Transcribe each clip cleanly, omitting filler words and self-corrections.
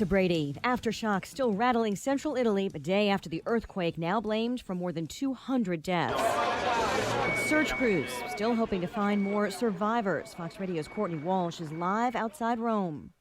Lisa Brady. Aftershocks still rattling central Italy a day after the earthquake, now blamed for more than 200 deaths. Search crews still hoping to find more survivors. Fox Radio's Courtney Walsh is live outside Rome.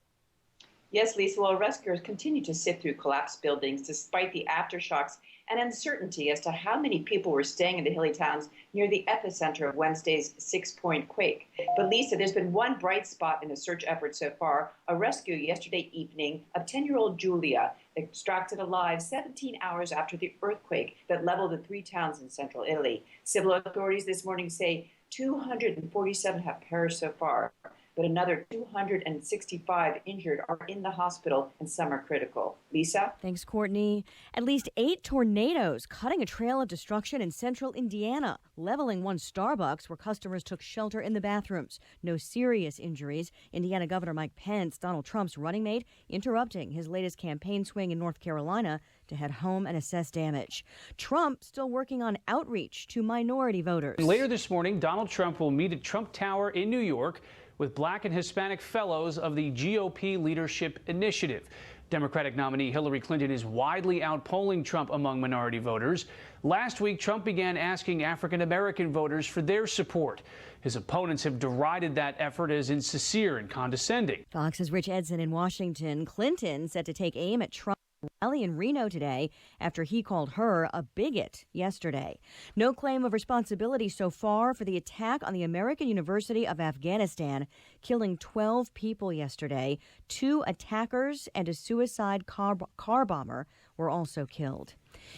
Yes, Lisa, well, rescuers continue to sift through collapsed buildings despite the aftershocks and uncertainty as to how many people were staying in the hilly towns near the epicenter of Wednesday's 6-point quake. But Lisa, there's been one bright spot in the search effort so far, a rescue yesterday evening of 10-year-old Giulia, extracted alive 17 hours after the earthquake that leveled the 3 towns in central Italy. Civil authorities this morning say 247 have perished so far, but another 265 injured are in the hospital, and some are critical. Lisa? Thanks, Courtney. At least 8 tornadoes cutting a trail of destruction in central Indiana, leveling one Starbucks where customers took shelter in the bathrooms. No serious injuries. Indiana Governor Mike Pence, Donald Trump's running mate, interrupting his latest campaign swing in North Carolina to head home and assess damage. Trump still working on outreach to minority voters. Later this morning, Donald Trump will meet at Trump Tower in New York with Black and Hispanic fellows of the GOP Leadership Initiative. Democratic nominee Hillary Clinton is widely outpolling Trump among minority voters. Last week, Trump began asking African-American voters for their support. His opponents have derided that effort as insincere and condescending. Fox's Rich Edson in Washington. Clinton set to take aim at Trump rally in Reno today after he called her a bigot yesterday. No claim of responsibility so far for the attack on the American University of Afghanistan, killing 12 people yesterday. 2 attackers and a suicide car bomber were also killed.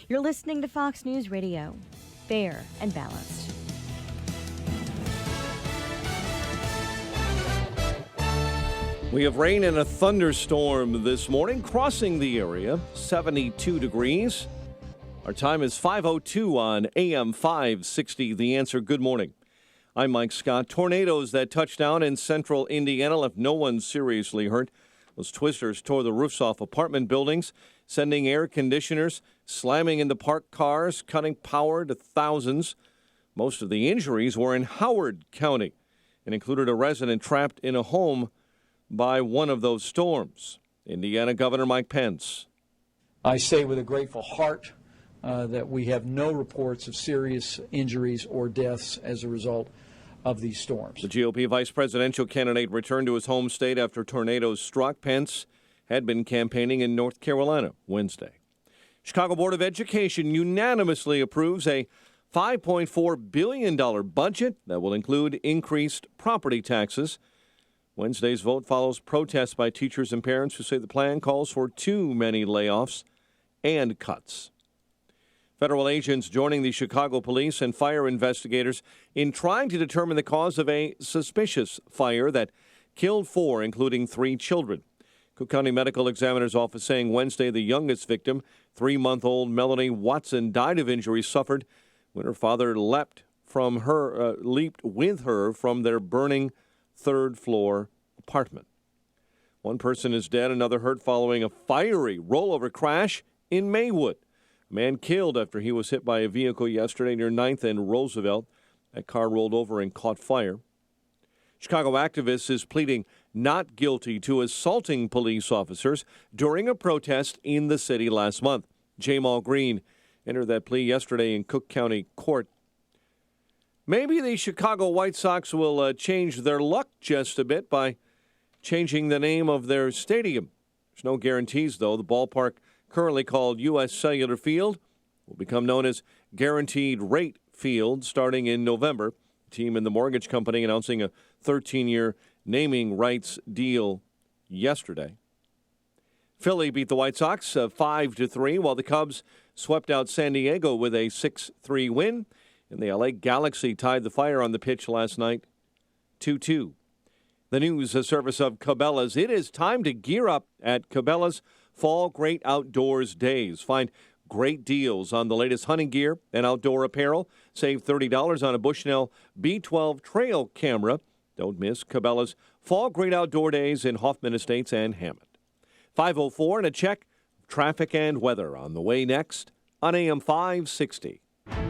You're listening to Fox News Radio. Fair and balanced. We have rain and a thunderstorm this morning crossing the area, 72 degrees. Our time is 5:02 on AM 560. The Answer. Good morning. I'm Mike Scott. Tornadoes that touched down in central Indiana left no one seriously hurt. Those twisters tore the roofs off apartment buildings, sending air conditioners slamming into parked cars, cutting power to thousands. Most of the injuries were in Howard County and included a resident trapped in a home by one of those storms. Indiana Governor Mike Pence. I say with a grateful heart that we have no reports of serious injuries or deaths as a result of these storms. The GOP vice presidential candidate returned to his home state after tornadoes struck. Pence had been campaigning in North Carolina Wednesday. Chicago Board of Education unanimously approves a $5.4 billion budget that will include increased property taxes. Wednesday's vote follows protests by teachers and parents who say the plan calls for too many layoffs and cuts. Federal agents joining the Chicago police and fire investigators in trying to determine the cause of a suspicious fire that killed 4, including 3 children. Cook County Medical Examiner's Office saying Wednesday the youngest victim, 3-month-old Melanie Watson, died of injuries suffered when her father leaped with her from their burning third-floor apartment. One person is dead, another hurt following a fiery rollover crash in Maywood. A man killed after he was hit by a vehicle yesterday near 9th and Roosevelt. That car rolled over and caught fire. Chicago activist is pleading not guilty to assaulting police officers during a protest in the city last month. Jamal Green entered that plea yesterday in Cook County Court. Maybe the Chicago White Sox will change their luck just a bit by changing the name of their stadium. There's no guarantees, though. The ballpark, currently called U.S. Cellular Field, will become known as Guaranteed Rate Field starting in November. The team and the mortgage company announcing a 13-year naming rights deal yesterday. Philly beat the White Sox 5-3, while the Cubs swept out San Diego with a 6-3 win. And the LA Galaxy tied the Fire on the pitch last night, 2-2. The news, a service of Cabela's. It is time to gear up at Cabela's Fall Great Outdoors Days. Find great deals on the latest hunting gear and outdoor apparel. Save $30 on a Bushnell B12 trail camera. Don't miss Cabela's Fall Great Outdoor Days in Hoffman Estates and Hammond. 5:04 and a check of traffic and weather on the way next on AM 560.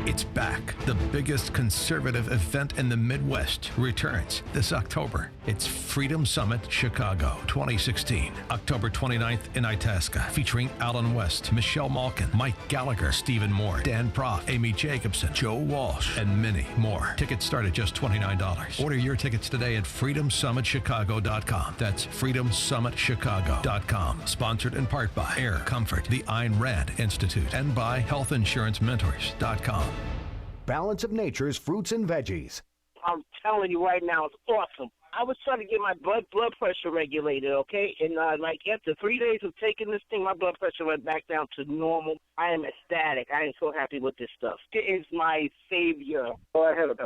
It's back. The biggest conservative event in the Midwest returns this October. It's Freedom Summit Chicago 2016, October 29th in Itasca, featuring Alan West, Michelle Malkin, Mike Gallagher, Stephen Moore, Dan Proft, Amy Jacobson, Joe Walsh, and many more. Tickets start at just $29. Order your tickets today at freedomsummitchicago.com. That's freedomsummitchicago.com. Sponsored in part by Air Comfort, the Ayn Rand Institute, and by healthinsurancementors.com. Balance of Nature's fruits and veggies. I'm telling you right now, it's awesome. I was trying to get my blood pressure regulated, okay? And after 3 days of taking this thing, my blood pressure went back down to normal. I am ecstatic. I am so happy with this stuff. It is my savior. Well, I had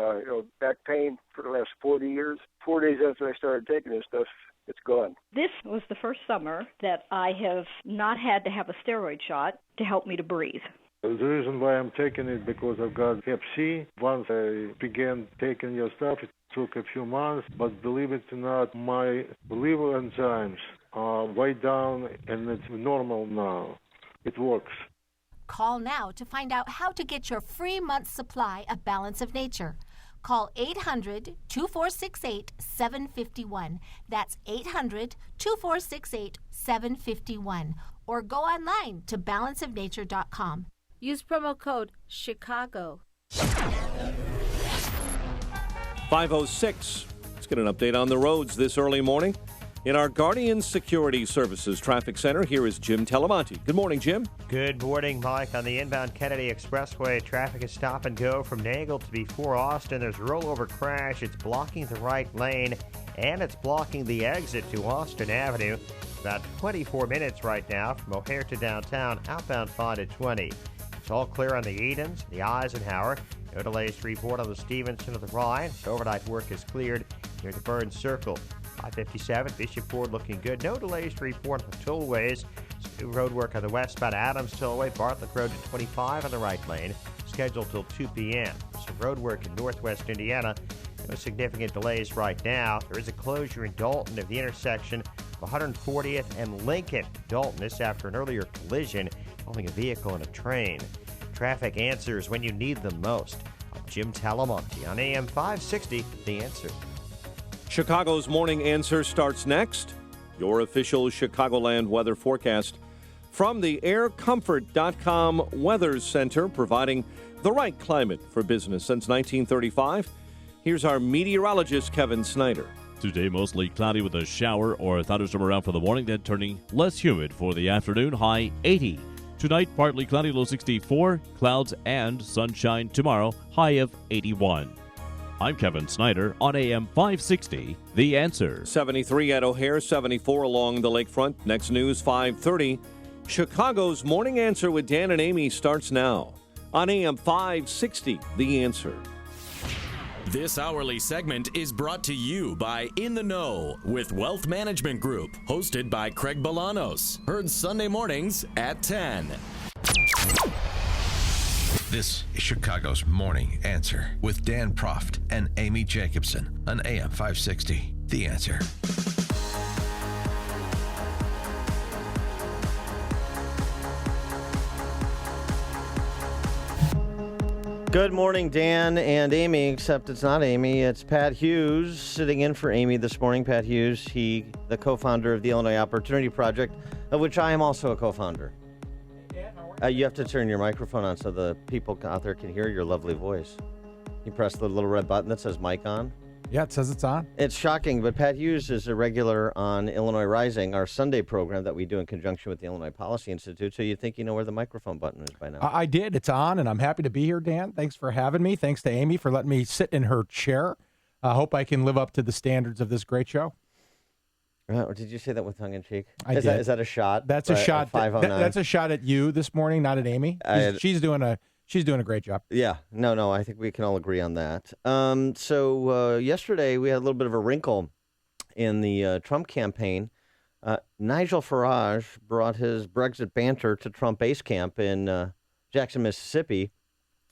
back pain for the last 40 years. 4 days after I started taking this stuff, it's gone. This was the first summer that I have not had to have a steroid shot to help me to breathe. The reason why I'm taking it because I've got Hep C. Once I began taking your stuff, it took a few months, but believe it or not, my liver enzymes are way down and it's normal now. It works. Call now to find out how to get your free month's supply of Balance of Nature. Call 800-2468-751. That's 800-2468-751. Or go online to balanceofnature.com. Use promo code Chicago. 5:06. Let's get an update on the roads this early morning. In our Guardian Security Services Traffic Center, here is Jim Telemonte. Good morning, Jim. Good morning, Mike. On the inbound Kennedy Expressway, traffic is stop and go from Nagle to before Austin. There's a rollover crash. It's blocking the right lane, and it's blocking the exit to Austin Avenue. About 24 minutes right now from O'Hare to downtown, outbound 5 to 20. It's all clear on the Edens, the Eisenhower. No delays to report on the Stevenson or the Ryan. Overnight work is cleared near the Burns Circle. 557, Bishop Ford looking good. No delays to report on the tollways. Some new road work on the westbound Adams Tollway, Bartlett Road to 25 on the right lane, scheduled till 2 p.m. Some road work in northwest Indiana. No significant delays right now. There is a closure in Dalton of the intersection of 140th and Lincoln. Dalton, this after an earlier collision involving a vehicle and a train. Traffic answers when you need them most. I'm Jim Talamonte on AM 560, The Answer. Chicago's Morning Answer starts next. Your official Chicagoland weather forecast from the aircomfort.com Weather Center, providing the right climate for business since 1935. Here's our meteorologist, Kevin Snyder. Today, mostly cloudy with a shower or a thunderstorm around for the morning, then turning less humid for the afternoon, high 80. Tonight, partly cloudy, low 64, clouds and sunshine tomorrow, high of 81. I'm Kevin Snyder on AM 560, The Answer. 73 at O'Hare, 74 along the lakefront. Next news, 5:30. Chicago's Morning Answer with Dan and Amy starts now on AM 560, The Answer. This hourly segment is brought to you by In the Know with Wealth Management Group, hosted by Craig Bolanos. Heard Sunday mornings at 10. This is Chicago's Morning Answer with Dan Proft and Amy Jacobson on AM 560, The Answer. Good morning, Dan and Amy, except it's not Amy. It's Pat Hughes sitting in for Amy this morning. Pat Hughes, the co-founder of the Illinois Opportunity Project, of which I am also a co-founder. You have to turn your microphone on so the people out there can hear your lovely voice. You press the little red button that says mic on. Yeah, it says it's on. It's shocking, but Pat Hughes is a regular on Illinois Rising, our Sunday program that we do in conjunction with the Illinois Policy Institute, so you think you know where the microphone button is by now. I did. It's on, and I'm happy to be here, Dan. Thanks for having me. Thanks to Amy for letting me sit in her chair. I hope I can live up to the standards of this great show. Did you say that with tongue-in-cheek? Is that a shot? That's a shot. 509? That's a shot at you this morning, not at Amy. She's doing a great job. Yeah. No, I think we can all agree on that. So yesterday we had a little bit of a wrinkle in the Trump campaign. Nigel Farage brought his Brexit banter to Trump base camp in Jackson, Mississippi,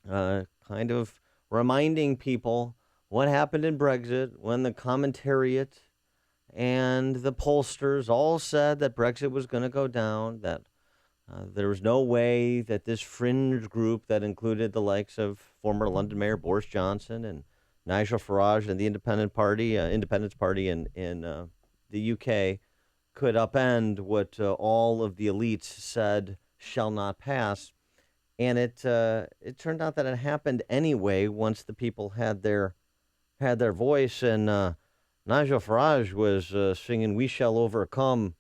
kind of reminding people what happened in Brexit when the commentariat and the pollsters all said that Brexit was going to go down, that There was no way that this fringe group that included the likes of former London Mayor Boris Johnson and Nigel Farage and the Independence Party in the UK could upend what all of the elites said shall not pass. And it turned out that it happened anyway once the people had their voice. And Nigel Farage was singing "We Shall Overcome"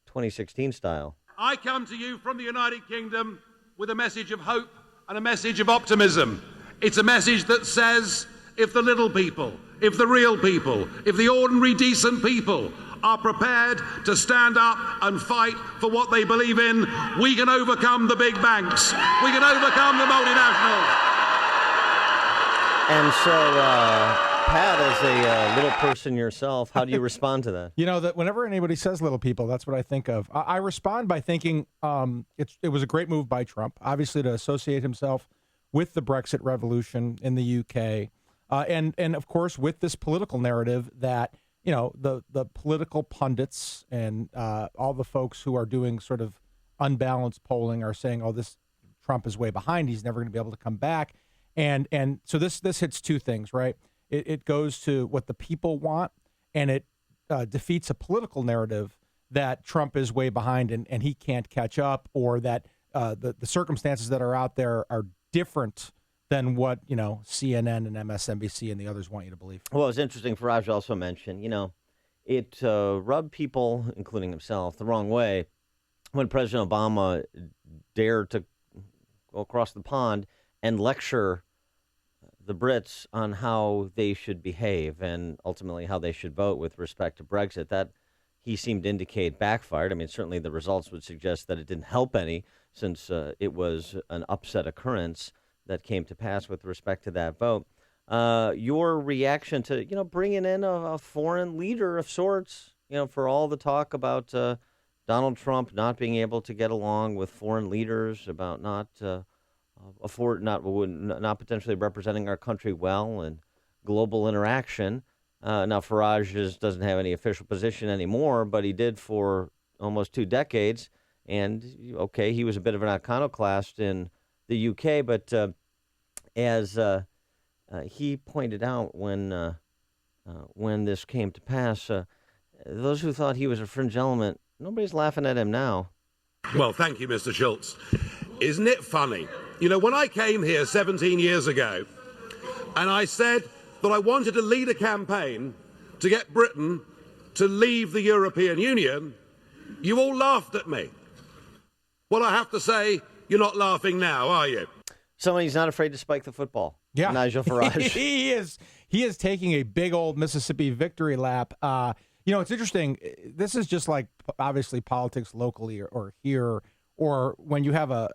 2016 style. I come to you from the United Kingdom with a message of hope and a message of optimism. It's a message that says if the little people, if the real people, if the ordinary decent people are prepared to stand up and fight for what they believe in, we can overcome the big banks. We can overcome the multinationals. And so, Pat, as a little person yourself, how do you respond to that? You know, that whenever anybody says little people, that's what I think of. I respond by thinking it was a great move by Trump, obviously, to associate himself with the Brexit revolution in the UK. And of course, with this political narrative that, you know, the political pundits and all the folks who are doing sort of unbalanced polling are saying, oh, this Trump is way behind. He's never going to be able to come back. And so this hits two things, right? It goes to what the people want, and it defeats a political narrative that Trump is way behind and he can't catch up, or that the circumstances that are out there are different than what, you know, CNN and MSNBC and the others want you to believe. Well, it's interesting. Farage also mentioned, you know, it rubbed people, including himself, the wrong way when President Obama dared to go across the pond and lecture the Brits on how they should behave and ultimately how they should vote with respect to Brexit. That, he seemed to indicate, backfired. I mean, certainly the results would suggest that it didn't help any, since it was an upset occurrence that came to pass with respect to that vote. Your reaction to, you know, bringing in a foreign leader of sorts, you know, for all the talk about Donald Trump not being able to get along with foreign leaders, about not potentially representing our country well in global interaction. Now, Farage doesn't have any official position anymore, but he did for almost 2 decades. And, okay, he was a bit of an iconoclast in the UK, but as he pointed out when this came to pass, those who thought he was a fringe element, nobody's laughing at him now. Well, thank you, Mr. Schultz. Isn't it funny? You know, when I came here 17 years ago, and I said that I wanted to lead a campaign to get Britain to leave the European Union, you all laughed at me. Well, I have to say, you're not laughing now, are you? Somebody's not afraid to spike the football. Yeah. Nigel Farage. He is taking a big old Mississippi victory lap. You know, it's interesting. This is just like, obviously, politics locally or here, or when you have an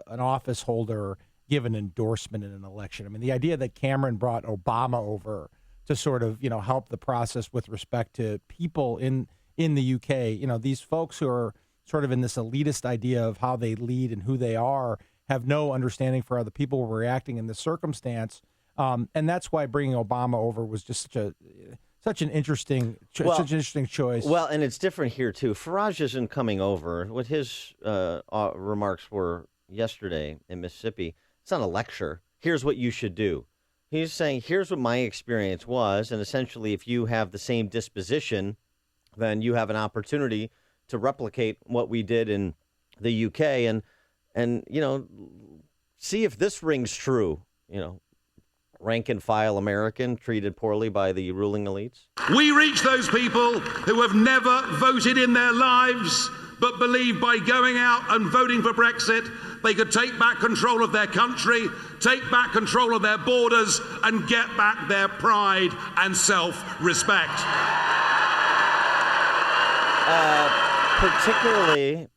office holder give an endorsement in an election. I mean, the idea that Cameron brought Obama over to sort of, you know, help the process with respect to people in the UK, you know, these folks who are sort of in this elitist idea of how they lead and who they are, have no understanding for how the people were reacting in this circumstance. And that's why bringing Obama over was just such an interesting choice. Well, and it's different here, too. Farage isn't coming over. What his remarks were yesterday in Mississippi, it's not a lecture. Here's what you should do. He's saying, here's what my experience was, and essentially if you have the same disposition, then you have an opportunity to replicate what we did in the UK and you know, see if this rings true, you know, rank and file American treated poorly by the ruling elites. We reach those people who have never voted in their lives, but believe by going out and voting for Brexit, they could take back control of their country, take back control of their borders, and get back their pride and self-respect.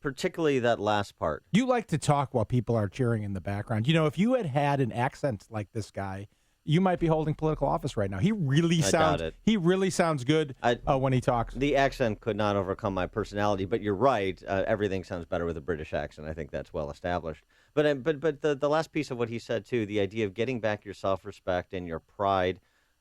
Particularly that last part. You like to talk while people are cheering in the background. You know, if you had an accent like this guy, you might be holding political office right now. He really sounds good when he talks. The accent could not overcome my personality, but you're right. Everything sounds better with a British accent. I think that's well established. But the last piece of what he said too, the idea of getting back your self-respect and your pride,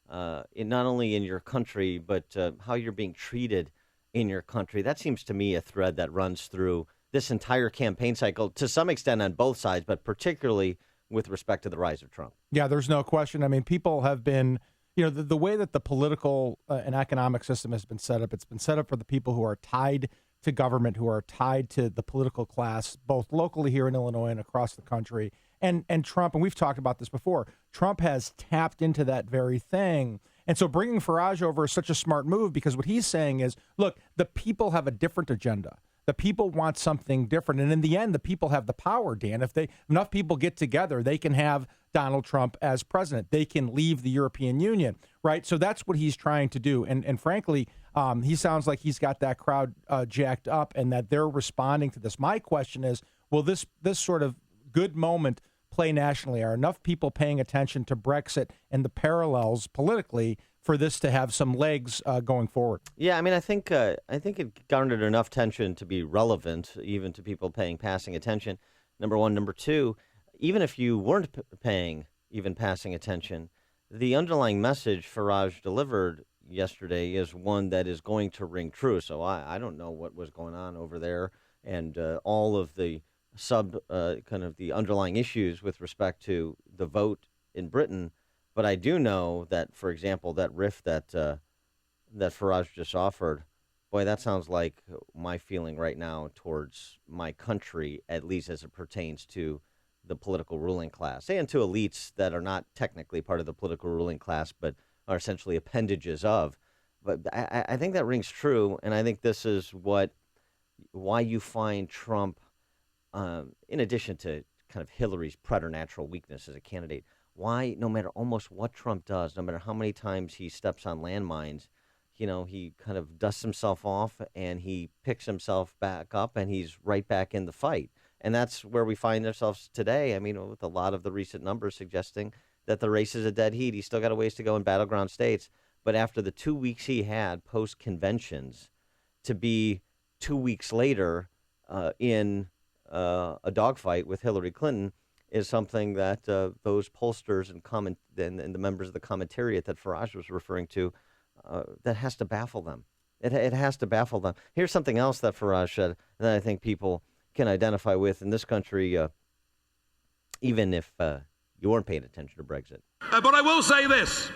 not only in your country but how you're being treated in your country. That seems to me a thread that runs through this entire campaign cycle, to some extent on both sides, but particularly with respect to the rise of Trump. Yeah, there's no question. I mean, people have been, the way that the political and economic system has been set up, it's been set up for the people who are tied to government, who are tied to the political class, both locally here in Illinois and across the country. And Trump, and we've talked about this before, Trump has tapped into that very thing. And so bringing Farage over is such a smart move, because what he's saying is, look, the people have a different agenda. The people want something different. And in the end, the people have the power, Dan. If enough people get together, they can have Donald Trump as president. They can leave the European Union, right? So that's what he's trying to do. And frankly, he sounds like he's got that crowd jacked up and that they're responding to this. My question is, will this sort of good moment play nationally? Are enough people paying attention to Brexit and the parallels politically for this to have some legs going forward? Yeah, I mean, I think it garnered enough attention to be relevant, even to people passing attention. Number one. Number two, even if you weren't paying even passing attention, the underlying message Farage delivered yesterday is one that is going to ring true. So I don't know what was going on over there and all of the kind of the underlying issues with respect to the vote in Britain. But I do know that, for example, that riff that Farage just offered, boy, that sounds like my feeling right now towards my country, at least as it pertains to the political ruling class and to elites that are not technically part of the political ruling class, but are essentially appendages of. But I think that rings true, and I think this is why you find Trump, in addition to kind of Hillary's preternatural weakness as a candidate, why no matter almost what Trump does, no matter how many times he steps on landmines, he kind of dusts himself off and he picks himself back up and he's right back in the fight. And that's where we find ourselves today. I mean, with a lot of the recent numbers suggesting that the race is a dead heat. He's still got a ways to go in battleground states. But after the 2 weeks he had post-conventions, to be 2 weeks later in a dogfight with Hillary Clinton is something that those pollsters and the members of the commentariat that Farage was referring to, that has to baffle them. It has to baffle them. Here's something else that Farage said that I think people can identify with in this country, even if you weren't paying attention to Brexit. But I will say this.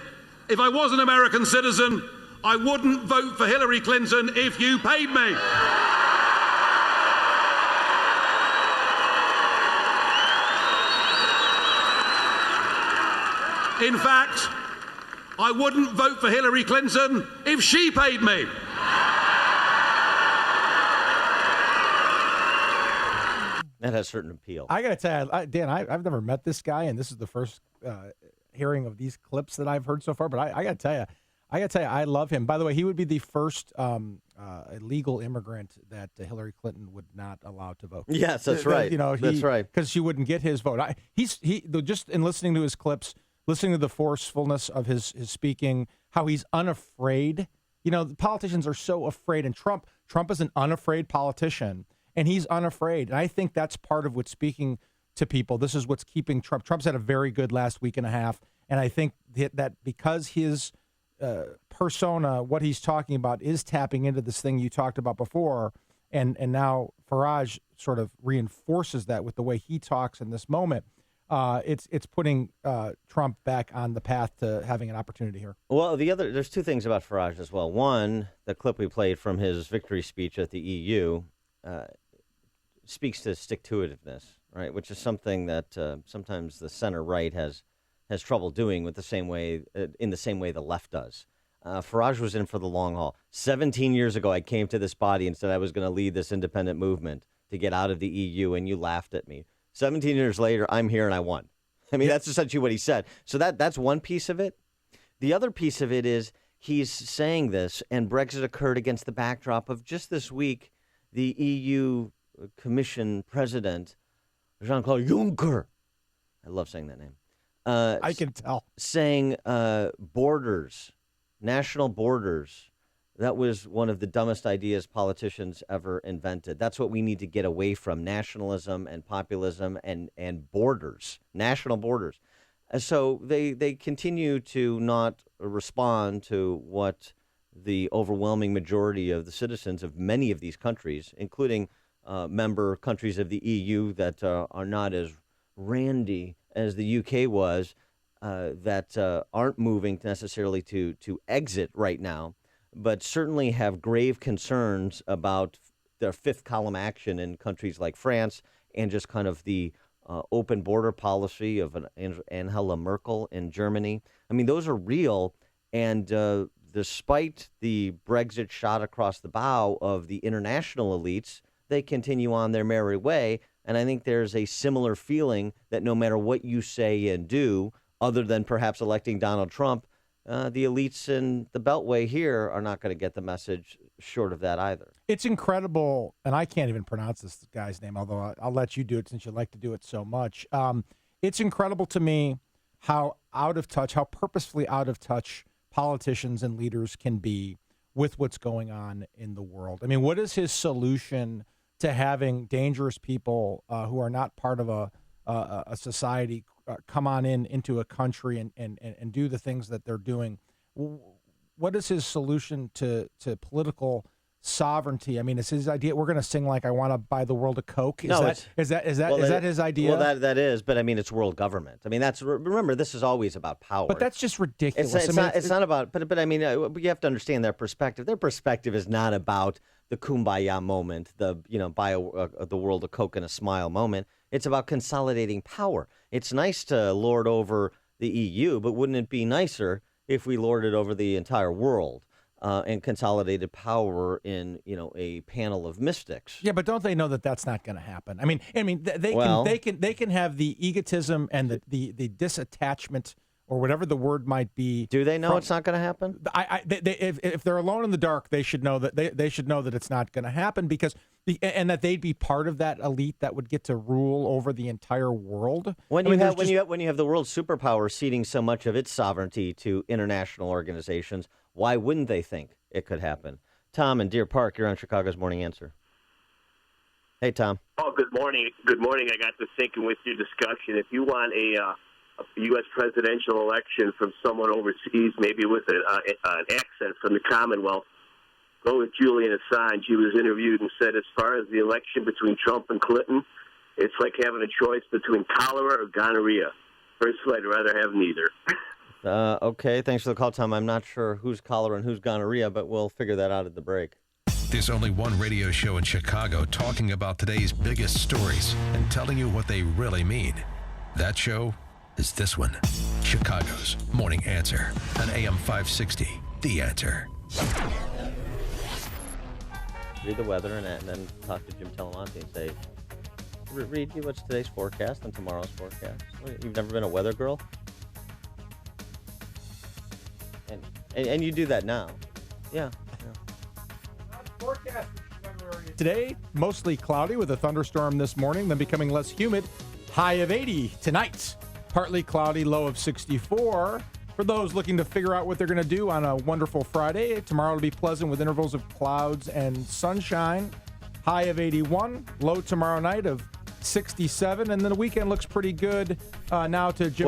If I was an American citizen, I wouldn't vote for Hillary Clinton if you paid me. In fact, I wouldn't vote for Hillary Clinton if she paid me. That has certain appeal. I got to tell you, Dan, I've never met this guy, and this is the first hearing of these clips that I've heard so far. But I got to tell you, I love him. By the way, he would be the first illegal immigrant that Hillary Clinton would not allow to vote. Yes, that's right. That's right. Because she wouldn't get his vote. Just in listening to his clips, listening to the forcefulness of his speaking, how he's unafraid. The politicians are so afraid, and Trump is an unafraid politician, and he's unafraid. And I think that's part of what's speaking to people. This is what's keeping Trump. Trump's had a very good last week and a half, and I think that because his persona, what he's talking about, is tapping into this thing you talked about before, and now Farage sort of reinforces that with the way he talks in this moment. It's putting Trump back on the path to having an opportunity here. Well, there's two things about Farage as well. One, the clip we played from his victory speech at the EU speaks to stick-to-itiveness, right? Which is something that sometimes the center right has trouble doing in the same way the left does. Farage was in for the long haul. 17 years ago, I came to this body and said I was going to lead this independent movement to get out of the EU, and you laughed at me. 17 years later, I'm here and I won. I mean, that's essentially what he said. So that's one piece of it. The other piece of it is he's saying this, and Brexit occurred against the backdrop of just this week, the EU Commission President, Jean-Claude Juncker, I love saying that name. I can tell. Saying borders, national borders. That was one of the dumbest ideas politicians ever invented. That's what we need to get away from, nationalism and populism and borders, national borders. So they continue to not respond to what the overwhelming majority of the citizens of many of these countries, including member countries of the EU that are not as randy as the UK was, that aren't moving necessarily to exit right now, but certainly have grave concerns about their fifth column action in countries like France and just kind of the open border policy of Angela Merkel in Germany. I mean, those are real. And despite the Brexit shot across the bow of the international elites, they continue on their merry way. And I think there's a similar feeling that no matter what you say and do, other than perhaps electing Donald Trump, the elites in the Beltway here are not going to get the message short of that either. It's incredible, and I can't even pronounce this guy's name, although I'll let you do it since you like to do it so much. It's incredible to me how out of touch, how purposefully out of touch politicians and leaders can be with what's going on in the world. I mean, what is his solution to having dangerous people who are not part of a society come on into a country and do the things that they're doing? What is his solution to political sovereignty? I mean, is his idea we're going to sing like "I Want to Buy the World a Coke"? Is that his idea? Well, that is, but I mean, it's world government. I mean, remember, this is always about power. But that's just ridiculous. It's not about. But I mean, you have to understand their perspective. Their perspective is not about the kumbaya moment, the buy the world a Coke and a smile moment. It's about consolidating power. It's nice to lord over the EU, but wouldn't it be nicer if we lorded over the entire world and consolidated power in a panel of mystics? Yeah, but don't they know that that's not going to happen? I mean, they can have the egotism and the disattachment or whatever the word might be. Do they know it's not going to happen? If they're alone in the dark, they should know that they should know that it's not going to happen because and that they'd be part of that elite that would get to rule over the entire world. When you have the world superpower ceding so much of its sovereignty to international organizations, why wouldn't they think it could happen? Tom in Deer Park, you're on Chicago's Morning Answer. Hey, Tom. Oh, good morning. Good morning. I got to thinking with your discussion. If you want a U.S. presidential election from someone overseas, maybe with an accent from the Commonwealth, go with Julian Assange. He was interviewed and said, as far as the election between Trump and Clinton, it's like having a choice between cholera or gonorrhea. Personally, I'd rather have neither. Okay, thanks for the call, Tom. I'm not sure who's cholera and who's gonorrhea, but we'll figure that out at the break. There's only one radio show in Chicago talking about today's biggest stories and telling you what they really mean. That show is this one, Chicago's Morning Answer on AM 560, The Answer. Read the weather and then talk to Jim Talamonte and say, read you what's today's forecast and tomorrow's forecast. You've never been a weather girl? And you do that now. Yeah. Today, mostly cloudy with a thunderstorm this morning, then becoming less humid. High of 80 tonight. Partly cloudy, low of 64. For those looking to figure out what they're going to do on a wonderful Friday, tomorrow will be pleasant with intervals of clouds and sunshine. High of 81, low tomorrow night of 67, and then the weekend looks pretty good. Now to Jim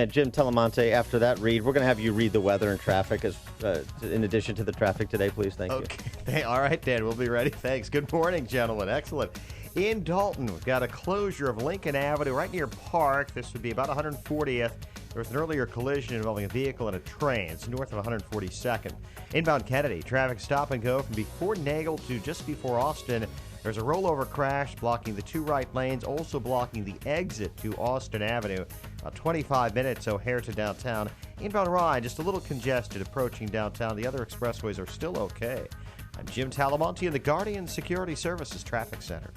Jim Talamonte, after that read, we're going to have you read the weather and traffic as in addition to the traffic today, please. Thank you. Okay. All right, Dan, we'll be ready. Thanks. Good morning, gentlemen. Excellent. In Dalton, we've got a closure of Lincoln Avenue right near Park. This would be about 140th. There was an earlier collision involving a vehicle and a train. It's north of 142nd. Inbound Kennedy, traffic stop and go from before Nagel to just before Austin. There's a rollover crash blocking the two right lanes, also blocking the exit to Austin Avenue. About 25 minutes O'Hare to downtown. Inbound Ryan, just a little congested approaching downtown. The other expressways are still okay. I'm Jim Talamonte in the Guardian Security Services Traffic Center.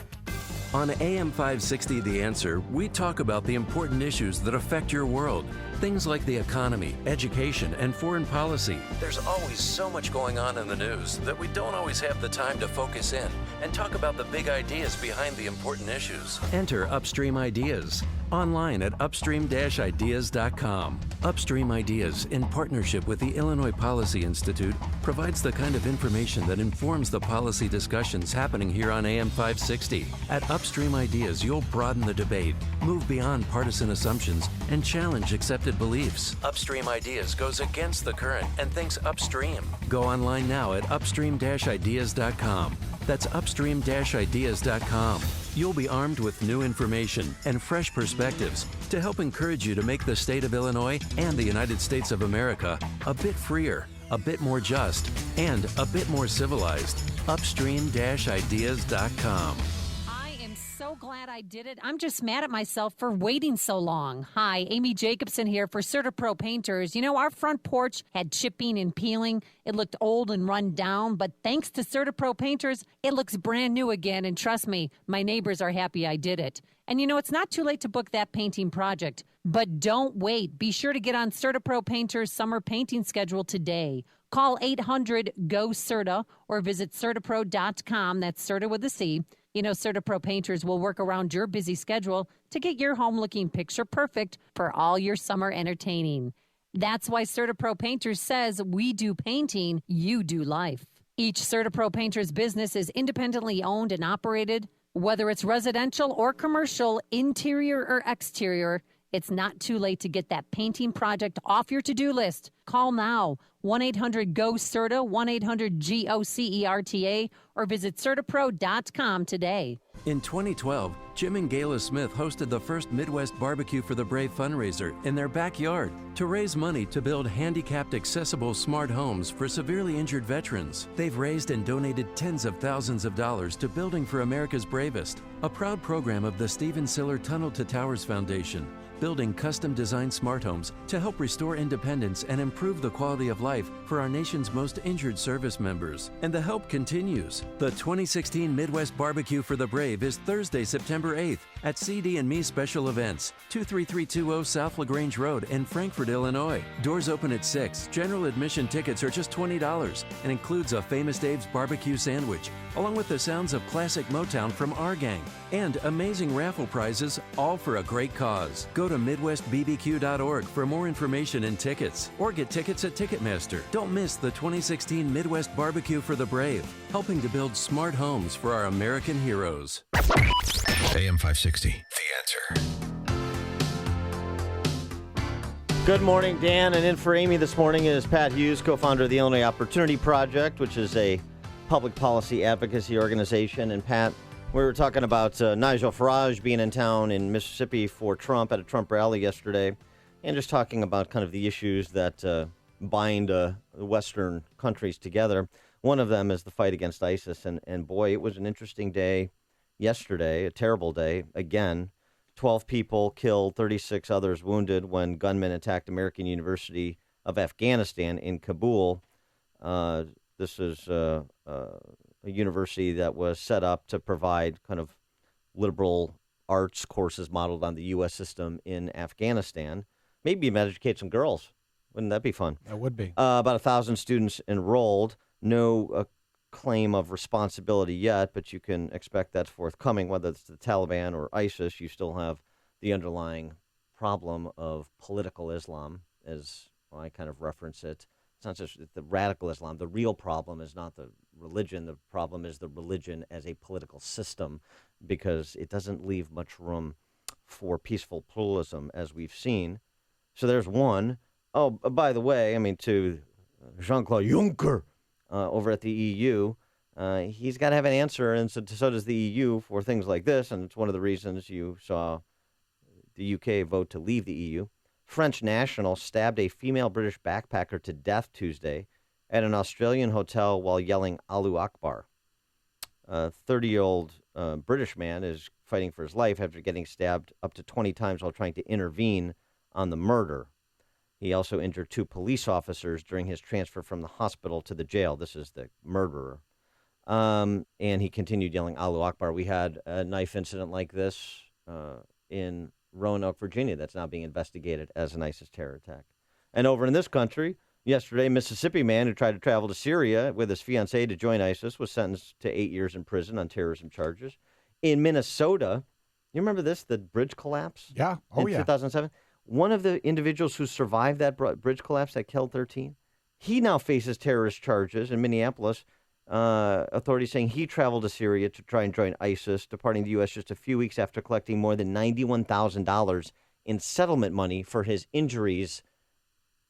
On AM 560 The Answer, we talk about the important issues that affect your world. Things like the economy, education, and foreign policy. There's always so much going on in the news that we don't always have the time to focus in and talk about the big ideas behind the important issues. Enter Upstream Ideas online at upstream-ideas.com. Upstream Ideas, in partnership with the Illinois Policy Institute, provides the kind of information that informs the policy discussions happening here on AM 560. At Upstream Ideas, you'll broaden the debate, move beyond partisan assumptions, and challenge accepted beliefs. Upstream Ideas goes against the current and thinks upstream. Go online now at upstream-ideas.com. That's upstream-ideas.com. You'll be armed with new information and fresh perspectives to help encourage you to make the state of Illinois and the United States of America a bit freer, a bit more just, and a bit more civilized. Upstream-ideas.com. So glad I did it. I'm just mad at myself for waiting so long. Hi, Amy Jacobson here for CertaPro Painters. You know, our front porch had chipping and peeling. It looked old and run down, but thanks to CertaPro Painters, it looks brand new again. And trust me, my neighbors are happy I did it. And you know, it's not too late to book that painting project. But don't wait. Be sure to get on CertaPro Painters' summer painting schedule today. Call 800-GO-CERTA or visit CertaPro.com. That's Certa with a C. You know, CertaPro Painters will work around your busy schedule to get your home looking picture perfect for all your summer entertaining. That's why CertaPro Painters says we do painting, you do life. Each CertaPro Painters business is independently owned and operated. Whether it's residential or commercial, interior or exterior, it's not too late to get that painting project off your to-do list. Call now, 1-800-GO-CERTA, 1-800-GOCERTA, or visit CertaPro.com today. In 2012, Jim and Gayla Smith hosted the first Midwest Barbecue for the Brave fundraiser in their backyard to raise money to build handicapped accessible smart homes for severely injured veterans. They've raised and donated tens of thousands of dollars to Building for America's Bravest, a proud program of the Stephen Siller Tunnel to Towers Foundation, building custom-designed smart homes to help restore independence and improve the quality of life for our nation's most injured service members. And the help continues. The 2016 Midwest Barbecue for the Brave is Thursday, September 8th at CD&Me Special Events, 23320 South LaGrange Road in Frankfort, Illinois. Doors open at 6. General admission tickets are just $20 and includes a Famous Dave's barbecue sandwich, along with the sounds of classic Motown from our gang, and amazing raffle prizes, all for a great cause. Go to MidwestBBQ.org for more information and tickets, or get tickets at Ticketmaster. Don't miss the 2016 Midwest Barbecue for the Brave, helping to build smart homes for our American heroes. AM 560, The Answer. Good morning, Dan. And in for Amy this morning is Pat Hughes, co-founder of the Illinois Opportunity Project, which is a public policy advocacy organization. And Pat, we were talking about Nigel Farage being in town in Mississippi for Trump at a Trump rally yesterday, and just talking about kind of the issues that bind the Western countries together. One of them is the fight against ISIS. And boy, it was an interesting day yesterday, a terrible day. Again, 12 people killed, 36 others wounded when gunmen attacked American University of Afghanistan in Kabul. This is a university that was set up to provide kind of liberal arts courses modeled on the U.S. system in Afghanistan. Maybe even educate some girls. Wouldn't that be fun? That would be. About 1,000 students enrolled. No claim of responsibility yet, but you can expect that's forthcoming. Whether it's the Taliban or ISIS, you still have the underlying problem of political Islam, as I kind of reference it. It's not just the radical Islam. The real problem is not the religion. The problem is the religion as a political system, because it doesn't leave much room for peaceful pluralism, as we've seen. So there's one. Oh, by the way, I mean, to Jean-Claude Juncker over at the EU, he's got to have an answer, and so does the EU for things like this, and it's one of the reasons you saw the UK vote to leave the EU. French national stabbed a female British backpacker to death Tuesday at an Australian hotel while yelling Allahu Akbar. A 30-year-old British man is fighting for his life after getting stabbed up to 20 times while trying to intervene on the murder. He also injured 2 police officers during his transfer from the hospital to the jail. This is the murderer. And he continued yelling Allahu Akbar. We had a knife incident like this in Roanoke, Virginia, that's now being investigated as an ISIS terror attack. And over in this country, yesterday, Mississippi man who tried to travel to Syria with his fiancée to join ISIS was sentenced to 8 years in prison on terrorism charges. In Minnesota, you remember this, the bridge collapse? Yeah. Oh, in 2007? One of the individuals who survived that bridge collapse that killed 13, he now faces terrorist charges in Minneapolis. Authorities saying he traveled to Syria to try and join ISIS, departing the U.S. just a few weeks after collecting more than $91,000 in settlement money for his injuries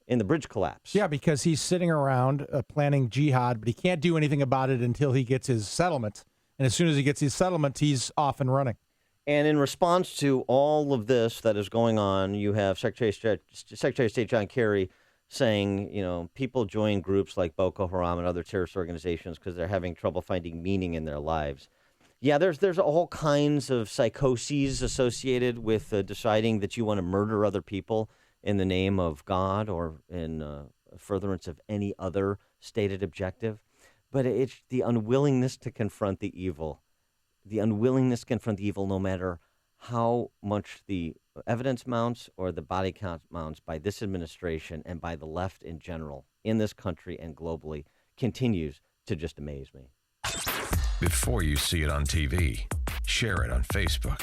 in the bridge collapse. Yeah, because he's sitting around planning jihad, but he can't do anything about it until he gets his settlement. And as soon as he gets his settlement, he's off and running. And in response to all of this that is going on, you have Secretary of State John Kerry saying, people join groups like Boko Haram and other terrorist organizations because they're having trouble finding meaning in their lives. Yeah, there's all kinds of psychoses associated with deciding that you want to murder other people in the name of God or in furtherance of any other stated objective. But it's the unwillingness to confront the evil. The unwillingness to confront the evil, no matter how much the evidence mounts or the body count mounts by this administration and by the left in general in this country and globally, continues to just amaze me. Before you see it on TV, share it on Facebook,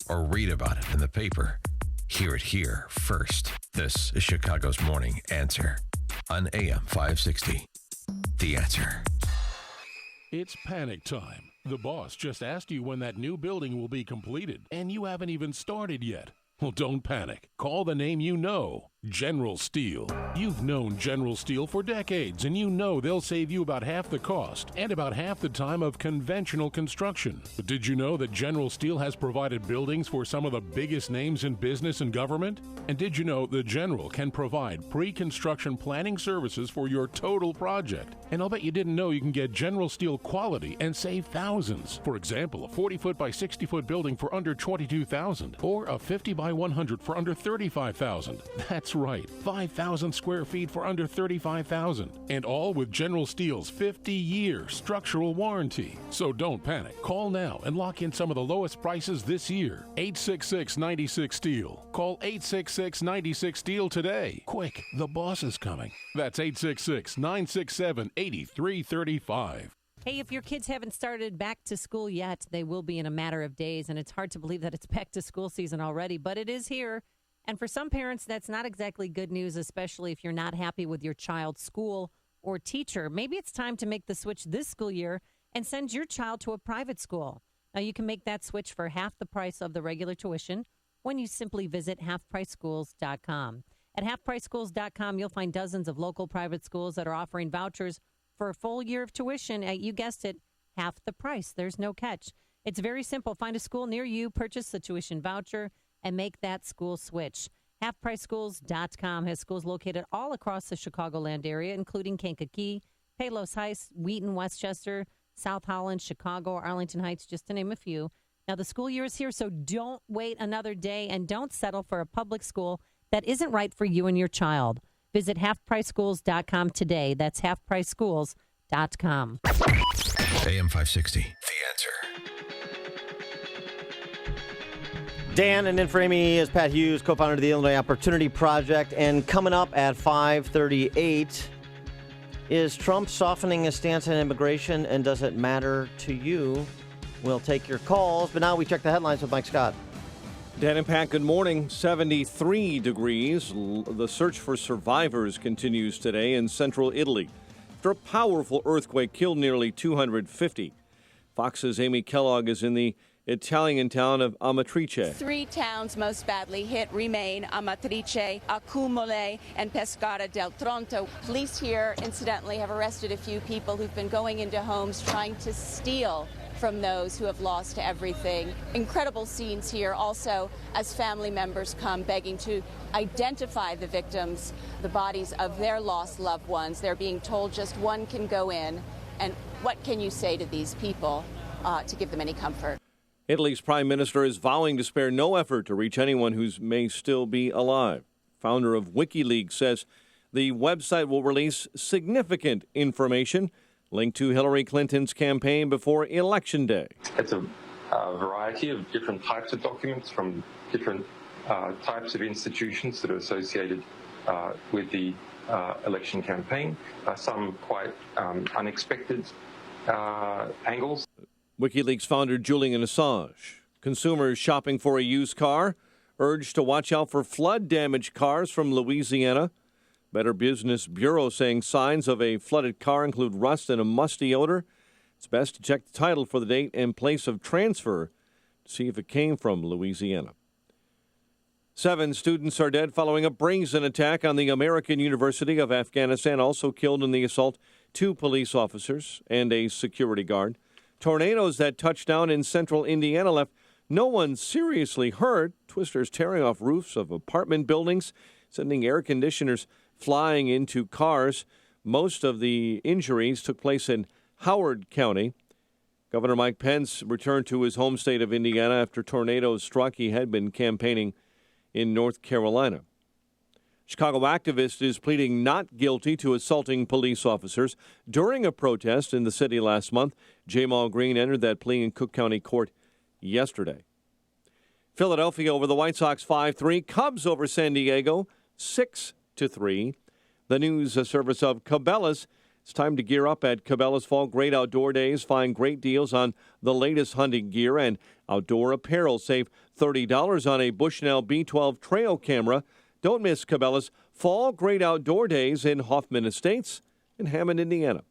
or read about it in the paper, hear it here first. This is Chicago's Morning Answer on AM 560. The Answer. It's panic time. The boss just asked you when that new building will be completed, and you haven't even started yet. Well, don't panic. Call the name you know, General Steel. You've known General Steel for decades, and you know they'll save you about half the cost and about half the time of conventional construction. But did you know that General Steel has provided buildings for some of the biggest names in business and government? And did you know the General can provide pre-construction planning services for your total project? And I'll bet you didn't know you can get General Steel quality and save thousands. For example, a 40-foot by 60-foot building for under $22,000, or a 50 by 100 for under $35,000. That's right, 5,000 square feet for under $35,000. And all with General Steel's 50-year structural warranty. So don't panic. Call now and lock in some of the lowest prices this year. 866-96-STEEL. Call 866-96-STEEL today. Quick, the boss is coming. That's 866-967-8335. Hey, if your kids haven't started back to school yet, they will be in a matter of days. And it's hard to believe that it's back to school season already, but it is here. And for some parents, that's not exactly good news, especially if you're not happy with your child's school or teacher. Maybe it's time to make the switch this school year and send your child to a private school. Now, you can make that switch for half the price of the regular tuition when you simply visit halfpriceschools.com. At halfpriceschools.com, you'll find dozens of local private schools that are offering vouchers for a full year of tuition at, you guessed it, half the price. There's no catch. It's very simple. Find a school near you, purchase the tuition voucher, and make that school switch. HalfPriceSchools.com has schools located all across the Chicagoland area, including Kankakee, Palos Heights, Wheaton, Westchester, South Holland, Chicago, Arlington Heights, just to name a few. Now, the school year is here, so don't wait another day and don't settle for a public school that isn't right for you and your child. Visit halfpriceschools.com today. That's halfpriceschools.com. AM 560. The Answer. Dan, and in for Amy is Pat Hughes, co-founder of the Illinois Opportunity Project. And coming up at 5:38, is Trump softening his stance on immigration, and does it matter to you? We'll take your calls, but now we check the headlines with Mike Scott. Dan and Pat, good morning. 73 degrees. The search for survivors continues today in central Italy after a powerful earthquake killed nearly 250. Fox's Amy Kellogg is in the Italian town of Amatrice. Three towns most badly hit remain: Amatrice, Accumole, and Pescara del Tronto. Police here, incidentally, have arrested a few people who've been going into homes trying to steal from those who have lost everything. Incredible scenes here also as family members come begging to identify the victims, the bodies of their lost loved ones. They're being told just one can go in. And what can you say to these people to give them any comfort? Italy's prime minister is vowing to spare no effort to reach anyone who may still be alive. Founder of WikiLeaks says the website will release significant information linked to Hillary Clinton's campaign before Election Day. It's a variety of different types of documents from different types of institutions that are associated with the election campaign, some quite unexpected angles. WikiLeaks founder Julian Assange. Consumers shopping for a used car urged to watch out for flood-damaged cars from Louisiana. Better Business Bureau saying signs of a flooded car include rust and a musty odor. It's best to check the title for the date and place of transfer to see if it came from Louisiana. 7 students are dead following a brazen attack on the American University of Afghanistan. Also killed in the assault, 2 police officers and a security guard. Tornadoes that touched down in central Indiana left no one seriously hurt. Twisters tearing off roofs of apartment buildings, sending air conditioners flying into cars. Most of the injuries took place in Howard County. Governor Mike Pence returned to his home state of Indiana after tornadoes struck. He had been campaigning in North Carolina. Chicago activist is pleading not guilty to assaulting police officers during a protest in the city last month. Jamal Green entered that plea in Cook County Court yesterday. Philadelphia over the White Sox 5-3. Cubs over San Diego 6-3. The news service of Cabela's. It's time to gear up at Cabela's Fall Great Outdoor Days. Find great deals on the latest hunting gear and outdoor apparel. Save $30 on a Bushnell B12 trail camera. Don't miss Cabela's Fall Great Outdoor Days in Hoffman Estates in Hammond, Indiana.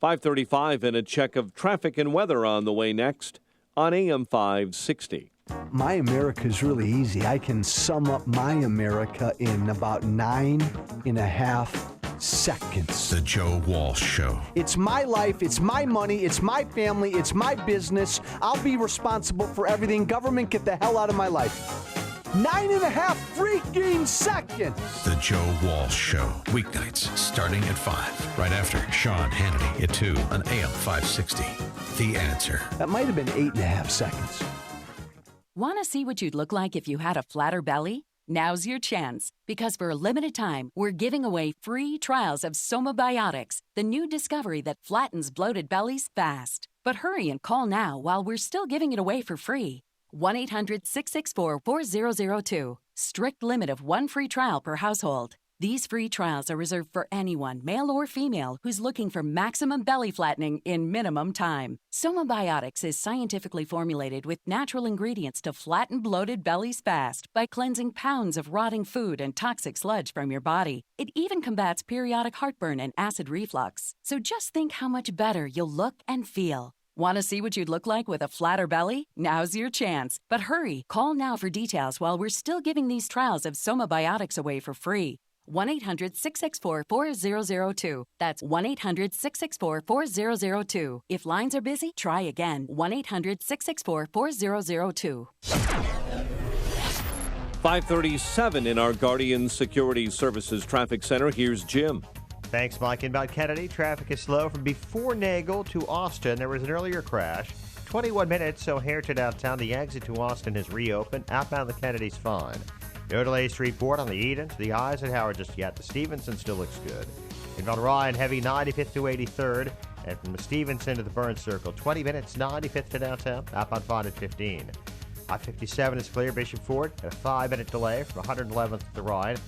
5:35 and a check of traffic and weather on the way next on AM 560. My America is really easy. I can sum up my America in about 9.5 seconds. The Joe Walsh Show. It's my life, it's my money, it's my family, it's my business. I'll be responsible for everything. Government, get the hell out of my life. 9.5 freaking seconds. The Joe Walsh Show. Weeknights starting at 5. Right after Sean Hannity at 2 on AM 560. The Answer. That might have been 8.5 seconds. Want to see what you'd look like if you had a flatter belly? Now's your chance, because for a limited time, we're giving away free trials of Somabiotics, the new discovery that flattens bloated bellies fast. But hurry and call now while we're still giving it away for free. 1-800-664-4002. Strict limit of 1 free trial per household. These free trials are reserved for anyone, male or female, who's looking for maximum belly flattening in minimum time. Somabiotics is scientifically formulated with natural ingredients to flatten bloated bellies fast by cleansing pounds of rotting food and toxic sludge from your body. It even combats periodic heartburn and acid reflux. So just think how much better you'll look and feel. Want to see what you'd look like with a flatter belly? Now's your chance. But hurry, call now for details while we're still giving these trials of Somabiotics away for free. 1-800-664-4002. That's 1-800-664-4002. If lines are busy, try again. 1-800-664-4002. 5:37 in our Guardian Security Services Traffic Center. Here's Jim. Thanks, Mike. Inbound Kennedy, traffic is slow from before Nagel to Austin. There was an earlier crash. 21 minutes, O'Hare to downtown. The exit to Austin has reopened. Outbound the Kennedy's fine. No delays to report on the Eden to the Eisenhower just yet. The Stevenson still looks good. Inbound Ryan, heavy 95th to 83rd. And from the Stevenson to the Burns Circle, 20 minutes, 95th to downtown. Outbound fine at 15. I-57 is clear. Bishop Ford at a 5-minute delay from 111th to the Ryan.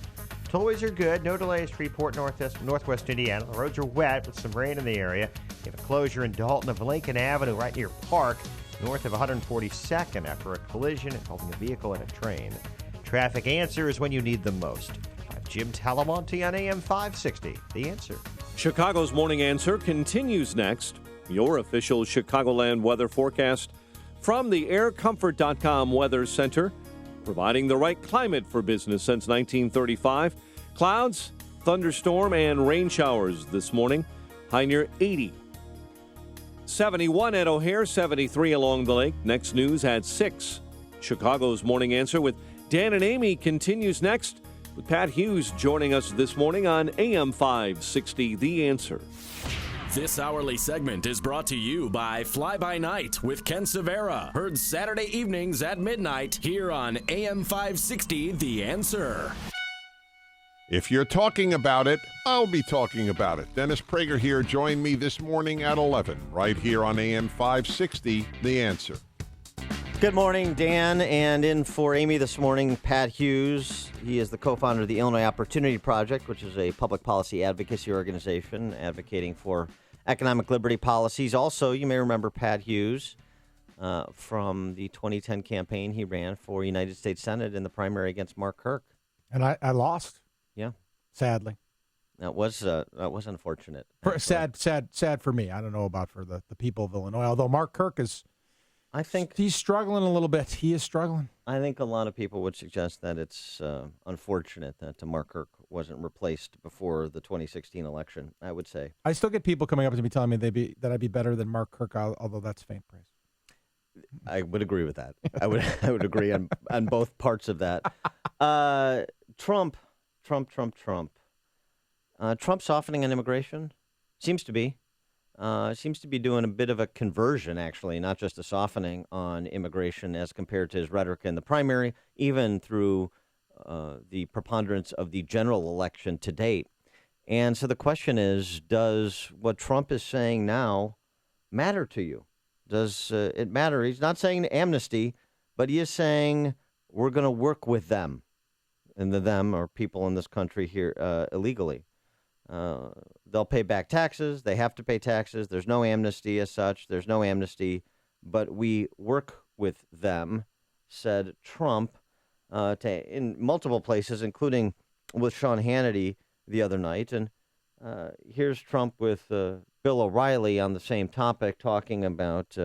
Tollways are good. No delays to report northwest Indiana. The roads are wet with some rain in the area. You have a closure in Dalton of Lincoln Avenue right near Park, north of 142nd after a collision involving a vehicle and a train. Traffic answers when you need them most. I'm Jim Talamonte on AM 560. The Answer. Chicago's Morning Answer continues next. Your official Chicagoland weather forecast from the AirComfort.com Weather Center, providing the right climate for business since 1935. Clouds, thunderstorm, and rain showers this morning. High near 80. 71 at O'Hare, 73 along the lake. Next news at 6. Chicago's Morning Answer with Dan and Amy continues next, with Pat Hughes joining us this morning on AM 560, The Answer. This hourly segment is brought to you by Fly By Night with Ken Severa. Heard Saturday evenings at midnight here on AM 560, The Answer. If you're talking about it, I'll be talking about it. Dennis Prager here. Join me this morning at 11, right here on AM 560, The Answer. Good morning, Dan, and in for Amy this morning, Pat Hughes. He is the co-founder of the Illinois Opportunity Project, which is a public policy advocacy organization advocating for economic liberty policies. Also, you may remember Pat Hughes from the 2010 campaign. He ran for United States Senate in the primary against Mark Kirk. And I lost. Yeah. Sadly. That was unfortunate. Sad for me. I don't know about for the people of Illinois, although Mark Kirk is I think he's struggling a little bit. He is struggling. I think a lot of people would suggest that it's unfortunate that Mark Kirk wasn't replaced before the 2016 election, I would say. I still get people coming up to me telling me that I'd be better than Mark Kirk, although that's faint praise. I would agree with that. I would agree on both parts of that. Trump softening on immigration seems to be doing a bit of a conversion, actually, not just a softening on immigration as compared to his rhetoric in the primary, even through the preponderance of the general election to date. And so the question is, does what Trump is saying now matter to you? Does it matter? He's not saying amnesty, but he is saying we're going to work with them. And the them are people in this country here illegally. They'll pay back taxes. They have to pay taxes. There's no amnesty as such. There's no amnesty. But we work with them, said Trump, in multiple places, including with Sean Hannity the other night. And here's Trump with Bill O'Reilly on the same topic, talking about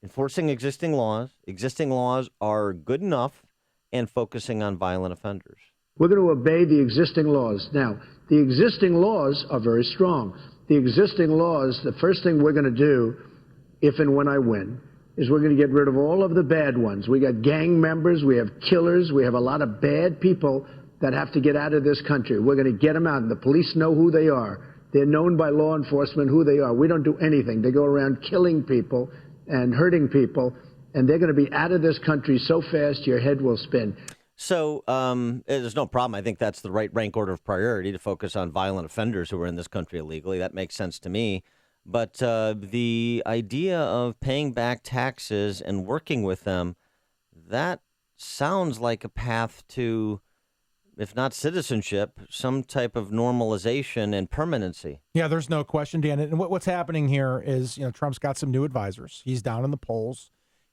enforcing existing laws. Existing laws are good enough, and focusing on violent offenders. We're going to obey the existing laws. Now, the existing laws are very strong. The existing laws, the first thing we're going to do, if and when I win, is we're going to get rid of all of the bad ones. We got gang members, we have killers, we have a lot of bad people that have to get out of this country. We're going to get them out, and the police know who they are. They're known by law enforcement who they are. We don't do anything. They go around killing people and hurting people, and they're going to be out of this country so fast your head will spin. So there's no problem. I think that's the right rank order of priority, to focus on violent offenders who are in this country illegally. That makes sense to me. But the idea of paying back taxes and working with them, that sounds like a path to, if not citizenship, some type of normalization and permanency. Yeah, there's no question, Dan. And what's happening here is, Trump's got some new advisors. He's down in the polls.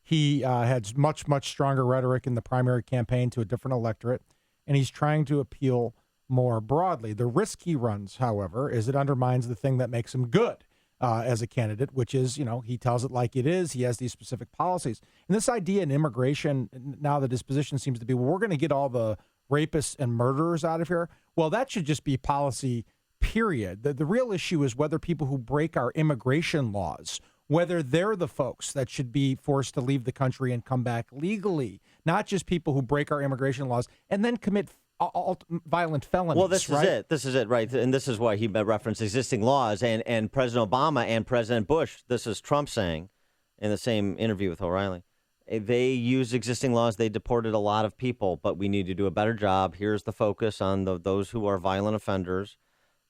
He had much, much stronger rhetoric in the primary campaign to a different electorate, and he's trying to appeal more broadly. The risk he runs, however, is it undermines the thing that makes him good as a candidate, which is, he tells it like it is. He has these specific policies. And this idea in immigration, now that his position seems to be, well, we're going to get all the rapists and murderers out of here. Well, that should just be policy, period. The real issue is whether people who break our immigration laws, whether they're the folks that should be forced to leave the country and come back legally, not just people who break our immigration laws and then commit violent felonies. Well, this is it, right? And this is why he referenced existing laws. And President Obama and President Bush, this is Trump saying in the same interview with O'Reilly, they used existing laws. They deported a lot of people, but we need to do a better job. Here's the focus on those who are violent offenders.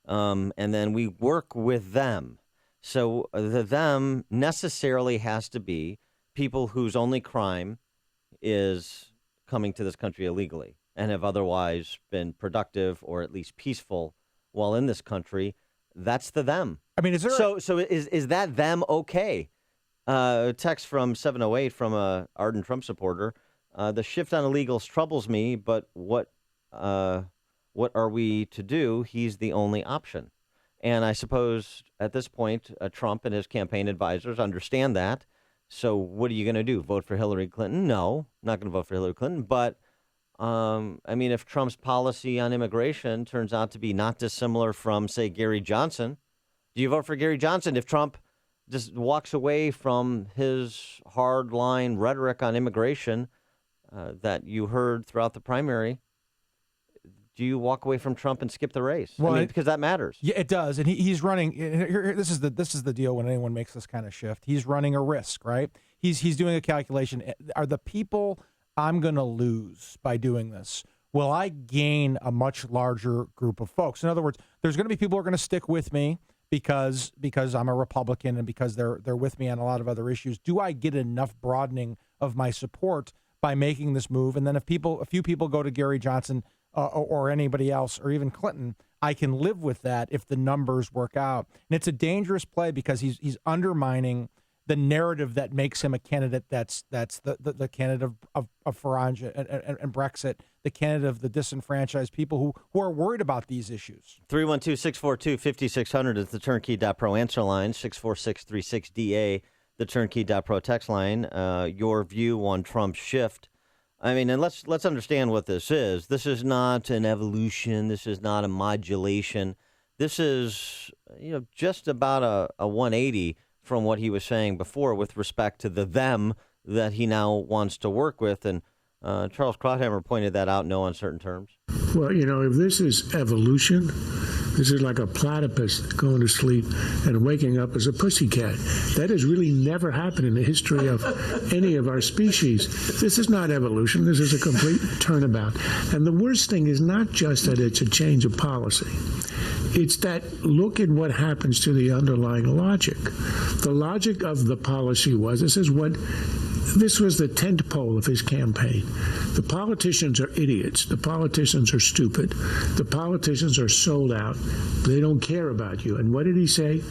And then we work with them. So the them necessarily has to be people whose only crime is coming to this country illegally and have otherwise been productive or at least peaceful while in this country. That's the them. I mean, is there so is that them okay? Text from 708 from a ardent Trump supporter. The shift on illegals troubles me, but what are we to do? He's the only option. And I suppose at this point, Trump and his campaign advisors understand that. So what are you going to do? Vote for Hillary Clinton? No, not going to vote for Hillary Clinton. But, I mean, if Trump's policy on immigration turns out to be not dissimilar from, say, Gary Johnson, do you vote for Gary Johnson? If Trump just walks away from his hardline rhetoric on immigration that you heard throughout the primary, do you walk away from Trump and skip the race? Well, I mean, because that matters. Yeah, it does. And he's running. This is the deal when anyone makes this kind of shift. He's running a risk, right? He's doing a calculation. Are the people I'm going to lose by doing this, will I gain a much larger group of folks? In other words, there's going to be people who are going to stick with me because I'm a Republican and because they're with me on a lot of other issues. Do I get enough broadening of my support by making this move? And then if a few people go to Gary Johnson or anybody else, or even Clinton, I can live with that if the numbers work out. And it's a dangerous play because he's undermining the narrative that makes him a candidate that's the candidate of Farage and Brexit, the candidate of the disenfranchised people who are worried about these issues. 312-642-5600 is the turnkey.pro answer line, 64636DA. the Turnkey.pro text line, your view on Trump's shift. I mean, and let's understand what this is. This is not an evolution. This is not a modulation. This is, just about a 180 from what he was saying before with respect to the them that he now wants to work with. And Charles Krauthammer pointed that out in no uncertain terms. Well, if this is evolution, this is like a platypus going to sleep and waking up as a pussycat. That has really never happened in the history of any of our species. This is not evolution. This is a complete turnabout. And the worst thing is not just that it's a change of policy. It's that look at what happens to the underlying logic. The logic of the policy was, this was the tent pole of his campaign. The politicians are idiots. The politicians are stupid. The politicians are sold out. They don't care about you. And what did he say?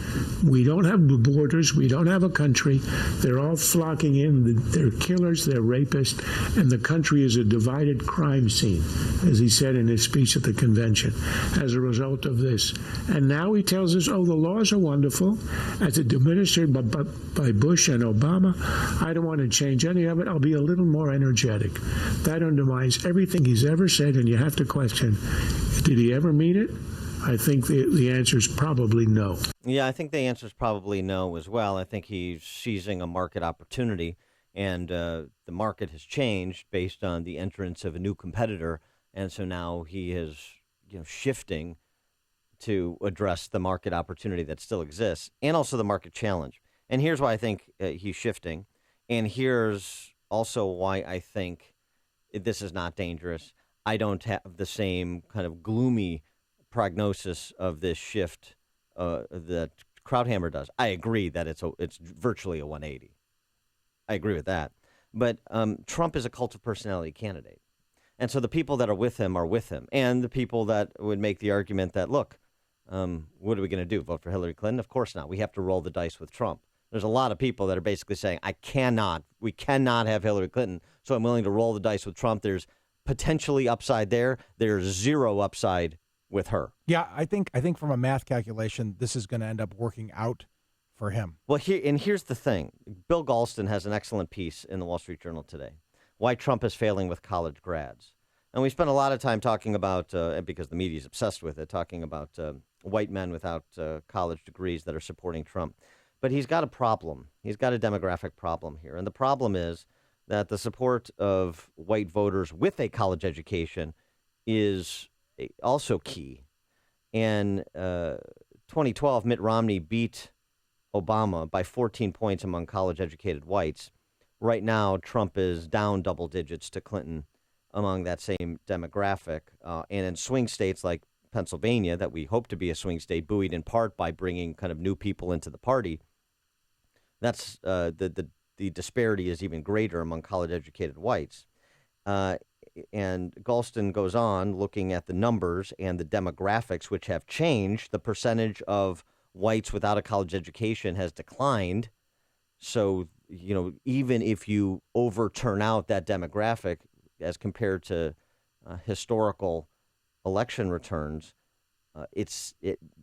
We don't have borders. We don't have a country. They're all flocking in. They're killers. They're rapists. And the country is a divided crime scene, as he said in his speech at the convention, as a result of this. And now he tells us, the laws are wonderful. As administered by Bush and Obama, I don't want to change any of it. I'll be a little more energetic. That undermines everything he's ever said, and you have to question, did he ever mean it? I think the answer is probably no. Yeah, I think the answer is probably no as well. I think he's seizing a market opportunity, and the market has changed based on the entrance of a new competitor, and so now he is shifting to address the market opportunity that still exists, and also the market challenge. And here's why I think he's shifting, and here's also why I think this is not dangerous. I don't have the same kind of gloomy prognosis of this shift that Krauthammer does. I agree that it's virtually a 180. I agree with that. But Trump is a cult of personality candidate. And so the people that are with him. And the people that would make the argument that, look, what are we going to do? Vote for Hillary Clinton? Of course not. We have to roll the dice with Trump. There's a lot of people that are basically saying, we cannot have Hillary Clinton, so I'm willing to roll the dice with Trump. There's potentially upside there. There's zero upside with her. Yeah, I think from a math calculation, this is going to end up working out for him. Well, here's the thing. Bill Galston has an excellent piece in the Wall Street Journal today, Why Trump is Failing with College Grads. And we spent a lot of time talking about, because the media is obsessed with it, talking about white men without college degrees that are supporting Trump. But he's got a problem. He's got a demographic problem here. And the problem is that the support of white voters with a college education is also key. In 2012, Mitt Romney beat Obama by 14 points among college-educated whites. Right now, Trump is down double digits to Clinton among that same demographic. And in swing states like Pennsylvania, that we hope to be a swing state, buoyed in part by bringing kind of new people into the party, that's the disparity is even greater among college-educated whites. And Galston goes on looking at the numbers and the demographics, which have changed. The percentage of whites without a college education has declined. So, even if you overturn out that demographic as compared to historical election returns, it's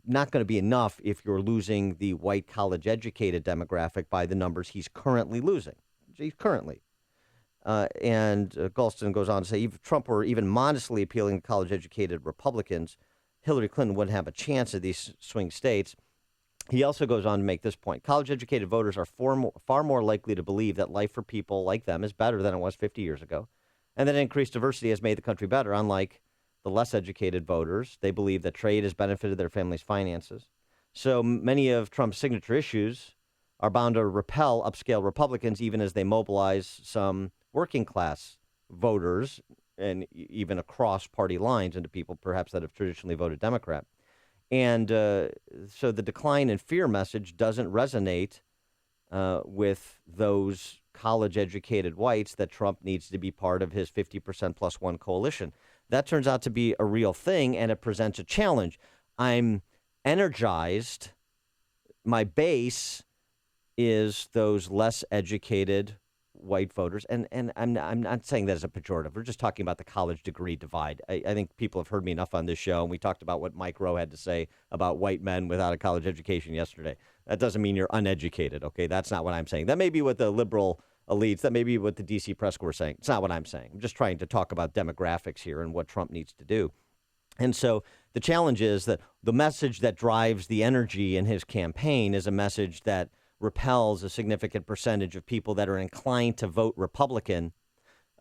not going to be enough if you're losing the white college-educated demographic by the numbers he's currently losing. And Galston goes on to say, if Trump were even modestly appealing to college-educated Republicans, Hillary Clinton wouldn't have a chance in these swing states. He also goes on to make this point. College-educated voters are far more likely to believe that life for people like them is better than it was 50 years ago, and that increased diversity has made the country better, unlike the less educated voters. They believe that trade has benefited their families' finances. So many of Trump's signature issues are bound to repel upscale Republicans, even as they mobilize some working class voters and even across party lines into people perhaps that have traditionally voted Democrat. And so the decline in fear message doesn't resonate with those college-educated whites that Trump needs to be part of his 50% plus one coalition. That turns out to be a real thing, and it presents a challenge. I'm energized. My base is those less educated white voters, and I'm not saying that as a pejorative. We're just talking about the college degree divide. I think people have heard me enough on this show, and we talked about what Mike Rowe had to say about white men without a college education yesterday. That doesn't mean you're uneducated, okay? That's not what I'm saying. That may be what the liberal elites, that may be what the D.C. press corps are saying. It's not what I'm saying. I'm just trying to talk about demographics here and what Trump needs to do. And so the challenge is that the message that drives the energy in his campaign is a message that repels a significant percentage of people that are inclined to vote Republican,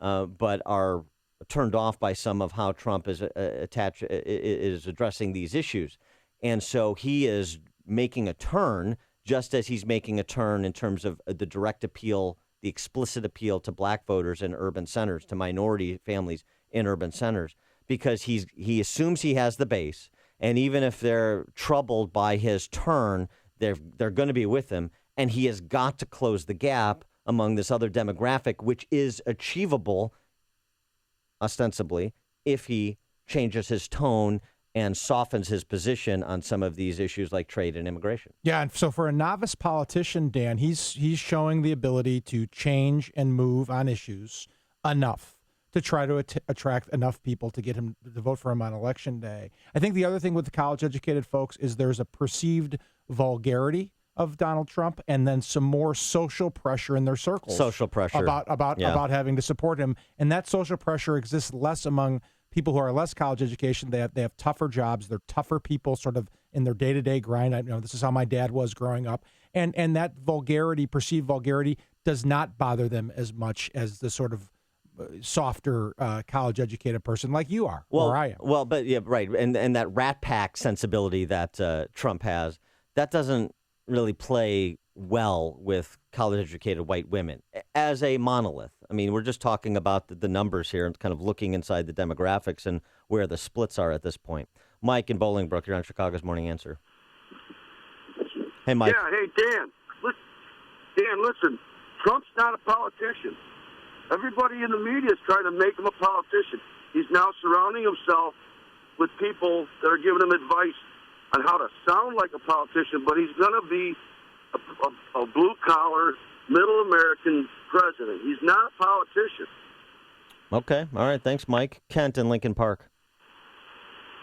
but are turned off by some of how Trump is addressing these issues. And so he is making a turn, just as he's making a turn in terms of the direct appeal, the explicit appeal to black voters in urban centers, to minority families in urban centers, because he assumes he has the base. And even if they're troubled by his turn, they're going to be with him. And he has got to close the gap among this other demographic, which is achievable, ostensibly, if he changes his tone and softens his position on some of these issues like trade and immigration. Yeah, and so for a novice politician, Dan, he's showing the ability to change and move on issues enough to try to attract enough people to get him to vote for him on Election Day. I think the other thing with the college-educated folks is there's a perceived vulgarity of Donald Trump, and then some more social pressure in their circles. Social pressure about having to support him, and that social pressure exists less among people who are less college education. They have tougher jobs. They're tougher people, sort of in their day-to-day grind. I know this is how my dad was growing up, and that vulgarity, perceived vulgarity, does not bother them as much as the sort of softer college-educated person like you are, or I am. Well, but yeah, right, and that Rat Pack sensibility that Trump has, that doesn't really play well with college-educated white women as a monolith. I mean, we're just talking about the numbers here and kind of looking inside the demographics and where the splits are at this point. Mike in Bolingbrook, you're on Chicago's Morning Answer. Hey, Mike. Yeah, hey, Dan. Listen, Trump's not a politician. Everybody in the media is trying to make him a politician. He's now surrounding himself with people that are giving him advice on how to sound like a politician, but he's going to be a blue-collar, middle American president. He's not a politician. Okay. All right. Thanks, Mike. Kent in Lincoln Park.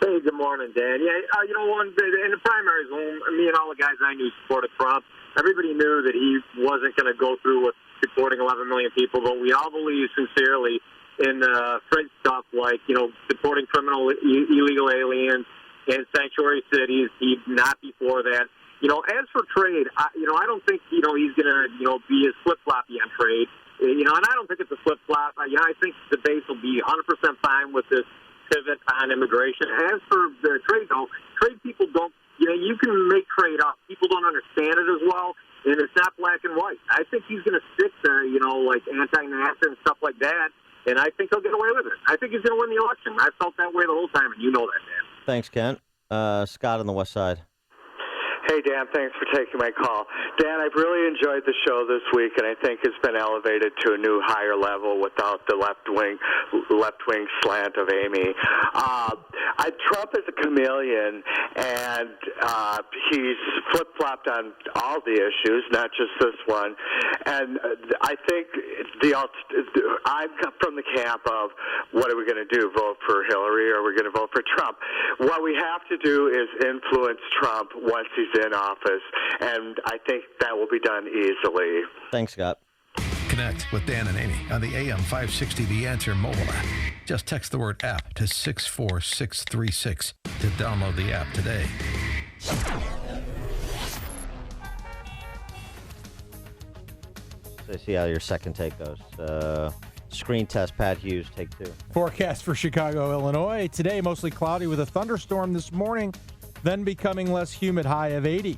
Hey, good morning, Dan. Yeah, in the primaries, me and all the guys I knew supported Trump. Everybody knew that he wasn't going to go through with supporting 11 million people, but we all believe sincerely in fringe stuff like, supporting criminal, illegal aliens and sanctuary cities. He'd not be for that. As for trade, I don't think, he's going to, be as flip-floppy on trade. And I don't think it's a flip-flop. I think the base will be 100% fine with this pivot on immigration. As for the trade, though, trade people don't, you can make trade up. People don't understand it as well, and it's not black and white. I think he's going to stick to, like anti-NAFTA and stuff like that, and I think he'll get away with it. I think he's going to win the election. I felt that way the whole time, and you know that, Dan. Thanks, Kent. Scott on the West Side. Hey, Dan, thanks for taking my call. Dan, I've really enjoyed the show this week, and I think it's been elevated to a new higher level without the left-wing slant of Amy. Trump is a chameleon, and he's flip-flopped on all the issues, not just this one. And I think I'm from the camp of, what are we going to do, vote for Hillary, or are we going to vote for Trump? What we have to do is influence Trump once he's in office, and I think that will be done easily. Thanks, Scott. Connect with Dan and Amy on the AM 560 The Answer mobile app. Just text the word app to 64636 to download the app today. So see how your second take goes. Screen test, Pat Hughes, take 2. Forecast for Chicago, Illinois. Today, mostly cloudy with a thunderstorm this morning, then becoming less humid, high of 80.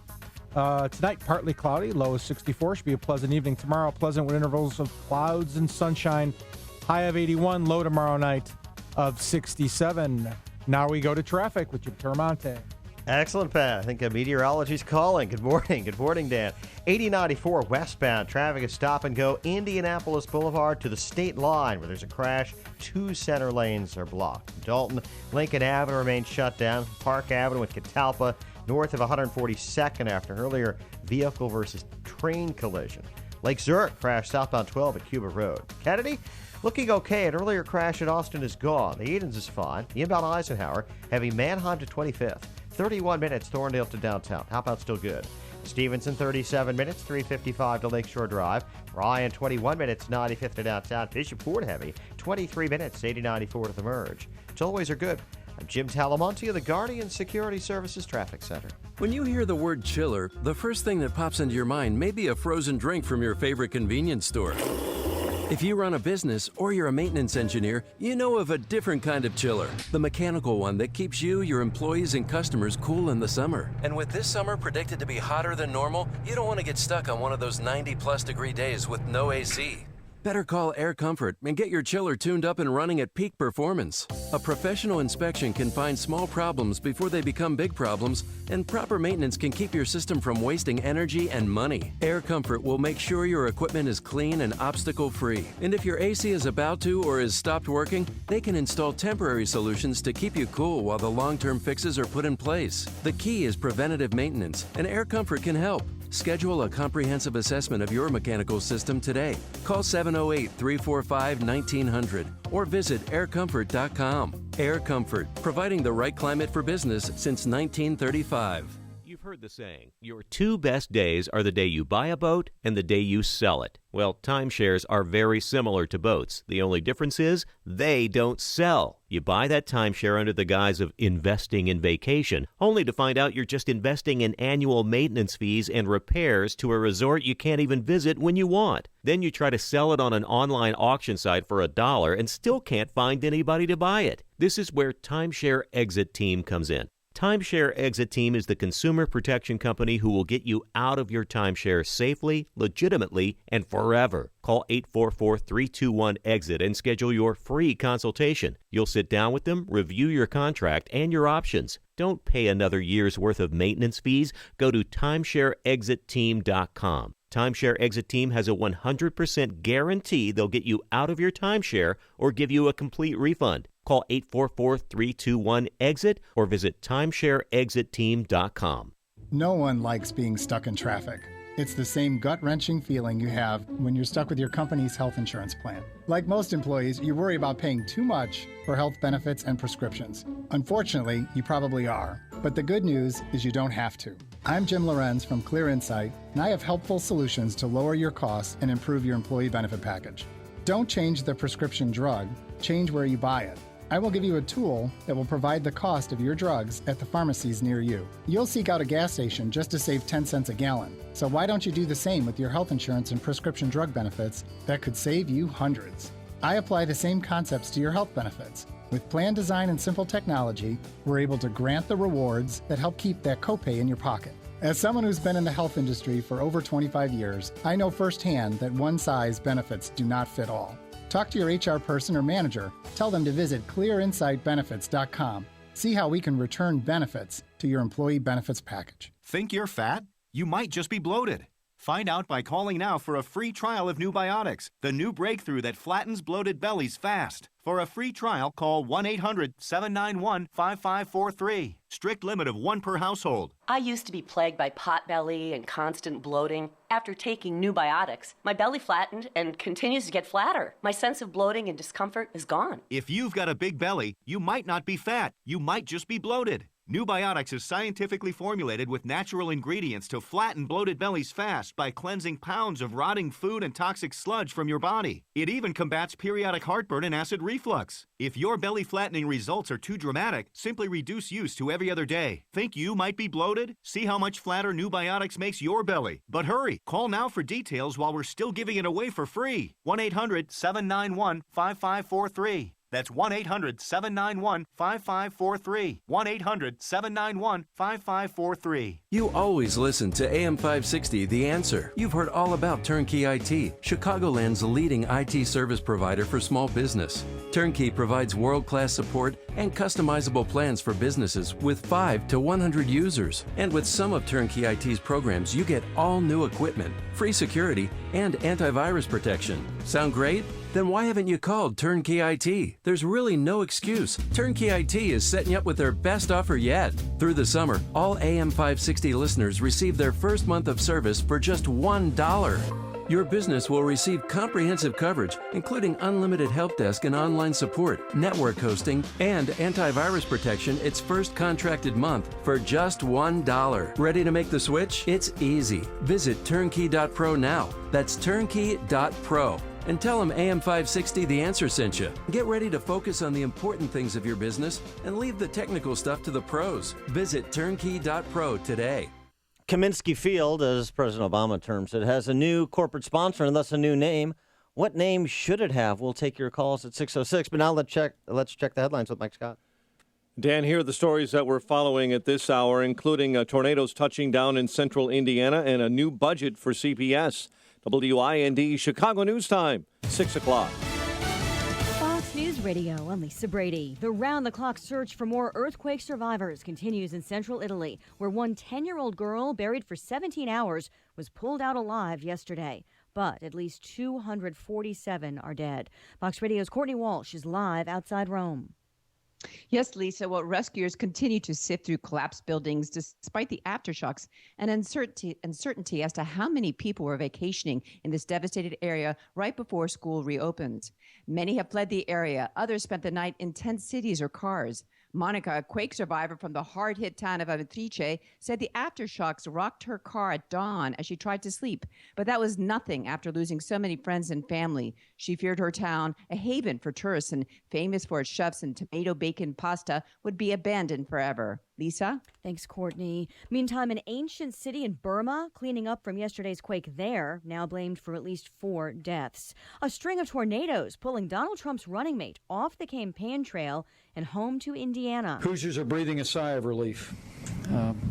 Tonight, partly cloudy, low of 64. Should be a pleasant evening. Tomorrow, pleasant with intervals of clouds and sunshine, high of 81. Low tomorrow night of 67. Now we go to traffic with Jim Termonte. Excellent, Pat. I think meteorology's calling. Good morning. Good morning, Dan. 8094 westbound. Traffic is stop and go. Indianapolis Boulevard to the state line where there's a crash. 2 center lanes are blocked. Dalton, Lincoln Avenue remains shut down. Park Avenue at Catalpa north of 142nd after an earlier vehicle versus train collision. Lake Zurich crash southbound 12 at Cuba Road. Kennedy, looking okay. An earlier crash at Austin is gone. The Edens is fine. The inbound Eisenhower, heavy Manheim to 25th. 31 minutes, Thorndale to downtown. How about still good? Stevenson, 37 minutes, 3:55 to Lakeshore Drive. Ryan, 21 minutes, 95th to downtown. Bishop Ford Heavy, 23 minutes, 80-94 to the merge. Tollways are good. I'm Jim Talamonte of the Guardian Security Services Traffic Center. When you hear the word chiller, the first thing that pops into your mind may be a frozen drink from your favorite convenience store. If you run a business or you're a maintenance engineer, you know of a different kind of chiller, the mechanical one that keeps you, your employees, and customers cool in the summer. And with this summer predicted to be hotter than normal, you don't want to get stuck on one of those 90-plus degree days with no AC. Better call Air Comfort and get your chiller tuned up and running at peak performance. A professional inspection can find small problems before they become big problems, and proper maintenance can keep your system from wasting energy and money. Air Comfort will make sure your equipment is clean and obstacle-free. And if your AC is about to or has stopped working, they can install temporary solutions to keep you cool while the long-term fixes are put in place. The key is preventative maintenance, and Air Comfort can help. Schedule a comprehensive assessment of your mechanical system today. Call 708-345-1900 or visit aircomfort.com. Air Comfort, providing the right climate for business since 1935. You've heard the saying, your two best days are the day you buy a boat and the day you sell it. Well, timeshares are very similar to boats. The only difference is they don't sell. You buy that timeshare under the guise of investing in vacation, only to find out you're just investing in annual maintenance fees and repairs to a resort you can't even visit when you want. Then you try to sell it on an online auction site for $1 and still can't find anybody to buy it. This is where Timeshare Exit Team comes in. Timeshare Exit Team is the consumer protection company who will get you out of your timeshare safely, legitimately, and forever. Call 844-321-EXIT and schedule your free consultation. You'll sit down with them, review your contract and your options. Don't pay another year's worth of maintenance fees. Go to timeshareexitteam.com. Timeshare Exit Team has a 100% guarantee they'll get you out of your timeshare or give you a complete refund. Call 844-321-EXIT or visit timeshareexitteam.com. No one likes being stuck in traffic. It's the same gut-wrenching feeling you have when you're stuck with your company's health insurance plan. Like most employees, you worry about paying too much for health benefits and prescriptions. Unfortunately, you probably are. But the good news is you don't have to. I'm Jim Lorenz from Clear Insight, and I have helpful solutions to lower your costs and improve your employee benefit package. Don't change the prescription drug, change where you buy it. I will give you a tool that will provide the cost of your drugs at the pharmacies near you. You'll seek out a gas station just to save 10 cents a gallon. So why don't you do the same with your health insurance and prescription drug benefits that could save you hundreds? I apply the same concepts to your health benefits. With plan design and simple technology, we're able to grant the rewards that help keep that copay in your pocket. As someone who's been in the health industry for over 25 years, I know firsthand that one-size benefits do not fit all. Talk to your HR person or manager. Tell them to visit clearinsightbenefits.com. See how we can return benefits to your employee benefits package. Think you're fat? You might just be bloated. Find out by calling now for a free trial of New Biotics, the new breakthrough that flattens bloated bellies fast. For a free trial, call 1-800-791-5543. Strict limit of 1 per household. I used to be plagued by pot belly and constant bloating. After taking New Biotics, my belly flattened and continues to get flatter. My sense of bloating and discomfort is gone. If you've got a big belly, you might not be fat. You might just be bloated. New Biotics is scientifically formulated with natural ingredients to flatten bloated bellies fast by cleansing pounds of rotting food and toxic sludge from your body. It even combats periodic heartburn and acid reflux. If your belly flattening results are too dramatic, simply reduce use to every other day. Think you might be bloated? See how much flatter New Biotics makes your belly. But hurry, call now for details while we're still giving it away for free. 1-800-791-5543. That's 1-800-791-5543. 1-800-791-5543. You always listen to AM 560, The Answer. You've heard all about Turnkey IT, Chicagoland's leading IT service provider for small business. Turnkey provides world-class support and customizable plans for businesses with 5 to 100 users. And with some of Turnkey IT's programs, you get all new equipment, free security, and antivirus protection. Sound great? Then why haven't you called Turnkey IT? There's really no excuse. Turnkey IT is setting you up with their best offer yet. Through the summer, all AM 560 listeners receive their first month of service for just $1. Your business will receive comprehensive coverage, including unlimited help desk and online support, network hosting, and antivirus protection its first contracted month for just $1. Ready to make the switch? It's easy. Visit turnkey.pro now. That's turnkey.pro. And tell them AM560 The Answer sent you. Get ready to focus on the important things of your business and leave the technical stuff to the pros. Visit turnkey.pro today. Kaminsky Field, as President Obama terms it, has a new corporate sponsor and thus a new name. What name should it have? We'll take your calls at 6:06. But now let's check the headlines with Mike Scott. Dan, here are the stories that we're following at this hour, including tornadoes touching down in central Indiana and a new budget for CPS. WIND Chicago News Time, 6 o'clock. Fox News Radio, I'm Lisa Brady. The round-the-clock search for more earthquake survivors continues in central Italy, where one 10-year-old girl buried for 17 hours was pulled out alive yesterday. But at least 247 are dead. Fox Radio's Courtney Walsh is live outside Rome. Yes, Lisa. Well, rescuers continue to sift through collapsed buildings despite the aftershocks and uncertainty as to how many people were vacationing in this devastated area right before school reopens. Many have fled the area. Others spent the night in tent cities or cars. Monica, a quake survivor from the hard-hit town of Amatrice, said the aftershocks rocked her car at dawn as she tried to sleep. But that was nothing after losing so many friends and family. She feared her town, a haven for tourists and famous for its chefs and tomato bacon pasta, would be abandoned forever. Lisa? Thanks, Courtney. Meantime, an ancient city in Burma cleaning up from yesterday's quake there, now blamed for at least 4 deaths. A string of tornadoes pulling Donald Trump's running mate off the campaign trail and home to Indiana. Hoosiers are breathing a sigh of relief,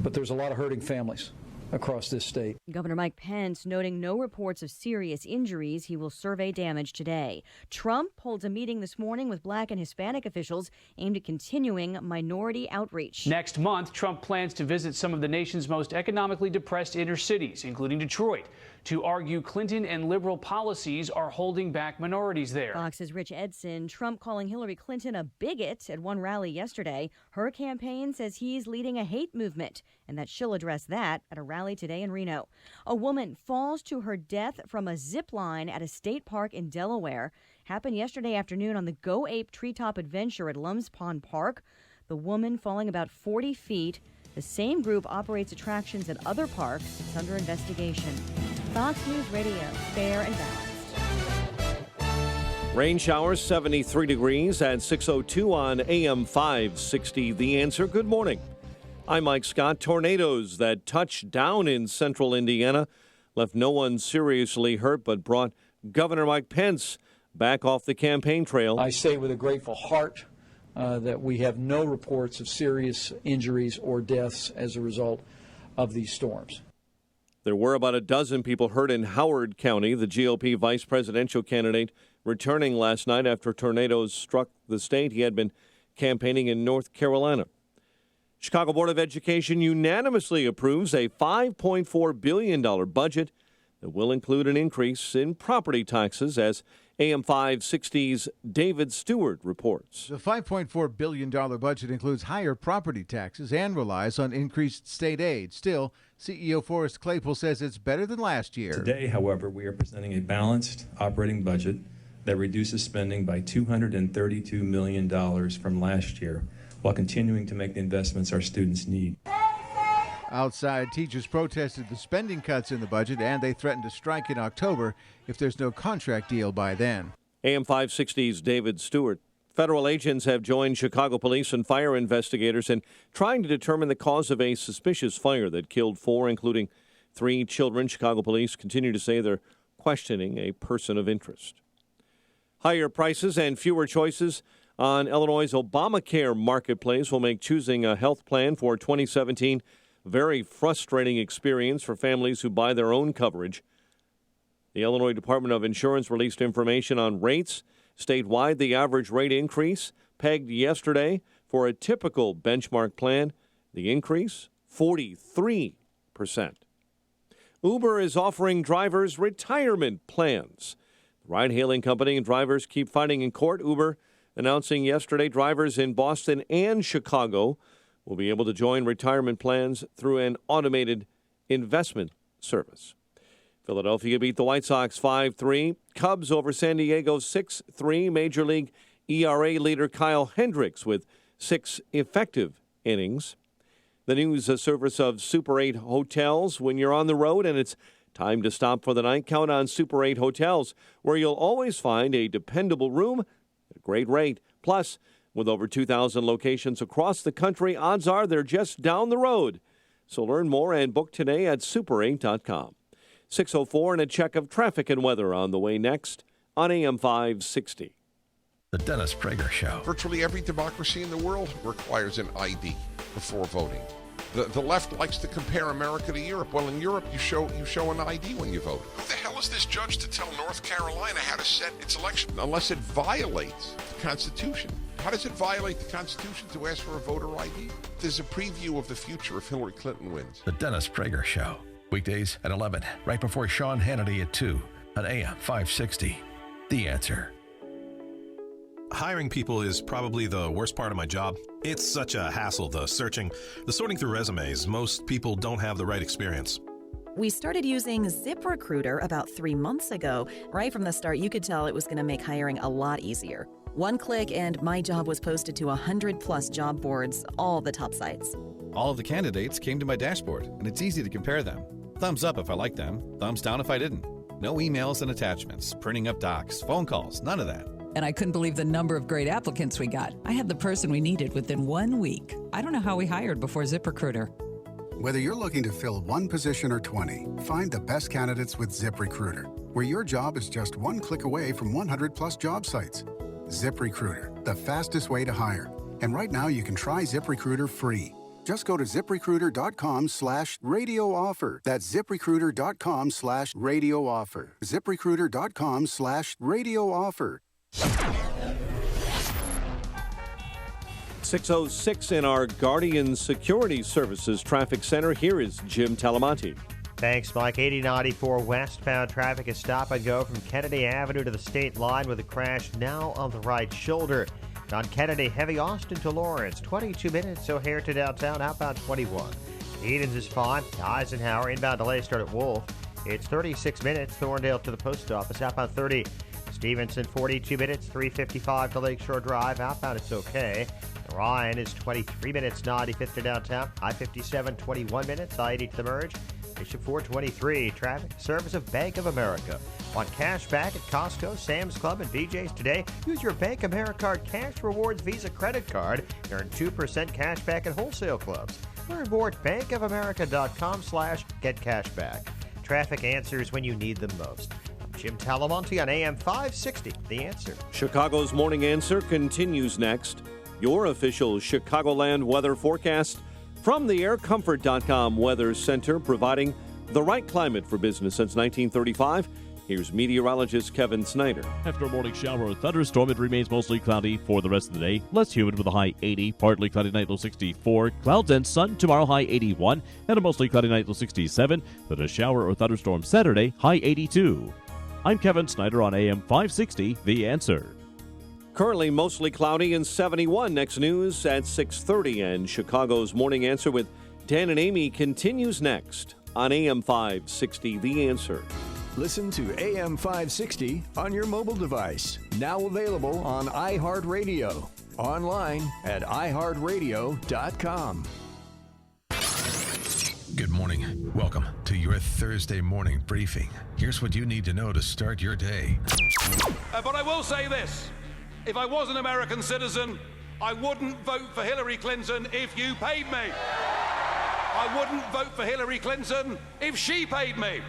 but there's a lot of hurting families across this state. Governor Mike Pence noting no reports of serious injuries. He will survey damage today. Trump holds a meeting this morning with Black and Hispanic officials aimed at continuing minority outreach. Next month, Trump plans to visit some of the nation's most economically depressed inner cities, including Detroit, to argue Clinton and liberal policies are holding back minorities there. Fox's Rich Edson, Trump calling Hillary Clinton a bigot at one rally yesterday. Her campaign says he's leading a hate movement and that she'll address that at a rally today in Reno. A woman falls to her death from a zip line at a state park in Delaware. Happened yesterday afternoon on the Go Ape Treetop Adventure at Lums Pond Park. The woman falling about 40 feet. The same group operates attractions at other parks. It's under investigation. Fox News Radio, fair and balanced. Rain showers, 73 degrees at 6:02 on AM 560. The Answer. Good morning. I'm Mike Scott. Tornadoes that touched down in central Indiana left no one seriously hurt, but brought Governor Mike Pence back off the campaign trail. I say with a grateful heart that we have no reports of serious injuries or deaths as a result of these storms. There were about a dozen people hurt in Howard County. The GOP vice presidential candidate returning last night after tornadoes struck the state. He had been campaigning in North Carolina. Chicago Board of Education unanimously approves a $5.4 billion budget that will include an increase in property taxes, as AM 560's David Stewart reports. The $5.4 billion budget includes higher property taxes and relies on increased state aid. Still, CEO Forrest Claypool says it's better than last year. Today, however, we are presenting a balanced operating budget that reduces spending by $232 million from last year, while continuing to make the investments our students need. Outside, teachers protested the spending cuts in the budget, and they threatened to strike in October if there's no contract deal by then. AM 560's David Stewart. Federal agents have joined Chicago police and fire investigators in trying to determine the cause of a suspicious fire that killed 4, including 3 children. Chicago police continue to say they're questioning a person of interest. Higher prices and fewer choices on Illinois' Obamacare marketplace will make choosing a health plan for 2017 a very frustrating experience for families who buy their own coverage. The Illinois Department of Insurance released information on rates. Statewide, the average rate increase pegged yesterday for a typical benchmark plan. The increase, 43%. Uber is offering drivers retirement plans. The ride-hailing company and drivers keep fighting in court. Uber announcing yesterday drivers in Boston and Chicago will be able to join retirement plans through an automated investment service. Philadelphia beat the White Sox 5-3. Cubs over San Diego 6-3. Major League ERA leader Kyle Hendricks with 6 effective innings. The news service of Super 8 Hotels. When you're on the road and it's time to stop for the night, count on Super 8 Hotels, where you'll always find a dependable room at a great rate. Plus, with over 2,000 locations across the country, odds are they're just down the road. So learn more and book today at super8.com. 6:04 and a check of traffic and weather on the way next on AM 560. The Dennis Prager Show. Virtually every democracy in the world requires an ID before voting. The left likes to compare America to Europe. Well, in Europe, you show an ID when you vote. Who the hell is this judge to tell North Carolina how to set its election unless it violates the Constitution? How does it violate the Constitution to ask for a voter ID? There's a preview of the future if Hillary Clinton wins. The Dennis Prager Show. Weekdays at 11, right before Sean Hannity at 2 on AM 560. The Answer. Hiring people is probably the worst part of my job. It's such a hassle, the searching, the sorting through resumes. Most people don't have the right experience. We started using ZipRecruiter about 3 months ago. Right from the start, you could tell it was going to make hiring a lot easier. One click and my job was posted to 100+ job boards, all the top sites. All of the candidates came to my dashboard, and it's easy to compare them. Thumbs up if I liked them, thumbs down if I didn't. No emails and attachments, printing up docs, phone calls, none of that. And I couldn't believe the number of great applicants we got. I had the person we needed within 1 week. I don't know how we hired before ZipRecruiter. Whether you're looking to fill one position or 20, find the best candidates with ZipRecruiter, where your job is just one click away from 100+ job sites. ZipRecruiter, the fastest way to hire. And right now you can try ZipRecruiter free. Just go to ZipRecruiter.com/radio offer. That's ZipRecruiter.com/radio offer. ZipRecruiter.com/radio offer. 6:06 in our Guardian Security Services Traffic Center. Here is Jim Talamonte. Thanks, Mike. 8094 westbound traffic is stop and go from Kennedy Avenue to the state line with a crash now on the right shoulder. On Kennedy, heavy Austin to Lawrence, 22 minutes. O'Hare to downtown, outbound 21. Edens is fine. Eisenhower, inbound delay start at Wolf. It's 36 minutes. Thorndale to the post office, outbound 30. Stevenson, 42 minutes. 355 to Lakeshore Drive, outbound it's okay. Ryan is 23 minutes. 95th to downtown. I-57, 21 minutes. I-80 to the merge. Bishop 423. Traffic service of Bank of America. On cash back at Costco, Sam's Club, and BJ's today, use your Bank Americard Cash Rewards Visa credit card. Earn 2% cash back at wholesale clubs. Learn more at bankofamerica.com/getcashback. Traffic answers when you need them most. I'm Jim Talamonte on AM 560, The Answer. Chicago's Morning Answer continues next. Your official Chicagoland weather forecast from the AirComfort.com Weather Center, providing the right climate for business since 1935. Here's meteorologist Kevin Snyder. After a morning shower or thunderstorm, it remains mostly cloudy for the rest of the day. Less humid with a high 80. Partly cloudy night, low 64. Clouds and sun tomorrow, high 81. And a mostly cloudy night, low 67. Then a shower or thunderstorm Saturday, high 82. I'm Kevin Snyder on AM 560, The Answer. Currently mostly cloudy and 71. Next news at 6:30. And Chicago's Morning Answer with Dan and Amy continues next on AM 560, The Answer. Listen to AM 560 on your mobile device. Now available on iHeartRadio. Online at iHeartRadio.com. Good morning. Welcome to your Thursday morning briefing. Here's what you need to know to start your day. But I will say this. If I was an American citizen, I wouldn't vote for Hillary Clinton if you paid me. I wouldn't vote for Hillary Clinton if she paid me.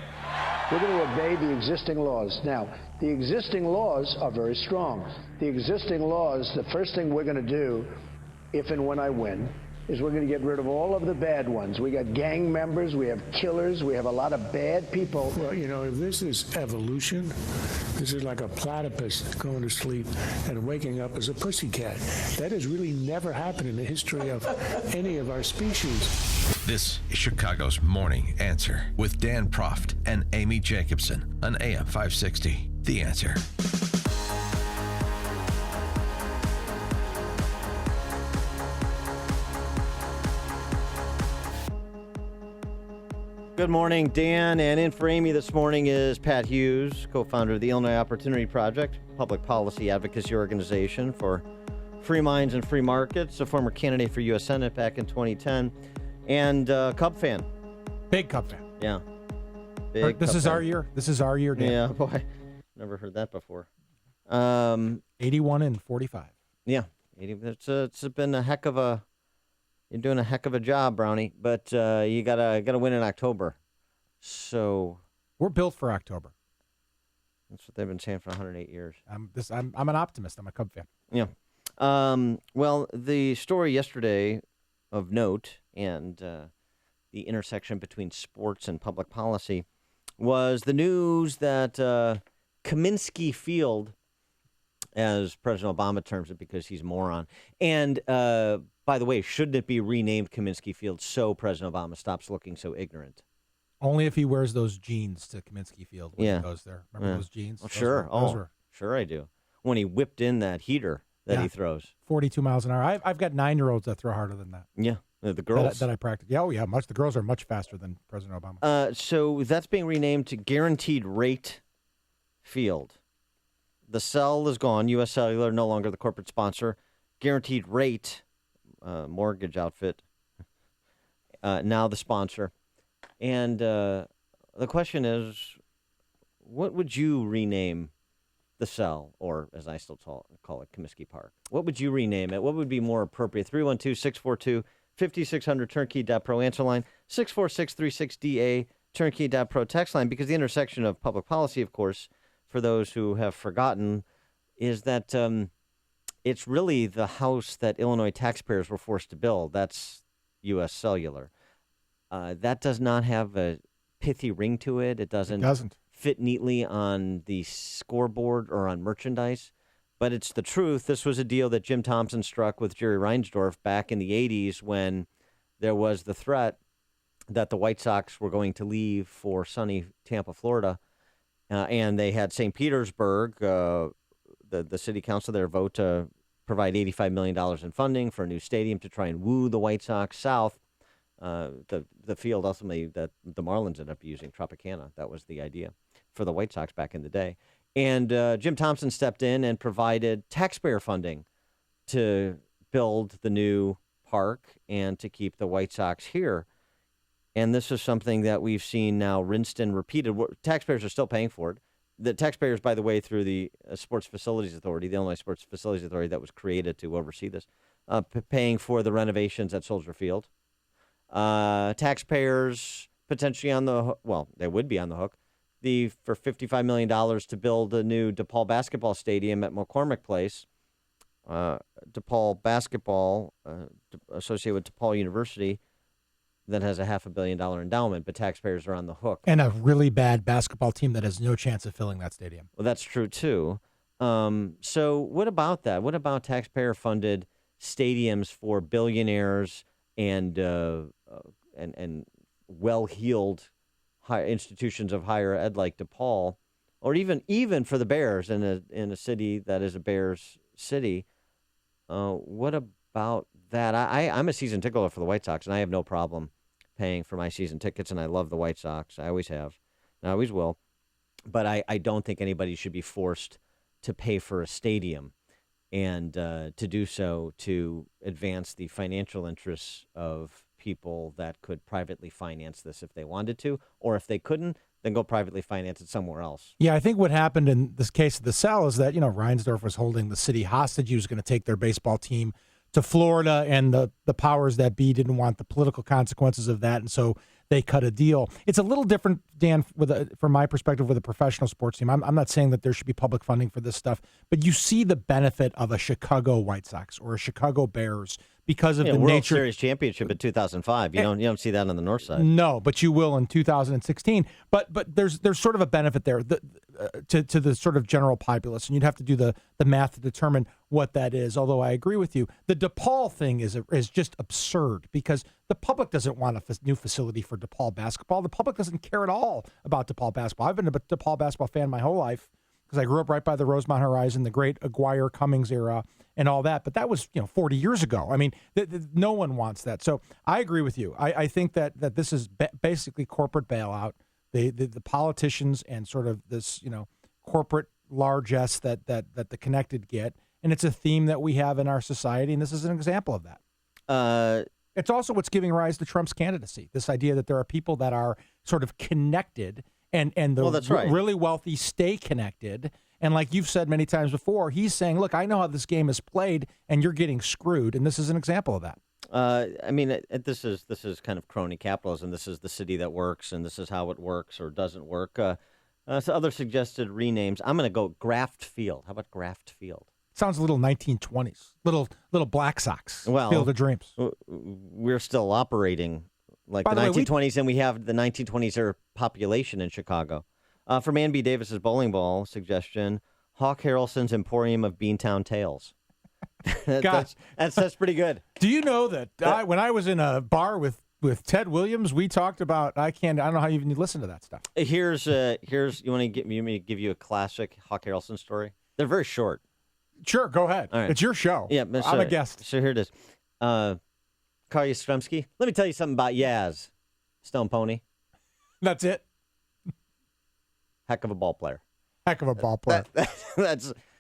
We're going to obey the existing laws. Now, the existing laws are very strong. The existing laws, the first thing we're going to do, if and when I win, is we're going to get rid of all of the bad ones. We got gang members, we have killers, we have a lot of bad people. Well, you know, if this is evolution, this is like a platypus going to sleep and waking up as a pussycat. That has really never happened in the history of any of our species. This is Chicago's Morning Answer with Dan Proft and Amy Jacobson on AM 560. The Answer. Good morning, Dan. And in for Amy this morning is Pat Hughes, co-founder of the Illinois Opportunity Project, public policy advocacy organization for free minds and free markets, a former candidate for U.S. Senate back in 2010, and Cub fan. Big Cub fan. Yeah. This is our year. This is our year, Dan. Yeah, boy. Never heard that before. 81 and 45. Yeah. It's been a heck of a... You're doing a heck of a job, Brownie, but you gotta win in October. So we're built for October. That's what they've been saying for 108 years. I'm an optimist. I'm a Cub fan. Yeah. Well, the story yesterday of note and the intersection between sports and public policy was the news that Kaminsky Field, as President Obama terms it because he's a moron, and by the way, shouldn't it be renamed Kaminsky Field so President Obama stops looking so ignorant? Only if he wears those jeans to Kaminsky Field when he goes there. Remember those jeans? Sure. Sure I do. When he whipped in that heater that he throws. 42 miles an hour. I've got 9-year-olds that throw harder than that. Yeah, the girls. That I practice. Yeah, the girls are much faster than President Obama. So that's being renamed to Guaranteed Rate Field. The cell is gone. U.S. Cellular, no longer the corporate sponsor. Guaranteed Rate mortgage outfit, now the sponsor. And the question is, what would you rename the cell, or as I still call it, Comiskey Park? What would you rename it? What would be more appropriate? 312-642-5600, turnkey.pro answer line, 64636DA, turnkey.pro text line, because the intersection of public policy, of course, for those who have forgotten, is that it's really the house that Illinois taxpayers were forced to build. That's U.S. Cellular. That does not have a pithy ring to it. It doesn't fit neatly on the scoreboard or on merchandise. But it's the truth. This was a deal that Jim Thompson struck with Jerry Reinsdorf back in the 80s when there was the threat that the White Sox were going to leave for sunny Tampa, Florida. And they had St. Petersburg, the city council there vote to provide $85 million in funding for a new stadium to try and woo the White Sox south. The field ultimately that the Marlins ended up using, Tropicana, that was the idea for the White Sox back in the day. And Jim Thompson stepped in and provided taxpayer funding to build the new park and to keep the White Sox here. And this is something that we've seen now rinsed and repeated. Taxpayers are still paying for it. The taxpayers, by the way, through the Sports Facilities Authority, the Illinois Sports Facilities Authority that was created to oversee this, paying for the renovations at Soldier Field. Taxpayers potentially on the hook, well, they would be on the hook, for $55 million to build a new DePaul basketball stadium at McCormick Place. DePaul basketball, associated with DePaul University, that has a $500 million endowment, but taxpayers are on the hook. And a really bad basketball team that has no chance of filling that stadium. Well, that's true, too. So what about that? What about taxpayer-funded stadiums for billionaires and well-heeled institutions of higher ed like DePaul, or even for the Bears in a city that is a Bears city? What about that? I'm a season ticket holder for the White Sox, and I have no problem paying for my season tickets, and I love the White Sox. I always have, and I always will. But I don't think anybody should be forced to pay for a stadium and to do so to advance the financial interests of people that could privately finance this if they wanted to, or if they couldn't, then go privately finance it somewhere else. Yeah, I think what happened in this case of the cell is that, Reinsdorf was holding the city hostage. He was going to take their baseball team to Florida, and the powers that be didn't want the political consequences of that, and so they cut a deal. It's a little different, Dan, from my perspective, with a professional sports team. I'm not saying that there should be public funding for this stuff, but you see the benefit of a Chicago White Sox or a Chicago Bears because of the World nature. Series championship in 2005. You don't see that on the north side. No, but you will in 2016. But there's sort of a benefit there to the sort of general populace, and you'd have to do the math to determine what that is. Although I agree with you, the DePaul thing is just absurd because the public doesn't want a new facility for DePaul basketball. The public doesn't care at all about DePaul basketball. I've been a DePaul basketball fan my whole life. because I grew up right by the Rosemont Horizon, the great Aguirre Cummings era and all that. But that was 40 years ago. I mean, no one wants that. So I agree with you. I think that this is basically corporate bailout. The politicians and sort of this corporate largesse that the connected get, and it's a theme that we have in our society, and this is an example of that. It's also what's giving rise to Trump's candidacy. This idea that there are people that are sort of connected, and that's right. really wealthy stay connected. And like you've said many times before, he's saying, "Look, I know how this game is played, and you're getting screwed." And this is an example of that. I mean, this is kind of crony capitalism. This is the city that works, and this is how it works or doesn't work. So other suggested renames. I'm going to go Graft Field. How about Graft Field? Sounds a little 1920s, little Black Sox, well, Field of Dreams. We're still operating like the 1920s, and we have the 1920s era population in Chicago. From Ann B. Davis's bowling ball suggestion, Hawk Harrelson's Emporium of Beantown Tales. That's pretty good. Do you know that when I was in a bar with Ted Williams, we talked about I don't know how you even listen to that stuff. Here's you want to me to give you a classic Hawk Harrelson story? They're very short. Sure, go ahead. All right. It's your show. Yeah, I'm a guest. So here it is. Carl Yastrzemski. Let me tell you something about Yaz. Stone Pony. That's it. Heck of a ball player. Heck of a ball player.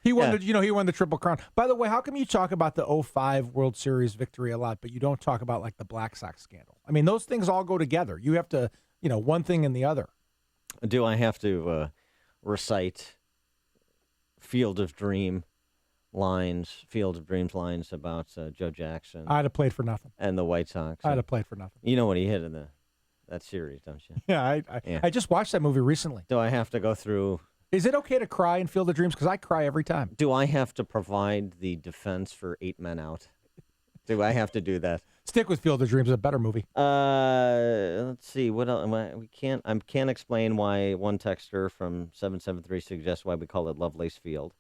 He won. He won the Triple Crown. By the way, how come you talk about the 2005 World Series victory a lot, but you don't talk about like the Black Sox scandal? I mean, those things all go together. You have to, one thing and the other. Do I have to recite Field of Dreams lines about Joe Jackson? I'd have played for nothing. And the White Sox. I'd have played for nothing. You know what he hit in that series, don't you? Yeah, I just watched that movie recently. Do I have to go through? Is it okay to cry in Field of Dreams? Because I cry every time. Do I have to provide the defense for 8 men out? Do I have to do that? Stick with Field of Dreams. It's a better movie. Let's see. What else? I can't explain why one texter from 773 suggests why we call it Lovelace Field.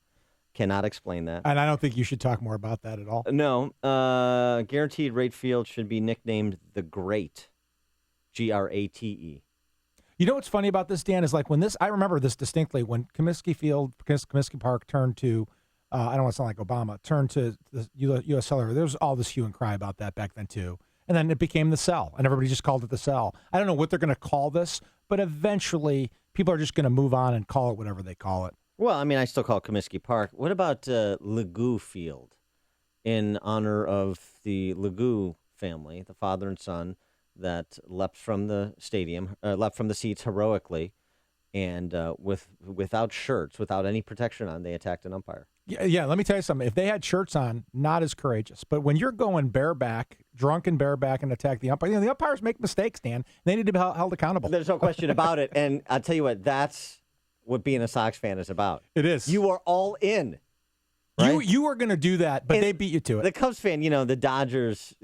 Cannot explain that. And I don't think you should talk more about that at all. No. Guaranteed Rate Field should be nicknamed The Great. Grate. You know what's funny about this, Dan, is like I remember this distinctly, when Comiskey Park turned to, I don't want to sound like Obama, turned to the U.S. Cellular. There was all this hue and cry about that back then, too. And then it became the Cell, and everybody just called it the Cell. I don't know what they're going to call this, but eventually people are just going to move on and call it whatever they call it. Well, I mean, I still call it Comiskey Park. What about Legoo Field, in honor of the Legoo family, the father and son that leapt from the seats heroically, and without shirts, without any protection on, they attacked an umpire. Yeah. Let me tell you something. If they had shirts on, not as courageous. But when you're going bareback, drunken bareback, and attack the umpire, the umpires make mistakes, Dan. They need to be held accountable. There's no question about it. And I'll tell you what, that's what being a Sox fan is about. It is. You are all in. Right? You were going to do that, but they beat you to it. The Cubs fan, the Dodgers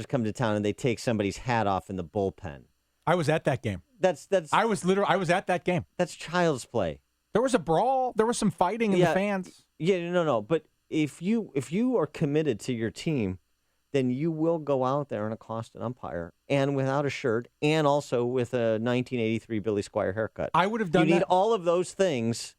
come to town and they take somebody's hat off in the bullpen. I was at that game. I was at that game. That's child's play. There was a brawl. There was some fighting in the fans. Yeah, no. But if you are committed to your team, then you will go out there and accost an umpire, and without a shirt, and also with a 1983 Billy Squier haircut. I would have done that. You need all of those things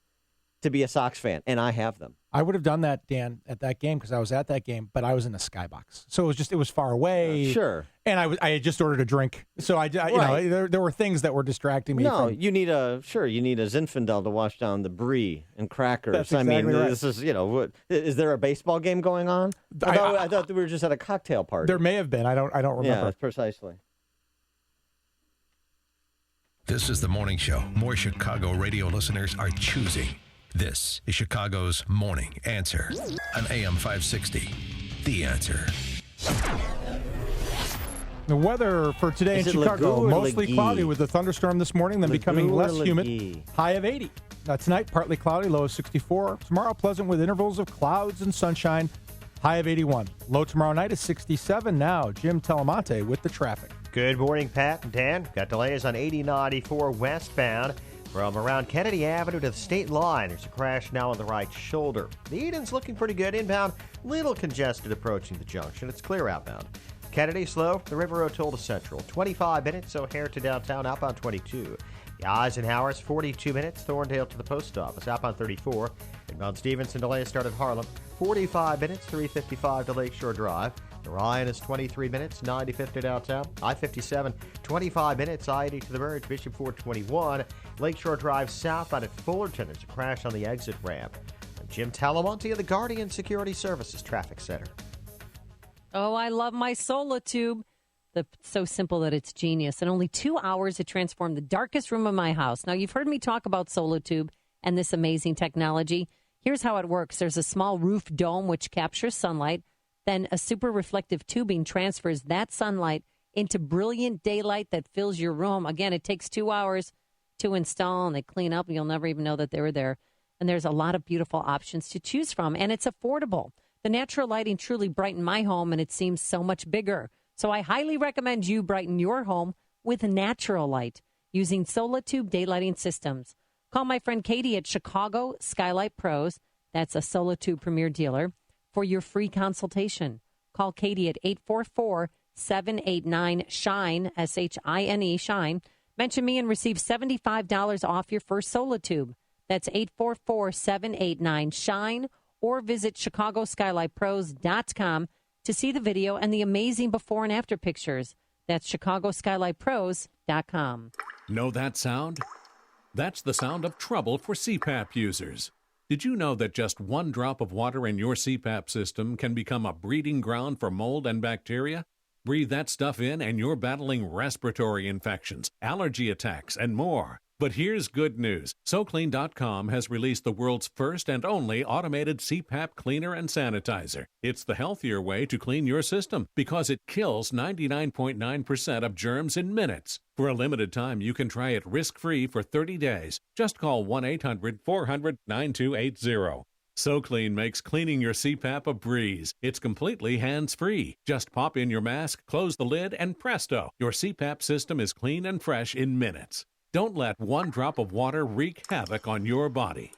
to be a Sox fan, and I have them. I would have done that, Dan, at that game, because I was at that game, but I was in a skybox, so it was far away. Sure. And I had just ordered a drink, so there were things that were distracting me. No, you need a Zinfandel to wash down the brie and crackers. That's exactly right. This is what is there a baseball game going on? I thought we were just at a cocktail party. There may have been. I don't remember. Yeah, precisely. This is the morning show more Chicago radio listeners are choosing. This is Chicago's Morning Answer on AM 560. The Answer. The weather for today in Chicago, mostly cloudy with a thunderstorm this morning, then becoming less humid. High of 80. Tonight, partly cloudy, low of 64. Tomorrow, pleasant with intervals of clouds and sunshine. High of 81. Low tomorrow night is 67. Now, Jim Telemonte with the traffic. Good morning, Pat and Dan. Got delays on 8094 westbound. From around Kennedy Avenue to the state line, there's a crash now on the right shoulder. The Eden's looking pretty good inbound, little congested approaching the junction. It's clear outbound. Kennedy slow, the River Road toll to Central. 25 minutes O'Hare to downtown, outbound 22. The Eisenhower is 42 minutes, Thorndale to the post office. Outbound 34, inbound Stevenson to Leicester at Harlem. 45 minutes, 355 to Lakeshore Drive. The Ryan is 23 minutes, 95 to downtown. I-57, 25 minutes, I-80 to the Verge. Bishop 421, Lakeshore Drive southbound at Fullerton. There's a crash on the exit ramp. I'm Jim Talamonte of the Guardian Security Services Traffic Center. Oh, I love my SolaTube. It's so simple that it's genius. In only 2 hours, it transformed the darkest room of my house. Now, you've heard me talk about SolaTube and this amazing technology. Here's how it works. There's a small roof dome which captures sunlight. Then a super reflective tubing transfers that sunlight into brilliant daylight that fills your room. Again, it takes 2 hours to install, and they clean up, and you'll never even know that they were there. And there's a lot of beautiful options to choose from, and it's affordable. The natural lighting truly brightened my home, and it seems so much bigger. So I highly recommend you brighten your home with natural light using SolaTube daylighting systems. Call my friend Katie at Chicago Skylight Pros, that's a SolaTube premier dealer, for your free consultation. Call Katie at 844-789-SHINE, S-H-I-N-E, SHINE. Mention me and receive $75 off your first SolaTube. That's 844-789-SHINE, or visit ChicagoSkylightPros.com to see the video and the amazing before and after pictures. That's ChicagoSkylightPros.com. Know that sound? That's the sound of trouble for CPAP users. Did you know that just one drop of water in your CPAP system can become a breeding ground for mold and bacteria? Breathe that stuff in and you're battling respiratory infections, allergy attacks, and more. But here's good news. SoClean.com has released the world's first and only automated CPAP cleaner and sanitizer. It's the healthier way to clean your system because it kills 99.9% of germs in minutes. For a limited time, you can try it risk-free for 30 days. Just call 1-800-400-9280. SoClean makes cleaning your CPAP a breeze. It's completely hands-free. Just pop in your mask, close the lid, and presto, your CPAP system is clean and fresh in minutes. Don't let one drop of water wreak havoc on your body.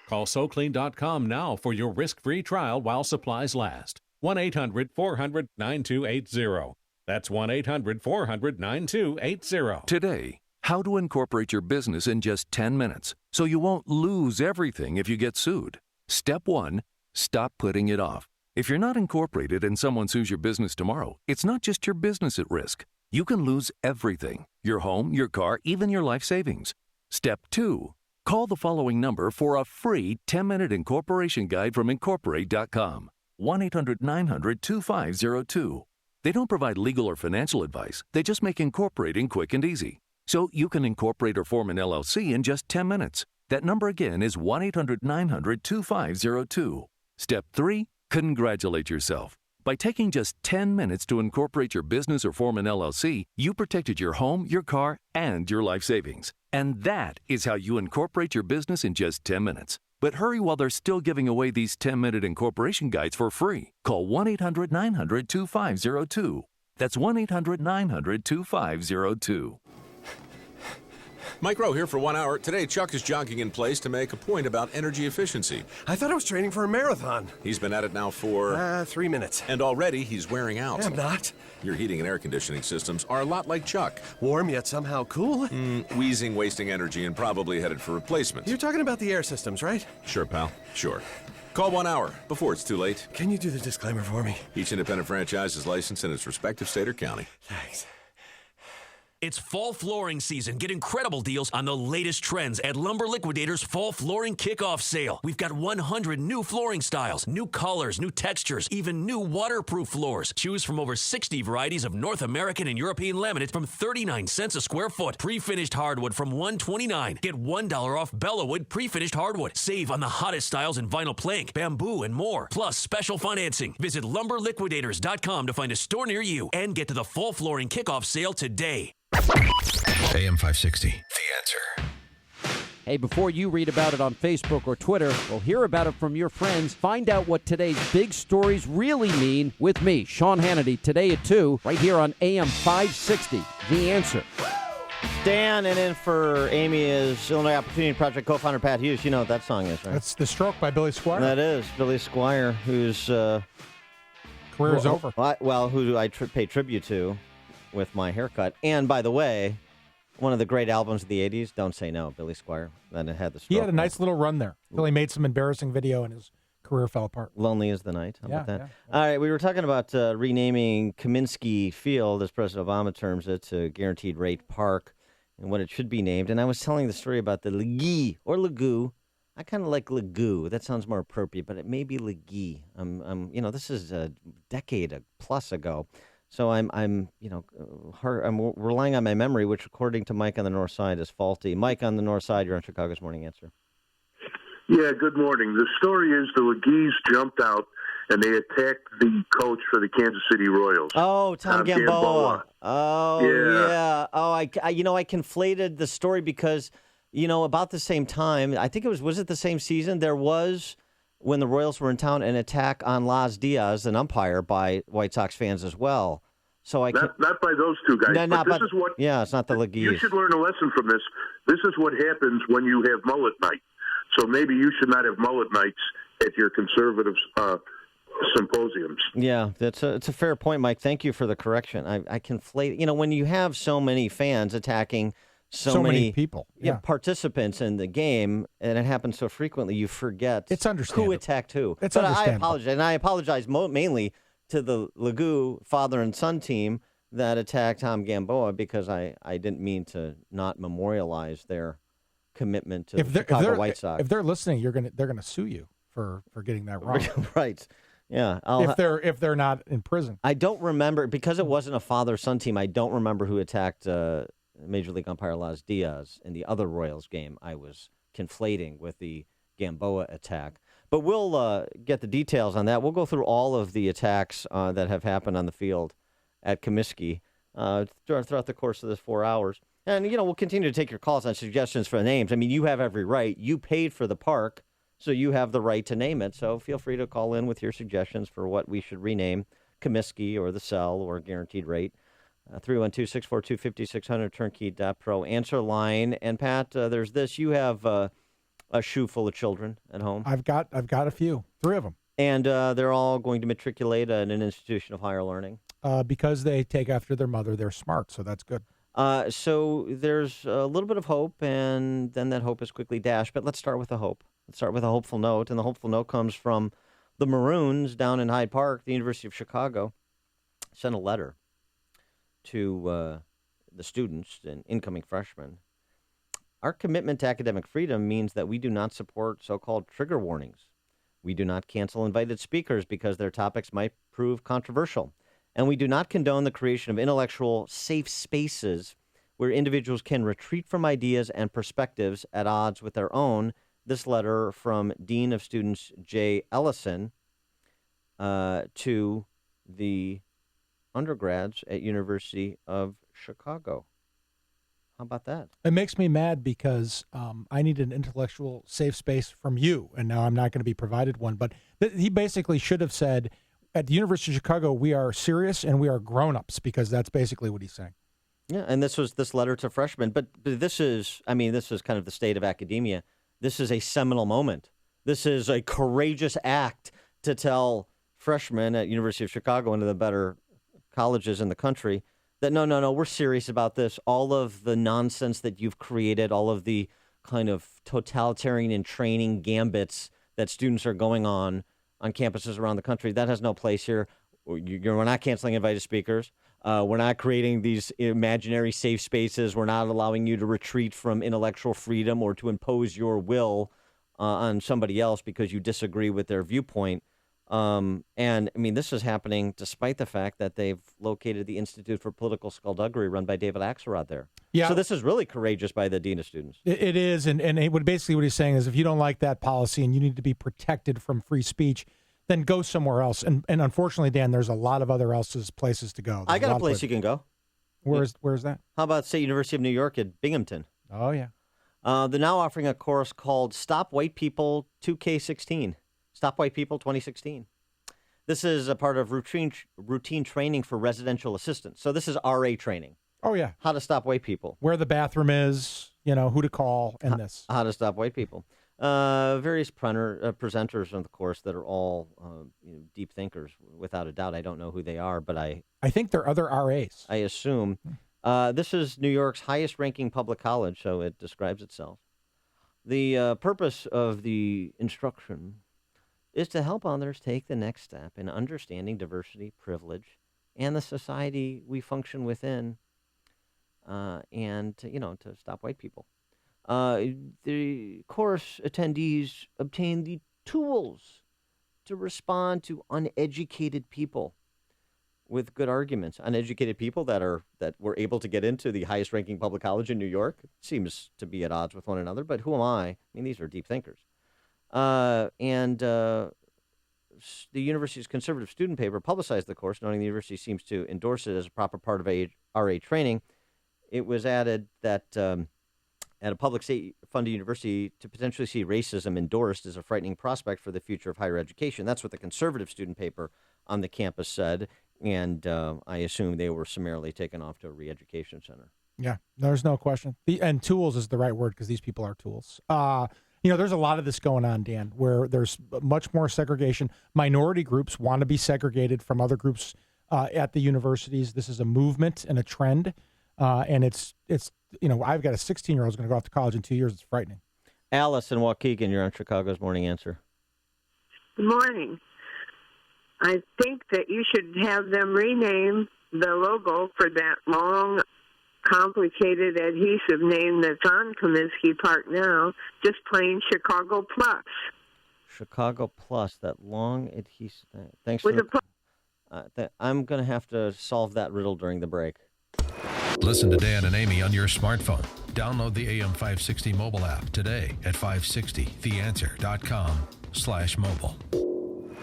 Call SoClean.com now for your risk-free trial while supplies last. 1-800-400-9280. That's 1-800-400-9280. Today, how to incorporate your business in just 10 minutes so you won't lose everything if you get sued. Step 1, stop putting it off. If you're not incorporated and someone sues your business tomorrow, it's not just your business at risk. You can lose everything: your home, your car, even your life savings. Step 2, call the following number for a free 10-minute incorporation guide from Incorporate.com. 1-800-900-2502. They don't provide legal or financial advice. They just make incorporating quick and easy. So you can incorporate or form an LLC in just 10 minutes. That number again is 1-800-900-2502. Step 3, congratulate yourself. By taking just 10 minutes to incorporate your business or form an LLC, you protected your home, your car, and your life savings. And that is how you incorporate your business in just 10 minutes. But hurry while they're still giving away these 10-minute incorporation guides for free. Call 1-800-900-2502. That's 1-800-900-2502. Mike Rowe here for 1 hour. Today, Chuck is jogging in place to make a point about energy efficiency. I thought I was training for a marathon. He's been at it now for... 3 minutes. And already he's wearing out. I'm not. Your heating and air conditioning systems are a lot like Chuck. Warm yet somehow cool. Wheezing, wasting energy, and probably headed for replacement. You're talking about the air systems, right? Sure, pal. Sure. Call 1 hour before it's too late. Can you do the disclaimer for me? Each independent franchise is licensed in its respective state or county. Thanks. It's fall flooring season. Get incredible deals on the latest trends at Lumber Liquidators Fall Flooring Kickoff Sale. We've got 100 new flooring styles, new colors, new textures, even new waterproof floors. Choose from over 60 varieties of North American and European laminates from 39 cents a square foot. Pre-finished hardwood from $129. Get $1 off Bellawood pre-finished hardwood. Save on the hottest styles in vinyl plank, bamboo, and more. Plus special financing. Visit LumberLiquidators.com to find a store near you and get to the Fall Flooring Kickoff Sale today. AM 560, The Answer. Hey, before you read about it on Facebook or Twitter, or hear about it from your friends, find out what today's big stories really mean with me, Sean Hannity, today at 2, right here on AM 560, The Answer. Dan, and in for Amy is Illinois Opportunity Project co-founder Pat Hughes. You know what that song is, right? That's The Stroke by Billy Squier. That is Billy Squier, whose career is over. Who I pay tribute to with my haircut. And by the way, One of the great albums of the 80s, Don't Say No, Billy Squier. Then it had the He stroke. had a nice little run there until he made some embarrassing video and his career fell apart. Lonely as the Night. How Yeah, about that? All right, we were talking about renaming Kaminsky Field, as President Obama terms it, to Guaranteed Rate Park and what it should be named. And I was telling the story about the Legee or Legoo. I kind of like Legoo. That sounds more appropriate, but it may be Legee. This is a decade plus ago. So I'm relying on my memory, which, according to Mike on the North Side, is faulty. Mike on the North Side, you're on Chicago's Morning Answer. Yeah, good morning. The story is the Legees jumped out and they attacked the coach for the Kansas City Royals. Oh, Tom Gamboa. Oh, yeah. Oh, I conflated the story because, about the same time, I think was it the same season? There was, when the Royals were in town, an attack on Laz Diaz, an umpire, by White Sox fans as well. So not by those two guys. No, but this is what. Yeah, it's not the Legees. You should learn a lesson from this. This is what happens when you have mullet night. So maybe you should not have mullet nights at your conservative symposiums. Yeah, it's a fair point, Mike. Thank you for the correction. I conflate. When you have so many fans attacking so many people, participants in the game, and it happens so frequently, you forget it's understandable who attacked who. It's but understandable. I apologize, and I apologize mainly to the Legoo father and son team that attacked Tom Gamboa because I didn't mean to not memorialize their commitment to the Chicago White Sox. If they're listening, they're gonna sue you for getting that wrong. Right. Yeah. If they're not in prison. I don't remember, because it wasn't a father-son team, I don't remember who attacked Major League umpire Laz Diaz in the other Royals game. I was conflating with the Gamboa attack. But we'll get the details on that. We'll go through all of the attacks that have happened on the field at Comiskey throughout the course of this 4 hours. And, we'll continue to take your calls on suggestions for the names. I mean, you have every right. You paid for the park, so you have the right to name it. So feel free to call in with your suggestions for what we should rename Comiskey or the Cell or Guaranteed Rate. 312-642-5600, turnkey.pro. Answer line. And, Pat, there's this. You have a shoe full of children at home. I've got a few, 3 of them. And they're all going to matriculate in an institution of higher learning? Because they take after their mother, they're smart, so that's good. So there's a little bit of hope, and then that hope is quickly dashed. But let's start with the hope. Let's start with a hopeful note, and the hopeful note comes from the Maroons down in Hyde Park. The University of Chicago sent a letter to the students and incoming freshmen. Our commitment to academic freedom means that we do not support so-called trigger warnings. We do not cancel invited speakers because their topics might prove controversial. And we do not condone the creation of intellectual safe spaces where individuals can retreat from ideas and perspectives at odds with their own. This letter from Dean of Students Jay Ellison to the undergrads at University of Chicago. How about that? It makes me mad because I need an intellectual safe space from you, and now I'm not going to be provided one. But he basically should have said, at the University of Chicago, we are serious and we are grown-ups, because that's basically what he's saying. Yeah, and this was this letter to freshmen. But this is kind of the state of academia. This is a seminal moment. This is a courageous act to tell freshmen at University of Chicago, one of the better colleges in the country, that no, we're serious about this. All of the nonsense that you've created, all of the kind of totalitarian and training gambits that students are going on campuses around the country, that has no place here. We're not canceling invited speakers. We're not creating these imaginary safe spaces. We're not allowing you to retreat from intellectual freedom or to impose your will on somebody else because you disagree with their viewpoint. And I mean, this is happening despite the fact that they've located the Institute for Political Skullduggery run by David Axelrod there. Yeah. So this is really courageous by the Dean of Students. It is. And basically what he's saying is, if you don't like that policy and you need to be protected from free speech, then go somewhere else. And unfortunately, Dan, there's a lot of other places to go. I got a place you can go. Where's that? How about State University of New York at Binghamton? Oh, yeah. They're now offering a course called Stop White People 2K16. Stop White People 2016. This is a part of routine training for residential assistants. So this is RA training. Oh, yeah. How to stop white people. Where the bathroom is, who to call, and this. How to stop white people. Various presenters on the course that are all deep thinkers, without a doubt. I don't know who they are, but I think they're other RAs. I assume This is New York's highest-ranking public college, so it describes itself. The purpose of the instruction is to help others take the next step in understanding diversity, privilege, and the society we function within, and to stop white people. The course attendees obtain the tools to respond to uneducated people with good arguments. Uneducated people that were able to get into the highest-ranking public college in New York seems to be at odds with one another, but who am I? I mean, these are deep thinkers. The university's conservative student paper publicized the course, noting the university seems to endorse it as a proper part of RA training. It was added that at a public state-funded university, to potentially see racism endorsed is a frightening prospect for the future of higher education. That's what the conservative student paper on the campus said, and I assume they were summarily taken off to a re-education center. Yeah, there's no question. And tools is the right word because these people are tools. There's a lot of this going on, Dan, where there's much more segregation. Minority groups want to be segregated from other groups at the universities. This is a movement and a trend, and it's I've got a 16-year-old who's going to go off to college in 2 years. It's frightening. Alice in Waukegan, you're on Chicago's Morning Answer. Good morning. I think that you should have them rename the logo for that long, complicated adhesive name that's on Comiskey Park now, just plain Chicago Plus. Chicago Plus, that long adhesive. Thanks for I'm going to have to solve that riddle during the break. Listen to Dan and Amy on your smartphone. Download the AM 560 mobile app today at 560theanswer.com/mobile.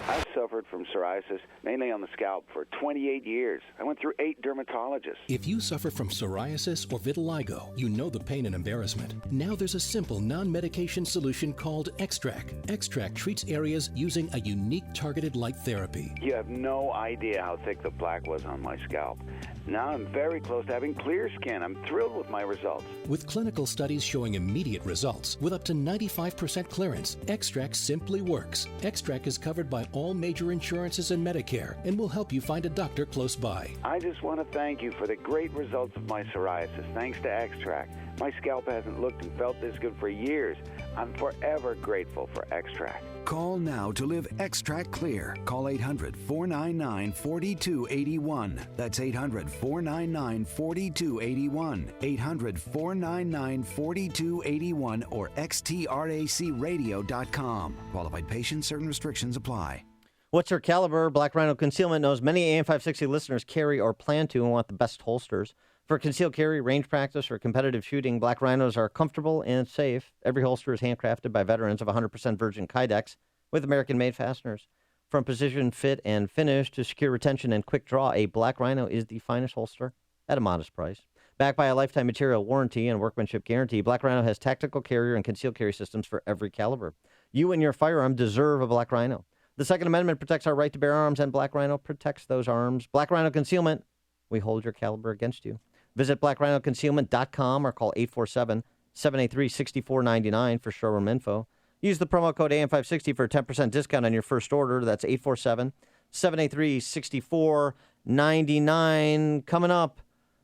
I suffered from psoriasis, mainly on the scalp, for 28 years. I went through 8 dermatologists. If you suffer from psoriasis or vitiligo, you know the pain and embarrassment. Now there's a simple non-medication solution called Extract. Extract treats areas using a unique targeted light therapy. You have no idea how thick the plaque was on my scalp. Now I'm very close to having clear skin. I'm thrilled with my results. With clinical studies showing immediate results, with up to 95% clearance, Extract simply works. Extract is covered by all major insurances and Medicare and will help you find a doctor close by. I just want to thank you for the great results of my psoriasis. Thanks to Extract. My scalp hasn't looked and felt this good for years. I'm forever grateful for Extract. Call now to live Extract Clear. Call 800-499-4281. That's 800-499-4281. 800-499-4281 or xtracradio.com. Qualified patients, certain restrictions apply. What's your caliber? Black Rhino Concealment knows many AM 560 listeners carry or plan to and want the best holsters. For concealed carry, range practice, or competitive shooting, Black Rhinos are comfortable and safe. Every holster is handcrafted by veterans of 100% virgin Kydex with American-made fasteners. From precision fit and finish to secure retention and quick draw, a Black Rhino is the finest holster at a modest price. Backed by a lifetime material warranty and workmanship guarantee, Black Rhino has tactical carrier and concealed carry systems for every caliber. You and your firearm deserve a Black Rhino. The Second Amendment protects our right to bear arms, and Black Rhino protects those arms. Black Rhino Concealment, we hold your caliber against you. Visit blackrhinoconcealment.com or call 847-783-6499 for showroom info. Use the promo code AM560 for a 10% discount on your first order. That's 847-783-6499. Coming up,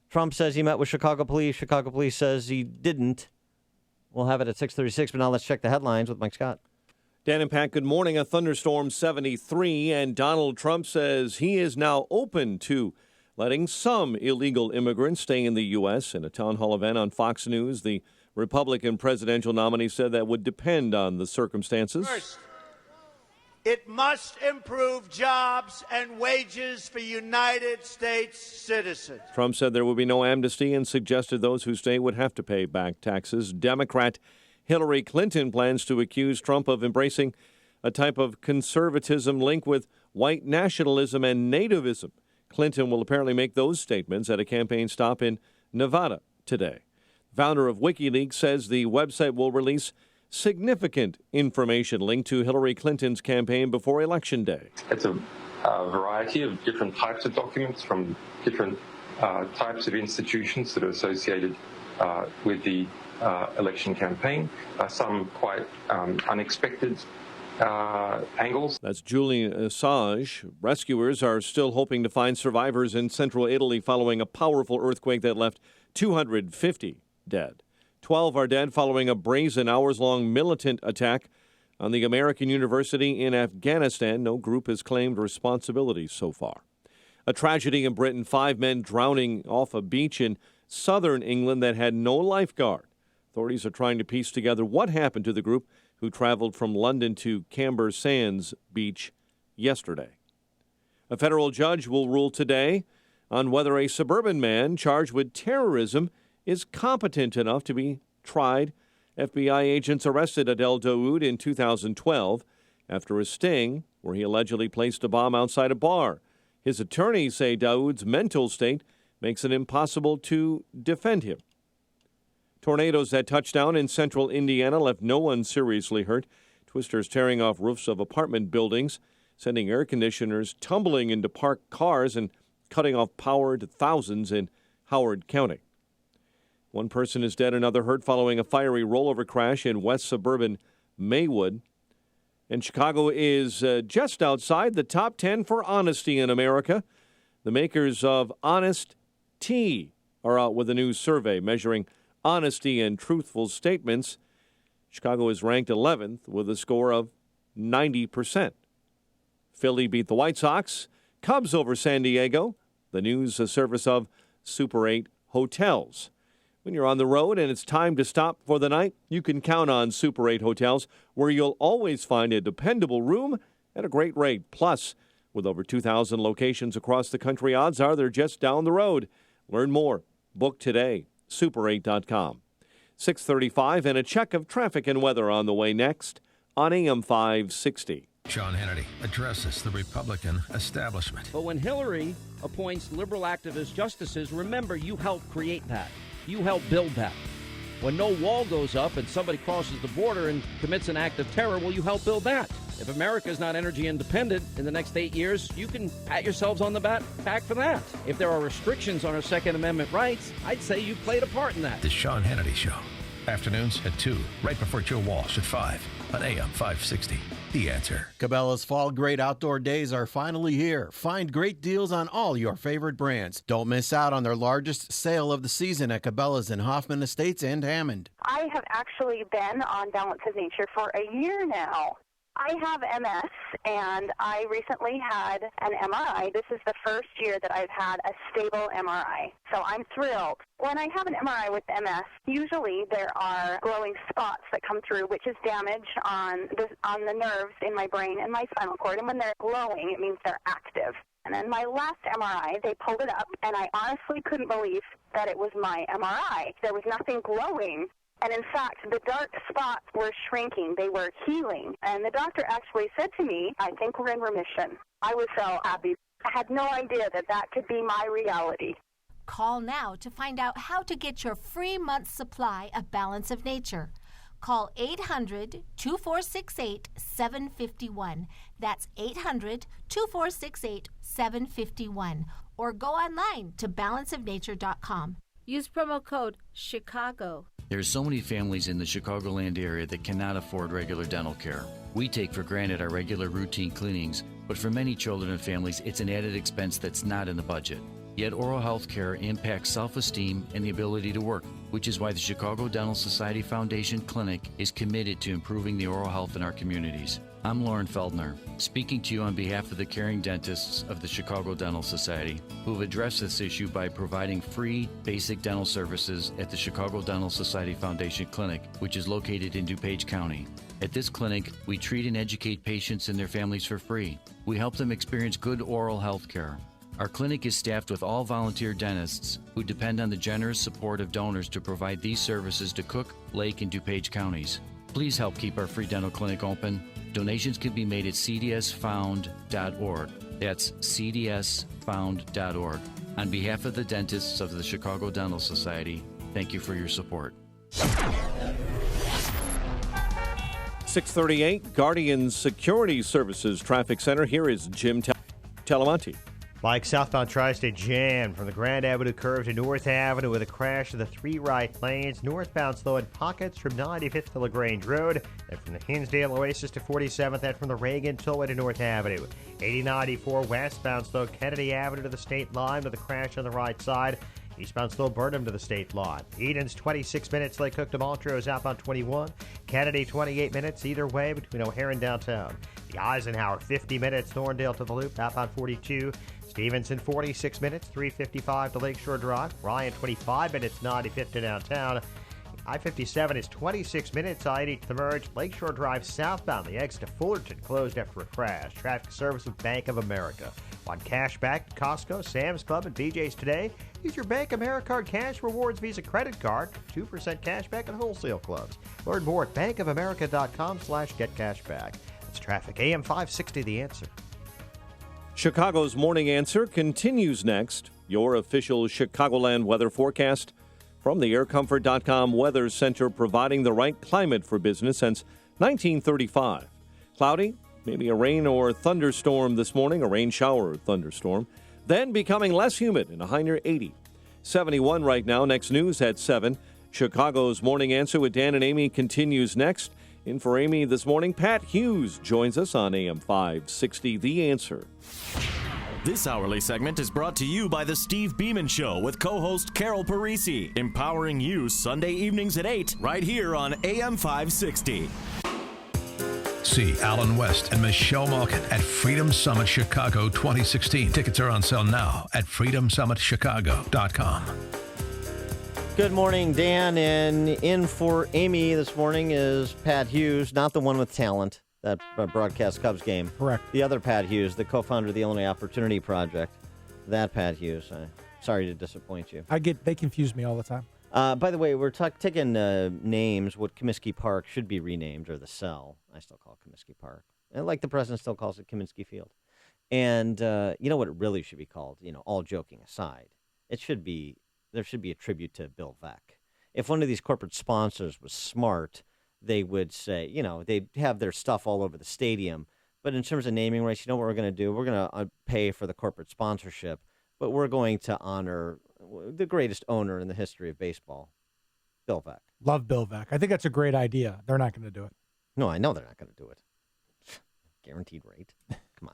Trump says he met with Chicago police. Chicago police says he didn't. We'll have it at 6:36, but now let's check the headlines with Mike Scott. Dan and Pat, good morning. A thunderstorm 73, and Donald Trump says he is now open to letting some illegal immigrants stay in the U.S. In a town hall event on Fox News, the Republican presidential nominee said that would depend on the circumstances. First, it must improve jobs and wages for United States citizens. Trump said there would be no amnesty and suggested those who stay would have to pay back taxes. Democrat Hillary Clinton plans to accuse Trump of embracing a type of conservatism linked with white nationalism and nativism. Clinton will apparently make those statements at a campaign stop in Nevada today. Founder of WikiLeaks says the website will release significant information linked to Hillary Clinton's campaign before Election Day. It's a variety of different types of documents from different types of institutions that are associated with the election campaign. Some quite unexpected angles. That's Julian Assange. Rescuers are still hoping to find survivors in central Italy following a powerful earthquake that left 250 dead. 12 are dead following a brazen hours-long militant attack on the American University in Afghanistan. No group has claimed responsibility so far. A tragedy in Britain, 5 men drowning off a beach in southern England that had no lifeguard. Authorities are trying to piece together what happened to the group who traveled from London to Camber Sands Beach yesterday. A federal judge will rule today on whether a suburban man charged with terrorism is competent enough to be tried. FBI agents arrested Adel Daoud in 2012 after a sting where he allegedly placed a bomb outside a bar. His attorneys say Daoud's mental state makes it impossible to defend him. Tornadoes that touched down in central Indiana left no one seriously hurt. Twisters tearing off roofs of apartment buildings, sending air conditioners tumbling into parked cars and cutting off power to thousands in Howard County. One person is dead, another hurt following a fiery rollover crash in west suburban Maywood. And Chicago is just outside the top 10 for honesty in America. The makers of Honest Tea are out with a new survey measuring honesty and truthful statements. Chicago is ranked 11th with a score of 90%. Philly beat the White Sox. Cubs over San Diego. The news a service of Super 8 Hotels. When you're on the road and it's time to stop for the night, you can count on Super 8 Hotels, where you'll always find a dependable room at a great rate. Plus, with over 2,000 locations across the country, odds are they're just down the road. Learn more. Book today. Super8.com. 6:35 and a check of traffic and weather on the way next on AM 560. Sean Hannity addresses the Republican establishment. But when Hillary appoints liberal activist justices, remember, you helped create that. You helped build that. When no wall goes up and somebody crosses the border and commits an act of terror, well, you help build that. If America is not energy independent in the next 8 years, you can pat yourselves on the back for that. If there are restrictions on our Second Amendment rights, I'd say you played a part in that. The Sean Hannity Show. Afternoons at 2, right before Joe Walsh at 5 on AM 560. The Answer. Cabela's Fall Great Outdoor Days are finally here. Find great deals on all your favorite brands. Don't miss out on their largest sale of the season at Cabela's in Hoffman Estates and Hammond. I have actually been on Balance of Nature for a year now. I have MS, and I recently had an MRI. This is the first year that I've had a stable MRI, so I'm thrilled. When I have an MRI with MS, usually there are glowing spots that come through, which is damage on the nerves in my brain and my spinal cord, and when they're glowing, it means they're active. And then my last MRI, they pulled it up, and I honestly couldn't believe that it was my MRI. There was nothing glowing. And in fact, the dark spots were shrinking. They were healing. And the doctor actually said to me, I think we're in remission. I was so happy. I had no idea that that could be my reality. Call now to find out how to get your free month's supply of Balance of Nature. Call 800-2468-751. That's 800-2468-751. Or go online to balanceofnature.com. Use promo code CHICAGO. There are so many families in the Chicagoland area that cannot afford regular dental care. We take for granted our regular routine cleanings, but for many children and families, it's an added expense that's not in the budget. Yet oral health care impacts self-esteem and the ability to work, which is why the Chicago Dental Society Foundation Clinic is committed to improving the oral health in our communities. I'm Lauren Feldner, speaking to you on behalf of the caring dentists of the Chicago Dental Society, who have addressed this issue by providing free basic dental services at the Chicago Dental Society Foundation Clinic, which is located in DuPage County. At this clinic, we treat and educate patients and their families for free. We help them experience good oral health care. Our clinic is staffed with all volunteer dentists who depend on the generous support of donors to provide these services to Cook, Lake, and DuPage counties. Please help keep our free dental clinic open. Donations can be made at cdsfound.org. That's cdsfound.org. On behalf of the dentists of the Chicago Dental Society, thank you for your support. 638, Guardian Security Services Traffic Center. Here is Jim Talamonte. Like southbound Tri-State jammed from the Grand Avenue curve to North Avenue with a crash of the 3 right lanes. Northbound slow in pockets from 95th to LaGrange Road, and from the Hinsdale Oasis to 47th, and from the Reagan Tollway to North Avenue. 8094 westbound slow Kennedy Avenue to the state line with a crash on the right side. Eastbound slow Burnham to the state line. Eden's 26 minutes, Lake Cook to Montrose outbound 21. Kennedy 28 minutes either way between O'Hare and downtown. The Eisenhower 50 minutes, Thorndale to the Loop outbound 42. Stevenson 46 minutes, 355 to Lakeshore Drive. Ryan 25 minutes, 95th to downtown. I-57 is 26 minutes, I-80 to the merge. Lakeshore Drive southbound, the exit to Fullerton closed after a crash. Traffic service with Bank of America. Want cash back at Costco, Sam's Club, and BJ's today? Use your Bank of America Cash Rewards Visa credit card. 2% cash back at wholesale clubs. Learn more at bankofamerica.com/getcashback. That's traffic. AM 560, The Answer. Chicago's Morning Answer continues next. Your official Chicagoland weather forecast from the aircomfort.com Weather Center, providing the right climate for business since 1935. Cloudy, maybe a rain or thunderstorm this morning, a rain shower or thunderstorm. Then becoming less humid and a high near 80. 71 right now. Next news at 7. Chicago's Morning Answer with Dan and Amy continues next. In for Amy this morning, Pat Hughes joins us on AM 560, The Answer. This hourly segment is brought to you by The Steve Beeman Show with co-host Carol Parisi, empowering you Sunday evenings at 8 right here on AM 560. See Alan West and Michelle Malkin at Freedom Summit Chicago 2016. Tickets are on sale now at freedomsummitchicago.com. Good morning, Dan, and in for Amy this morning is Pat Hughes, not the one with talent that broadcast Cubs game. Correct. The other Pat Hughes, the co-founder of the Illinois Opportunity Project. That Pat Hughes. Sorry to disappoint you. They confuse me all the time. By the way, we're taking names. What Comiskey Park should be renamed, or the Cell. I still call it Comiskey Park. And like the president still calls it Kaminsky Field. And you know what it really should be called? All joking aside, there should be a tribute to Bill Veeck. If one of these corporate sponsors was smart, they would say, they'd have their stuff all over the stadium. But in terms of naming rights, you know what we're going to do? We're going to pay for the corporate sponsorship, but we're going to honor the greatest owner in the history of baseball, Bill Veeck. Love Bill Veeck. I think that's a great idea. They're not going to do it. No, I know they're not going to do it. Guaranteed rate. Come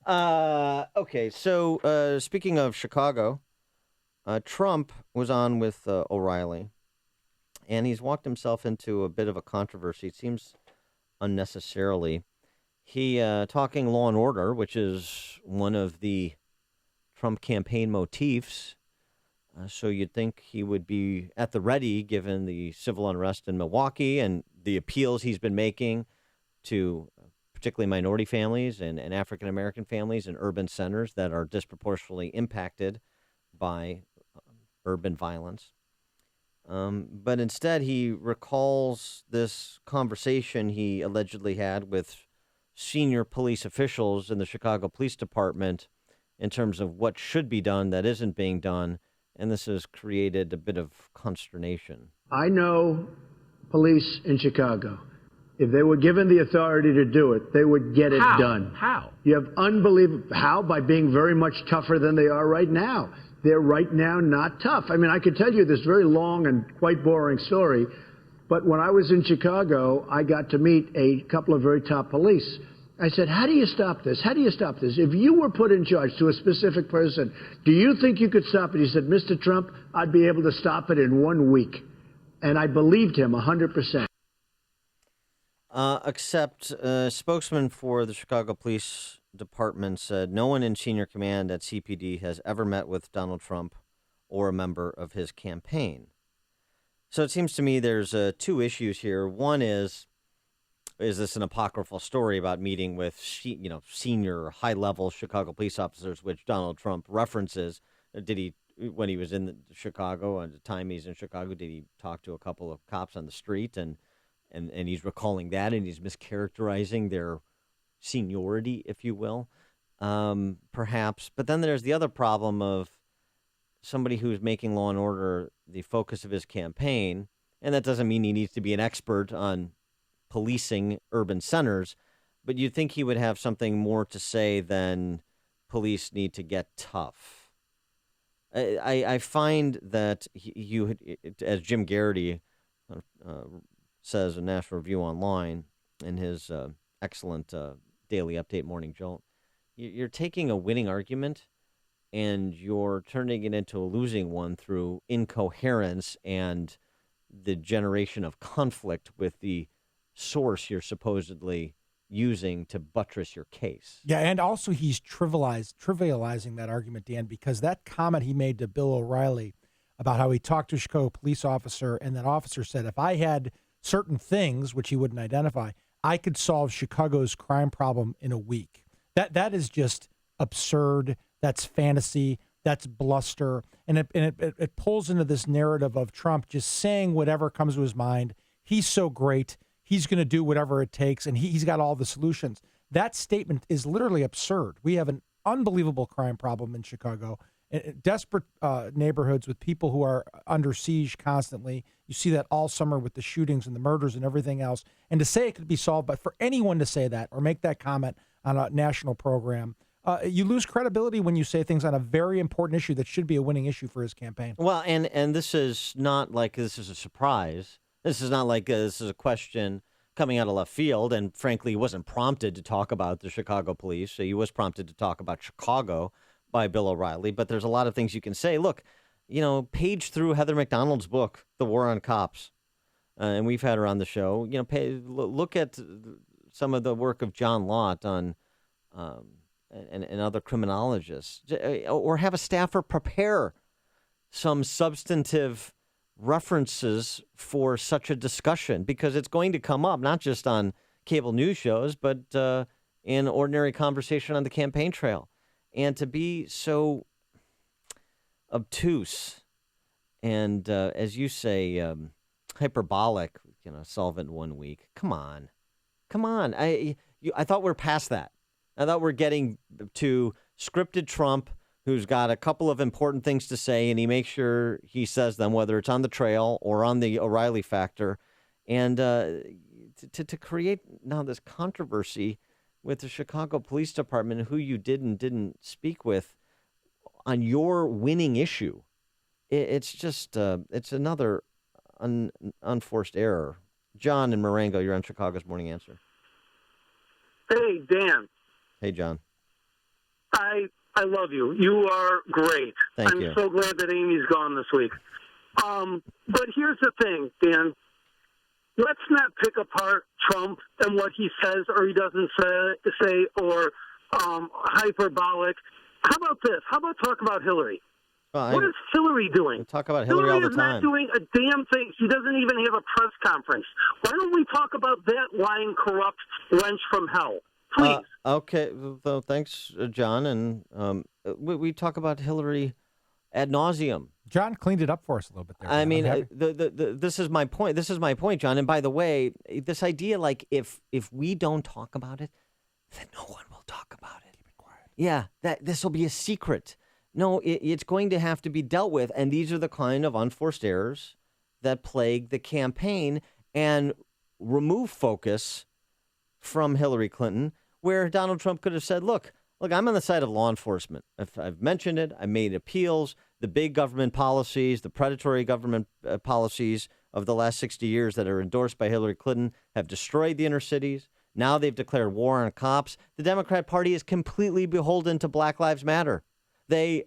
on. Okay, so speaking of Chicago, Trump was on with O'Reilly, and he's walked himself into a bit of a controversy. It seems unnecessarily. He talking law and order, which is one of the Trump campaign motifs. So you'd think he would be at the ready given the civil unrest in Milwaukee and the appeals he's been making to particularly minority families and African-American families in urban centers that are disproportionately impacted by urban violence. But instead, he recalls this conversation he allegedly had with senior police officials in the Chicago Police Department in terms of what should be done that isn't being done, and this has created a bit of consternation. I know police in Chicago. If they were given the authority to do it, they would get it done. How? You have unbelievable... How? By being very much tougher than they are right now. They're right now not tough. I mean, I could tell you this very long and quite boring story, but when I was in Chicago, I got to meet a couple of very top police. I said, how do you stop this? How do you stop this? If you were put in charge to a specific person, do you think you could stop it? He said, Mr. Trump, I'd be able to stop it in 1 week. And I believed him 100%. Except a spokesman for the Chicago Police Department said no one in senior command at CPD has ever met with Donald Trump or a member of his campaign. So it seems to me there's two issues here. One is this an apocryphal story about meeting with senior high-level Chicago police officers, which Donald Trump references? Did he, when he was in Chicago, at the time he's in Chicago, did he talk to a couple of cops on the street and he's recalling that, and he's mischaracterizing their seniority, if you will, perhaps. But then there's the other problem of somebody who's making law and order the focus of his campaign, and that doesn't mean he needs to be an expert on policing urban centers, but you'd think he would have something more to say than police need to get tough. I find that you, as Jim Garrity says in National Review Online in his excellent daily update Morning Jolt, you're taking a winning argument and you're turning it into a losing one through incoherence and the generation of conflict with the source you're supposedly using to buttress your case. Yeah, and also he's trivializing that argument, Dan, because that comment he made to Bill O'Reilly about how he talked to a Chicago police officer, and that officer said, if I had certain things, which he wouldn't identify, I could solve Chicago's crime problem in a week. That is just absurd. That's fantasy. That's bluster. And it pulls into this narrative of Trump just saying whatever comes to his mind. He's so great. He's going to do whatever it takes, and he's got all the solutions. That statement is literally absurd. We have an unbelievable crime problem in Chicago, desperate neighborhoods with people who are under siege constantly. You see that all summer with the shootings and the murders and everything else. And to say it could be solved, but for anyone to say that or make that comment on a national program, you lose credibility when you say things on a very important issue that should be a winning issue for his campaign. Well, and this is not like this is a surprise. This is not like this is a question coming out of left field, and frankly, he wasn't prompted to talk about the Chicago police. So he was prompted to talk about Chicago by Bill O'Reilly, but there's a lot of things you can say. Look, page through Heather McDonald's book, The War on Cops, and we've had her on the show. Look at some of the work of John Lott on and other criminologists, or have a staffer prepare some substantive references for such a discussion, because it's going to come up not just on cable news shows, but in ordinary conversation on the campaign trail. And to be so obtuse and, as you say, hyperbolic, solve it in 1 week. Come on. I thought we're past that. I thought we're getting to scripted Trump, who's got a couple of important things to say, and he makes sure he says them, whether it's on the trail or on the O'Reilly factor. And to create now this controversy with the Chicago Police Department, who you didn't speak with on your winning issue, it's just it's another unforced error. John in Marengo, you're on Chicago's Morning Answer. Hey, Dan. Hey, John. I love you. You are great. Thank I'm you. so glad that Amy's gone this week. But here's the thing, Dan. Let's not pick apart Trump and what he says or he doesn't say or hyperbolic. How about this? How about talk about Hillary? What is Hillary doing? Talk about Hillary all the is time. not doing a damn thing. She doesn't even have a press conference. Why don't we talk about that lying, corrupt wench from hell? Please. Okay. Well, thanks, John. And we talk about Hillary ad nauseum. John cleaned it up for us a little bit there. I mean, this is my point. This is my point, John. And by the way, this idea, like, if we don't talk about it, then no one will talk about it. Keep it quiet. Yeah, that this will be a secret. No, it's going to have to be dealt with. And these are the kind of unforced errors that plague the campaign and remove focus from Hillary Clinton, where Donald Trump could have said, look, I'm on the side of law enforcement. I've mentioned it. I made appeals. The big government policies, the predatory government policies of the last 60 years that are endorsed by Hillary Clinton have destroyed the inner cities. Now they've declared war on cops. The Democrat Party is completely beholden to Black Lives Matter. They,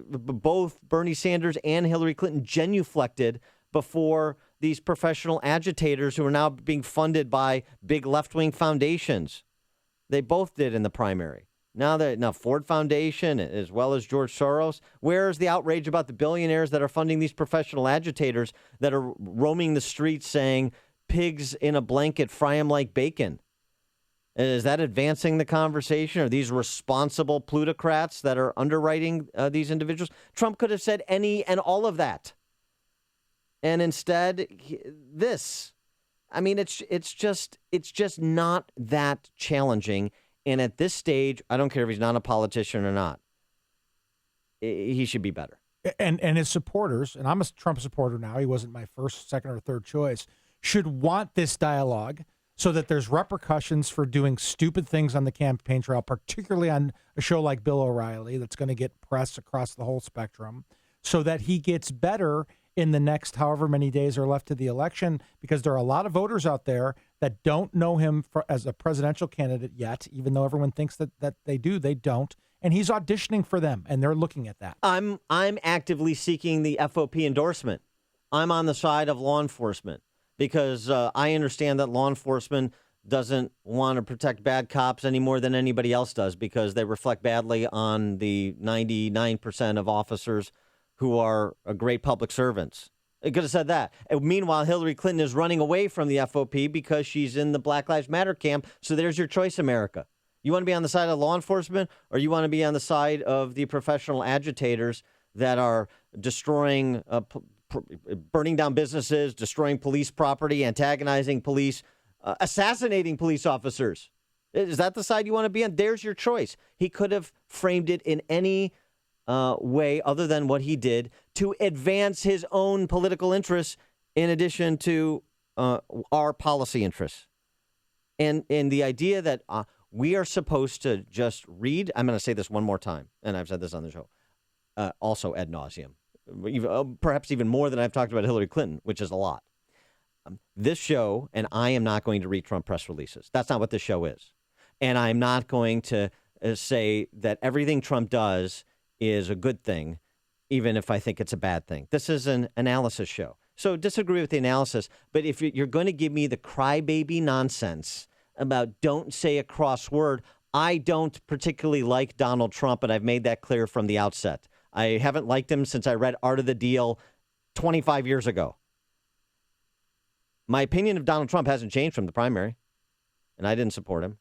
both Bernie Sanders and Hillary Clinton, genuflected before these professional agitators who are now being funded by big left-wing foundations. They both did in the primary. Now Ford Foundation, as well as George Soros. Where is the outrage about the billionaires that are funding these professional agitators that are roaming the streets saying, pigs in a blanket, fry them like bacon? Is that advancing the conversation? Are these responsible plutocrats that are underwriting these individuals? Trump could have said any and all of that. And instead, this. I mean, it's just not that challenging. And at this stage, I don't care if he's not a politician or not. He should be better. And his supporters, and I'm a Trump supporter now, he wasn't my first, second, or third choice, should want this dialogue so that there's repercussions for doing stupid things on the campaign trail, particularly on a show like Bill O'Reilly that's going to get press across the whole spectrum, so that he gets better in the next however many days are left to the election, because there are a lot of voters out there that don't know him as a presidential candidate yet, even though everyone thinks that they do. They don't. And he's auditioning for them, and they're looking at that. I'm actively seeking the FOP endorsement. I'm on the side of law enforcement because I understand that law enforcement doesn't want to protect bad cops any more than anybody else does, because they reflect badly on the 99% of officers who are great public servants. I could have said that. And meanwhile, Hillary Clinton is running away from the FOP because she's in the Black Lives Matter camp. So there's your choice, America. You want to be on the side of law enforcement, or you want to be on the side of the professional agitators that are destroying, burning down businesses, destroying police property, antagonizing police, assassinating police officers? Is that the side you want to be on? There's your choice. He could have framed it in any way other than what he did to advance his own political interests in addition to our policy interests. And the idea that we are supposed to just read, I'm going to say this one more time, and I've said this on the show, also ad nauseum, perhaps even more than I've talked about Hillary Clinton, which is a lot. This show, and I am not going to read Trump press releases. That's not what this show is. And I'm not going to say that everything Trump does is a good thing, even if I think it's a bad thing. This is an analysis show. So disagree with the analysis, but if you're going to give me the crybaby nonsense about don't say a cross word, I don't particularly like Donald Trump, and I've made that clear from the outset. I haven't liked him since I read Art of the Deal 25 years ago. My opinion of Donald Trump hasn't changed from the primary, and I didn't support him.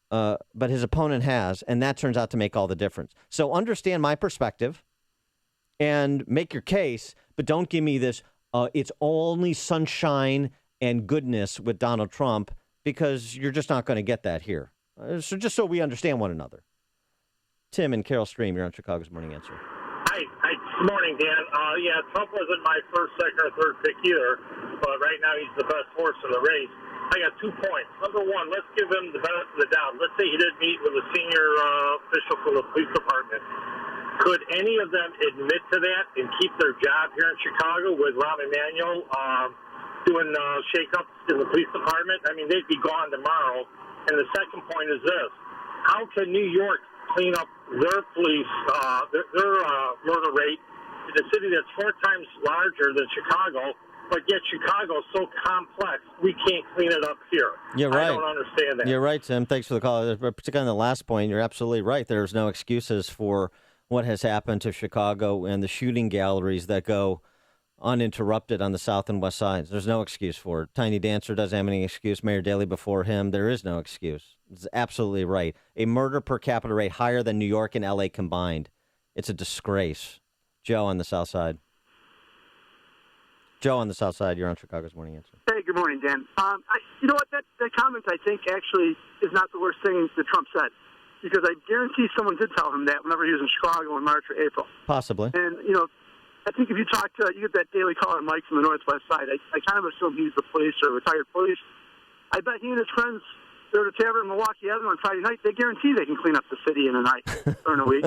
But his opponent has, and that turns out to make all the difference. So understand my perspective and make your case, but don't give me this, it's only sunshine and goodness with Donald Trump, because you're just not going to get that here. So just so we understand one another. Tim and Carol Stream, you're on Chicago's Morning Answer. Hi. Good morning, Dan. Yeah, Trump wasn't my first, second, or third pick either, but right now he's the best horse in the race. I got 2 points. Number one, let's give him the benefit of the doubt. Let's say he did meet with a senior official from the police department. Could any of them admit to that and keep their job here in Chicago with Rahm Emanuel doing shake-ups in the police department? I mean, they'd be gone tomorrow. And the second point is this. How can New York clean up their police, their murder rate in a city that's 4 times larger than Chicago, but yet Chicago is so complex, we can't clean it up here. You're right. I don't understand that. You're right, Tim. Thanks for the call. Particularly on the last point, you're absolutely right. There's no excuses for what has happened to Chicago and the shooting galleries that go uninterrupted on the south and west sides. There's no excuse for it. Tiny Dancer doesn't have any excuse. Mayor Daley before him. There is no excuse. It's absolutely right. A murder per capita rate higher than New York and L.A. combined. It's a disgrace. Joe on the south side. Joe on the south side, you're on Chicago's Morning Answer. Hey, good morning, Dan. You know what? That comment, I think, actually is not the worst thing that Trump said, because I guarantee someone did tell him that whenever he was in Chicago in March or April. Possibly. And, I think if you talk to, you get that daily caller, Mike, from the Northwest side, I kind of assume he's the police or retired police. I bet he and his friends, they're at a tavern in Milwaukee Avenue on Friday night, they guarantee they can clean up the city in a night or in a week.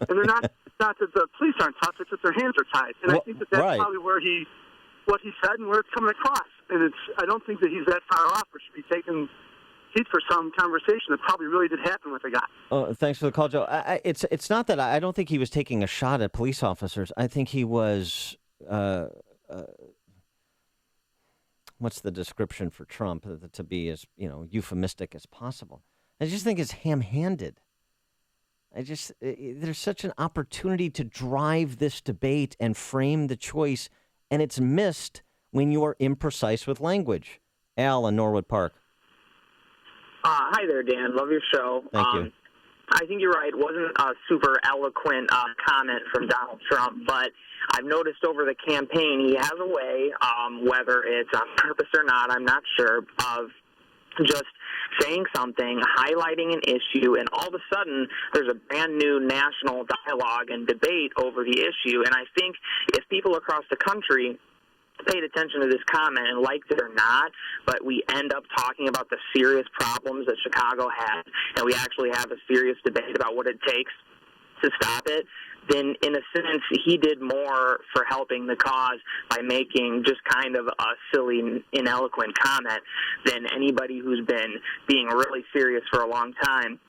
And they're not that the police aren't tough, it's that their hands are tied. And I think that's right. Probably what he said and where it's coming across. And I don't think that he's that far off or should be taking heat for some conversation that probably really did happen with a guy. Oh, thanks for the call, Joe. It's not that I don't think he was taking a shot at police officers. I think he was, what's the description for Trump to be as, euphemistic as possible. I just think it's ham-handed. There's such an opportunity to drive this debate and frame the choice, and it's missed when you are imprecise with language. Al in Norwood Park. Hi there, Dan. Love your show. Thank you. I think you're right. It wasn't a super eloquent comment from Donald Trump, but I've noticed over the campaign he has a way, whether it's on purpose or not, I'm not sure, of just saying something, highlighting an issue, and all of a sudden there's a brand new national dialogue and debate over the issue. And I think if people across the country paid attention to this comment and liked it or not, but we end up talking about the serious problems that Chicago has, and we actually have a serious debate about what it takes to stop it, then in a sense he did more for helping the cause by making just kind of a silly, ineloquent comment than anybody who's been being really serious for a long time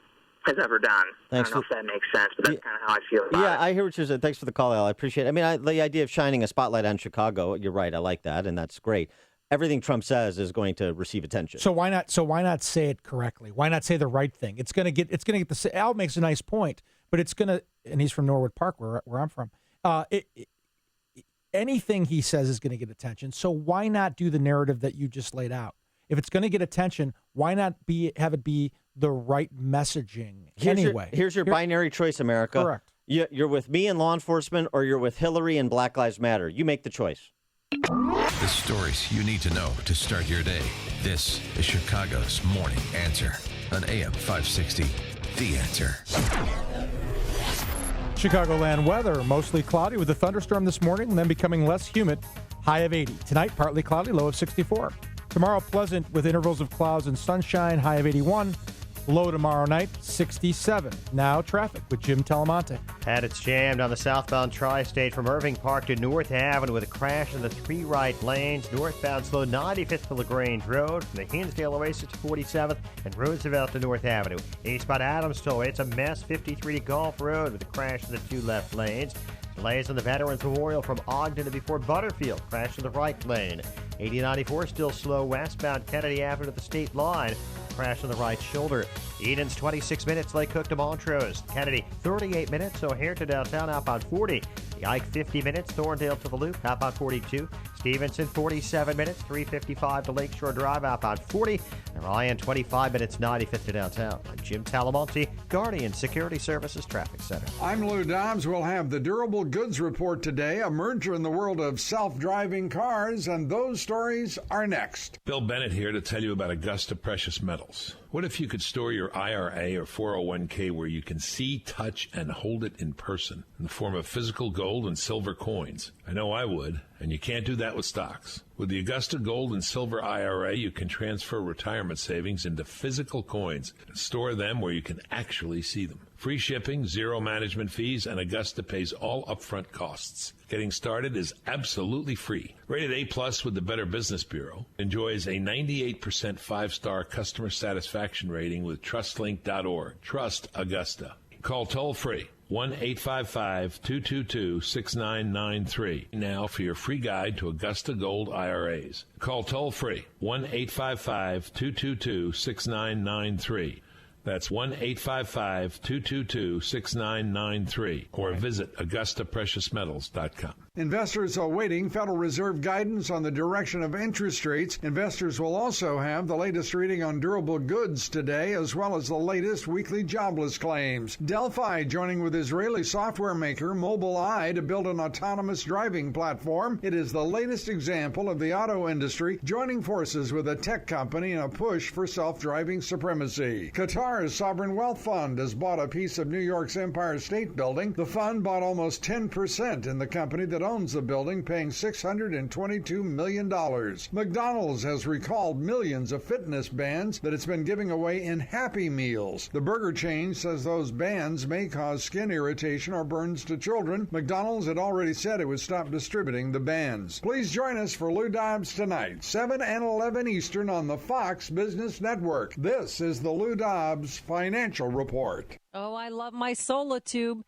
has ever done. Thanks I don't know if that makes sense, but that's kind of how I feel about it. Yeah, I hear what you're saying. Thanks for the call, Al. I appreciate it. I mean, the idea of shining a spotlight on Chicago, you're right. I like that, and that's great. Everything Trump says is going to receive attention. So why not? So why not say it correctly? Why not say the right thing? It's going to get the. Al makes a nice point, but it's going to. And he's from Norwood Park, where I'm from. Anything he says is going to get attention. So why not do the narrative that you just laid out? If it's going to get attention, why not have it be the right messaging anyway? Here's your binary choice, America. Correct. You're with me and law enforcement, or you're with Hillary and Black Lives Matter. You make the choice. The stories you need to know to start your day. This is Chicago's Morning Answer on AM 560. The Answer. Chicagoland weather, mostly cloudy with a thunderstorm this morning and then becoming less humid. High of 80. Tonight, partly cloudy, low of 64. Tomorrow, pleasant with intervals of clouds and sunshine, high of 81. Low tomorrow night, 67. Now traffic with Jim Talamonte. And it's jammed on the southbound tri-state from Irving Park to North Avenue with a crash in the 3 right lanes. Northbound slow 95th to LaGrange Road from the Hinsdale Oasis to 47th and Roosevelt to North Avenue. Eastbound Adams Tollway, it's a mess. 53 to Gulf Road with a crash in the 2 left lanes. Delays on the Veterans Memorial from Ogden to before Butterfield. Crash in the right lane. 8094 still slow westbound Kennedy Avenue to the state line. Crash on the right shoulder. Eden's 26 minutes, Lake Cook to Montrose. Kennedy 38 minutes, O'Hare to downtown outbound 40. The Ike 50 minutes, Thorndale to the Loop outbound 42. Stevenson 47 minutes, 355 to Lakeshore Drive outbound 40. And Ryan 25 minutes, 95th to downtown. I'm Jim Talamonte, Guardian Security Services Traffic Center. I'm Lou Dobbs. We'll have the Durable Goods Report today, a merger in the world of self-driving cars, and those stories are next. Bill Bennett here to tell you about Augusta Precious Metals. What if you could store your IRA or 401k where you can see, touch, and hold it in person in the form of physical gold and silver coins? I know I would, and you can't do that with stocks. With the Augusta Gold and Silver IRA, you can transfer retirement savings into physical coins and store them where you can actually see them. Free shipping, zero management fees, and Augusta pays all upfront costs. Getting started is absolutely free. Rated A+ with the Better Business Bureau. Enjoys a 98% 5-star customer satisfaction rating with TrustLink.org. Trust Augusta. Call toll-free 1-855-222-6993 now for your free guide to Augusta Gold IRAs. Call toll-free 1-855-222-6993. That's 1-855-222-6993 or visit AugustaPreciousMetals.com. Investors are awaiting Federal Reserve guidance on the direction of interest rates. Investors will also have the latest reading on durable goods today, as well as the latest weekly jobless claims. Delphi joining with Israeli software maker Mobileye to build an autonomous driving platform. It is the latest example of the auto industry joining forces with a tech company in a push for self-driving supremacy. Qatar's Sovereign Wealth Fund has bought a piece of New York's Empire State Building. The fund bought almost 10% in the company that owns the building, paying $622 million. McDonald's has recalled millions of fitness bands that it's been giving away in Happy Meals. The burger chain says those bands may cause skin irritation or burns to children. McDonald's had already said it would stop distributing the bands. Please join us for Lou Dobbs tonight, 7 and 11 Eastern on the Fox Business Network. This is the Lou Dobbs Financial Report. Oh, I love my SolaTube.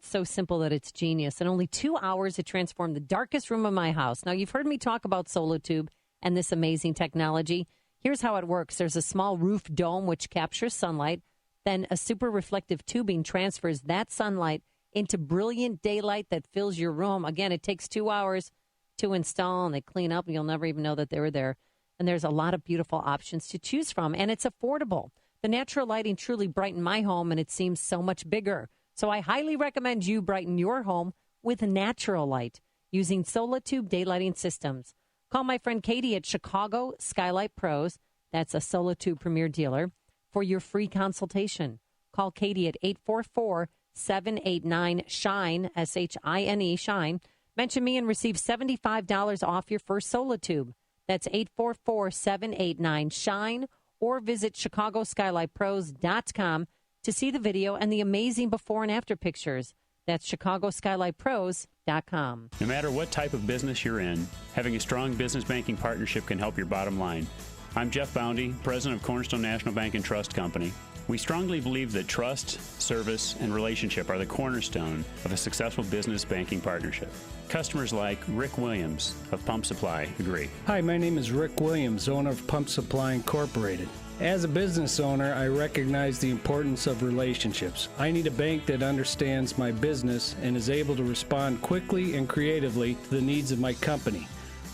So simple that it's genius. In only 2 hours, it transformed the darkest room of my house. Now, you've heard me talk about SolaTube and this amazing technology. Here's how it works. There's a small roof dome which captures sunlight. Then a super reflective tubing transfers that sunlight into brilliant daylight that fills your room. Again, it takes 2 hours to install, and they clean up, and you'll never even know that they were there. And there's a lot of beautiful options to choose from, and it's affordable. The natural lighting truly brightened my home, and it seems so much bigger. So I highly recommend you brighten your home with natural light using SolaTube daylighting systems. Call my friend Katie at Chicago Skylight Pros, that's a SolaTube premier dealer, for your free consultation. Call Katie at 844-789-SHINE, S-H-I-N-E, SHINE. Mention me and receive $75 off your first Solotube. That's 844-789-SHINE, or visit ChicagoSkylightPros.com to see the video and the amazing before and after pictures. That's ChicagoSkylightPros.com. No matter what type of business you're in, having a strong business banking partnership can help your bottom line. I'm Jeff Boundy, president of Cornerstone National Bank and Trust Company. We strongly believe that trust, service, and relationship are the cornerstone of a successful business banking partnership. Customers like Rick Williams of Pump Supply agree. Hi, my name is Rick Williams, owner of Pump Supply Incorporated. As a business owner, I recognize the importance of relationships. I need a bank that understands my business and is able to respond quickly and creatively to the needs of my company.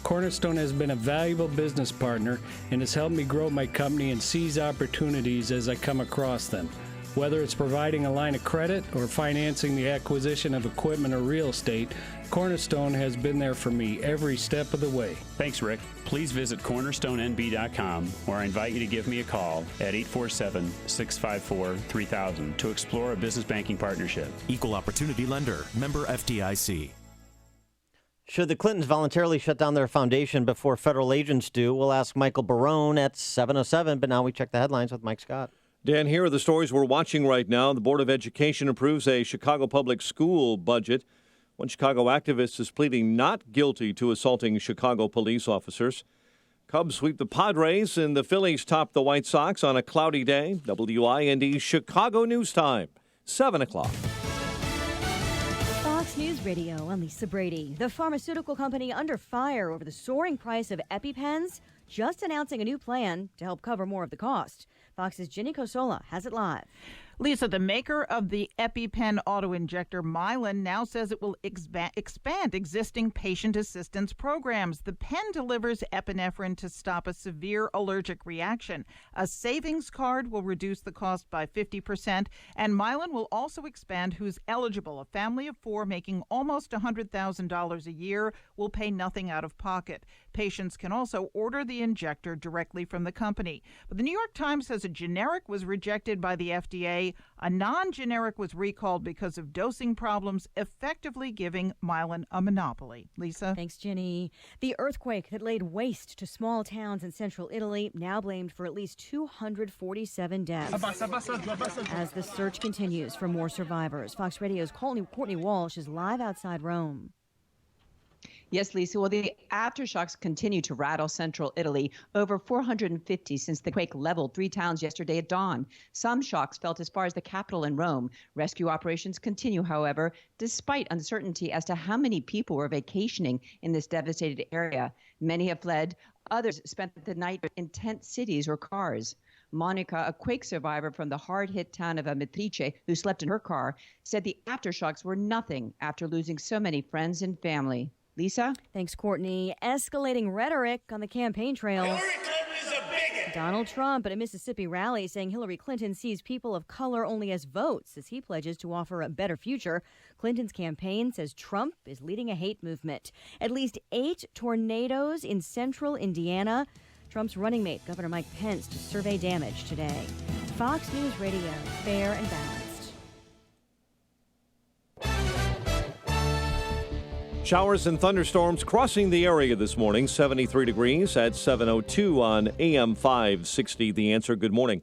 Cornerstone has been a valuable business partner and has helped me grow my company and seize opportunities as I come across them. Whether it's providing a line of credit or financing the acquisition of equipment or real estate, Cornerstone has been there for me every step of the way. Thanks, Rick. Please visit cornerstonenb.com, or I invite you to give me a call at 847-654-3000 to explore a business banking partnership. Equal Opportunity Lender. Member FDIC. Should the Clintons voluntarily shut down their foundation before federal agents do? We'll ask Michael Barone at 7:07, but now we check the headlines with Mike Scott. Dan, here are the stories we're watching right now. The Board of Education approves a Chicago public school budget. One Chicago activist is pleading not guilty to assaulting Chicago police officers. Cubs sweep the Padres, and the Phillies top the White Sox on a cloudy day. WIND Chicago News Time, 7 o'clock. Fox News Radio, I'm Lisa Brady. The pharmaceutical company under fire over the soaring price of EpiPens, just announcing a new plan to help cover more of the cost. Fox's Ginny Cosola has it live. Lisa, the maker of the EpiPen auto-injector, Mylan, now says it will expand existing patient assistance programs. The pen delivers epinephrine to stop a severe allergic reaction. A savings card will reduce the cost by 50%, and Mylan will also expand who's eligible. A family of four making almost $100,000 a year will pay nothing out of pocket. Patients can also order the injector directly from the company. But the New York Times says a generic was rejected by the FDA. A non-generic was recalled because of dosing problems, effectively giving Mylan a monopoly. Lisa? Thanks, Ginny. The earthquake that laid waste to small towns in central Italy now blamed for at least 247 deaths. As the search continues for more survivors, Fox Radio's Courtney Walsh is live outside Rome. Yes, Lisa. Well, the aftershocks continue to rattle central Italy. Over 450 since the quake leveled 3 towns yesterday at dawn. Some shocks felt as far as the capital in Rome. Rescue operations continue, however, despite uncertainty as to how many people were vacationing in this devastated area. Many have fled. Others spent the night in tent cities or cars. Monica, a quake survivor from the hard-hit town of Amatrice, who slept in her car, said the aftershocks were nothing after losing so many friends and family. Lisa? Thanks, Courtney. Escalating rhetoric on the campaign trail. Hillary Clinton is a bigot. Donald Trump at a Mississippi rally saying Hillary Clinton sees people of color only as votes as he pledges to offer a better future. Clinton's campaign says Trump is leading a hate movement. At least 8 tornadoes in central Indiana. Trump's running mate, Governor Mike Pence, to survey damage today. Fox News Radio, fair and balanced. Showers and thunderstorms crossing the area this morning, 73 degrees at 7:02 on AM 560. The Answer. Good morning.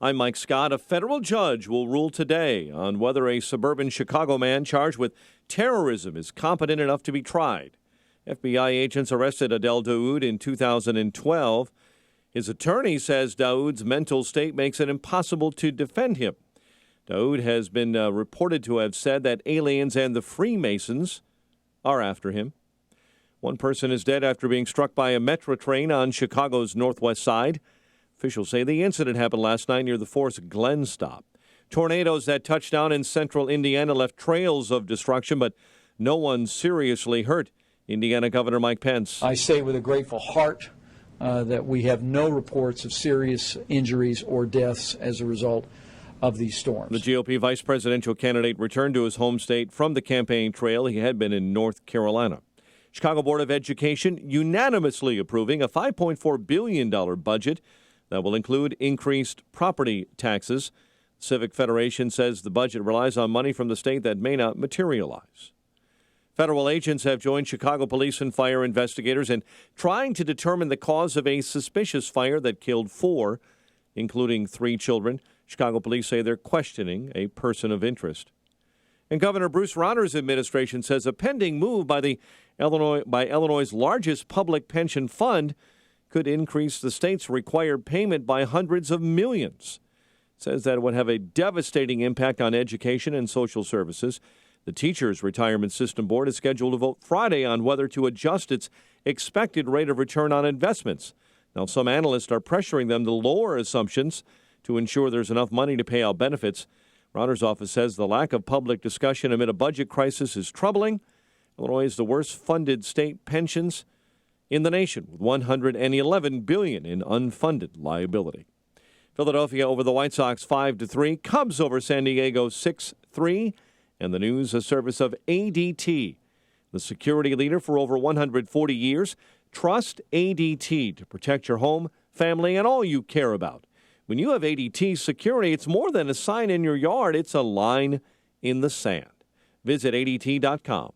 I'm Mike Scott. A federal judge will rule today on whether a suburban Chicago man charged with terrorism is competent enough to be tried. FBI agents arrested Adel Daoud in 2012. His attorney says Daoud's mental state makes it impossible to defend him. Daoud has been reported to have said that aliens and the Freemasons are after him. One person is dead after being struck by a Metro train on Chicago's northwest side. Officials say the incident happened last night near the Forest Glen stop. Tornadoes that touched down in central Indiana left trails of destruction, but no one seriously hurt. Indiana Governor Mike Pence. I say with a grateful heart that we have no reports of serious injuries or deaths as a result of these storms. The GOP vice presidential candidate returned to his home state from the campaign trail. He had been in North Carolina. Chicago Board of Education unanimously approving a $5.4 billion budget that will include increased property taxes. Civic Federation says the budget relies on money from the state that may not materialize. Federal agents have joined Chicago police and fire investigators in trying to determine the cause of a suspicious fire that killed 4, including 3 children. Chicago police say they're questioning a person of interest. And Governor Bruce Rauner's administration says a pending move by Illinois' largest public pension fund could increase the state's required payment by hundreds of millions. It says that it would have a devastating impact on education and social services. The Teachers Retirement System Board is scheduled to vote Friday on whether to adjust its expected rate of return on investments. Now, some analysts are pressuring them to lower assumptions to ensure there's enough money to pay out benefits. Rauner's office says the lack of public discussion amid a budget crisis is troubling. Illinois is the worst funded state pensions in the nation, with $111 billion in unfunded liability. Philadelphia over the White Sox 5-3. Cubs over San Diego 6-3. And the news, a service of ADT, the security leader for over 140 years. Trust ADT to protect your home, family, and all you care about. When you have ADT security, it's more than a sign in your yard. It's a line in the sand. Visit ADT.com.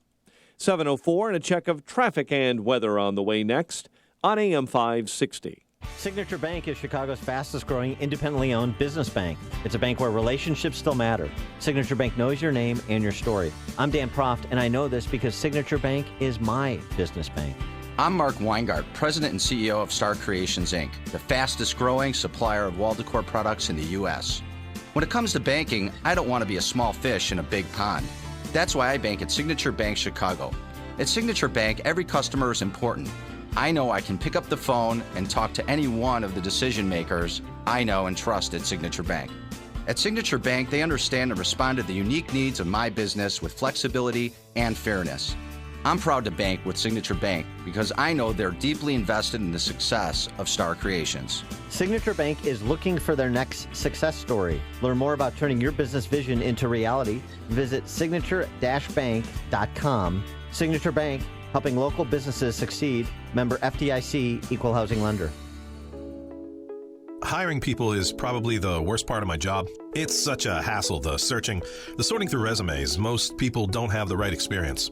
7:04 and a check of traffic and weather on the way next on AM 560. Signature Bank is Chicago's fastest-growing independently owned business bank. It's a bank where relationships still matter. Signature Bank knows your name and your story. I'm Dan Proft, and I know this because Signature Bank is my business bank. I'm Mark Weingart, President and CEO of Star Creations, Inc., the fastest-growing supplier of wall decor products in the U.S. When it comes to banking, I don't want to be a small fish in a big pond. That's why I bank at Signature Bank Chicago. At Signature Bank, every customer is important. I know I can pick up the phone and talk to any one of the decision makers I know and trust at Signature Bank. At Signature Bank, they understand and respond to the unique needs of my business with flexibility and fairness. I'm proud to bank with Signature Bank because I know they're deeply invested in the success of Star Creations. Signature Bank is looking for their next success story. Learn more about turning your business vision into reality. Visit signature-bank.com. Signature Bank, helping local businesses succeed. Member FDIC, Equal Housing Lender. Hiring people is probably the worst part of my job. It's such a hassle, the searching, the sorting through resumes. Most people don't have the right experience.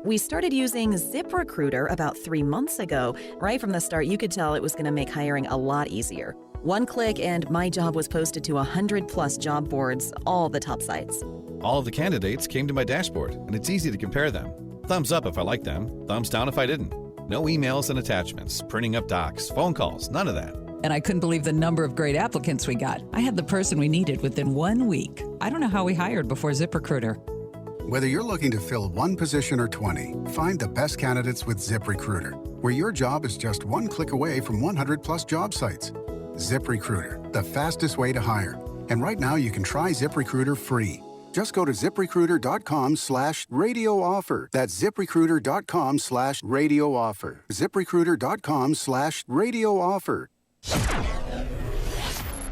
We started using ZipRecruiter about 3 months ago. Right from the start, you could tell it was going to make hiring a lot easier. One click and my job was posted to 100+ job boards, all the top sites. All of the candidates came to my dashboard, and it's easy to compare them. Thumbs up if I liked them, thumbs down if I didn't. No emails and attachments, printing up docs, phone calls, none of that. And I couldn't believe the number of great applicants we got. I had the person we needed within 1 week. I don't know how we hired before ZipRecruiter. Whether you're looking to fill one position or 20, find the best candidates with ZipRecruiter, where your job is just one click away from 100+ job sites. ZipRecruiter, the fastest way to hire. And right now you can try ZipRecruiter free. Just go to ZipRecruiter.com/radio offer. That's ZipRecruiter.com/radio offer. ZipRecruiter.com/radio offer.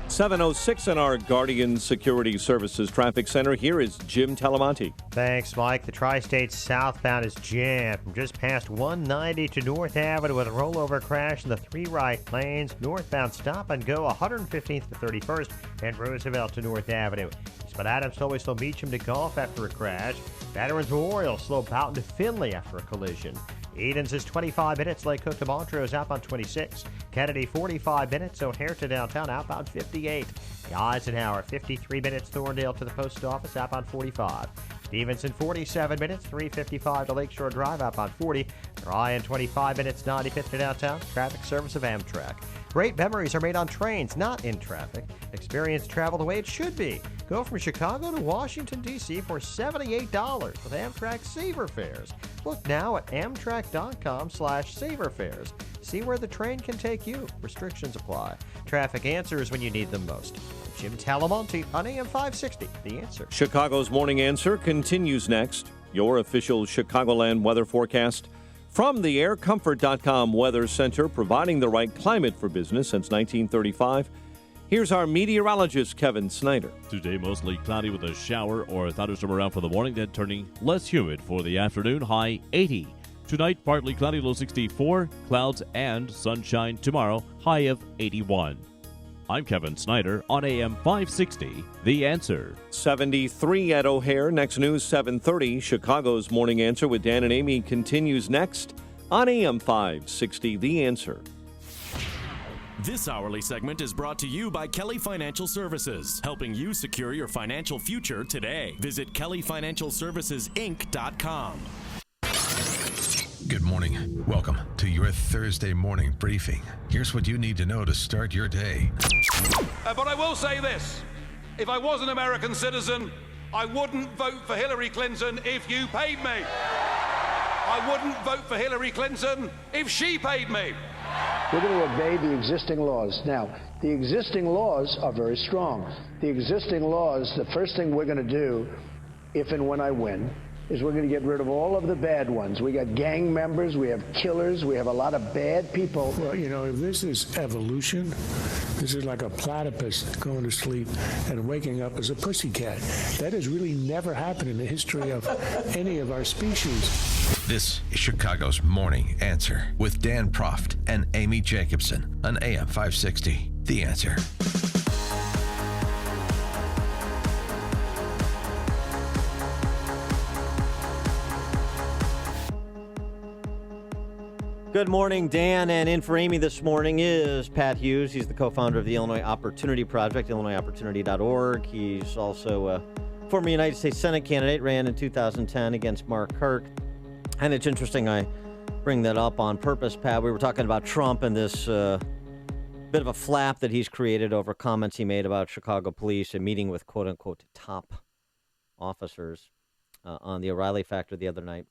7:06 in our Guardian Security Services Traffic Center. Here is Jim Talamonte. Thanks, Mike. The Tri-State southbound is jammed from just past 190 to North Avenue with a rollover crash in the 3 right lanes. Northbound stop and go 115th to 31st and Roosevelt to North Avenue. But Adams told slow Beecham to Gulf after a crash. Veterans Memorial slow Boughton to Finley after a collision. Edens is 25 minutes. Lake Cook to Montrose outbound 26. Kennedy 45 minutes. O'Hare to downtown outbound 58. The Eisenhower 53 minutes. Thorndale to the post office outbound 45. Stevenson 47 minutes. 355 to Lakeshore Drive outbound 40. Ryan 25 minutes. 95th to downtown. Traffic service of Amtrak. Great memories are made on trains, not in traffic. Experience travel the way it should be. Go from Chicago to Washington, D.C. for $78 with Amtrak Saver Fares. Look now at Amtrak.com/SaverFares. See where the train can take you. Restrictions apply. Traffic answers when you need them most. Jim Talamonte on AM 560, The Answer. Chicago's Morning Answer continues next. Your official Chicagoland weather forecast from the AirComfort.com Weather Center, providing the right climate for business since 1935. Here's our meteorologist, Kevin Snyder. Today, mostly cloudy with a shower or a thunderstorm around for the morning, then turning less humid for the afternoon, high 80. Tonight, partly cloudy, low 64, clouds and sunshine tomorrow, high of 81. I'm Kevin Snyder on AM 560, The Answer. 73 at O'Hare. Next news, 7:30. Chicago's Morning Answer with Dan and Amy continues next on AM 560, The Answer. This hourly segment is brought to you by Kelly Financial Services, helping you secure your financial future today. Visit kellyfinancialservicesinc.com. Good morning. Welcome to your Thursday morning briefing. Here's what you need to know to start your day. But I will say this. If I was an American citizen, I wouldn't vote for Hillary Clinton if you paid me. I wouldn't vote for Hillary Clinton if she paid me. We're going to obey the existing laws. Now, the existing laws are very strong. The existing laws, the first thing we're going to do, if and when I win, is we're going to get rid of all of the bad ones. We got gang members, we have killers, we have a lot of bad people. Well, you know, if this is evolution, this is like a platypus going to sleep and waking up as a pussycat. That has really never happened in the history of any of our species. This is Chicago's Morning Answer with Dan Proft and Amy Jacobson on AM 560, The Answer. Good morning, Dan. And in for Amy this morning is Pat Hughes. He's the co-founder of the Illinois Opportunity Project, illinoisopportunity.org. He's also a former United States Senate candidate, ran in 2010 against Mark Kirk. And it's interesting I bring that up on purpose, Pat. We were talking about Trump and this bit of a flap that he's created over comments he made about Chicago police and meeting with quote-unquote top officers on the O'Reilly Factor the other night.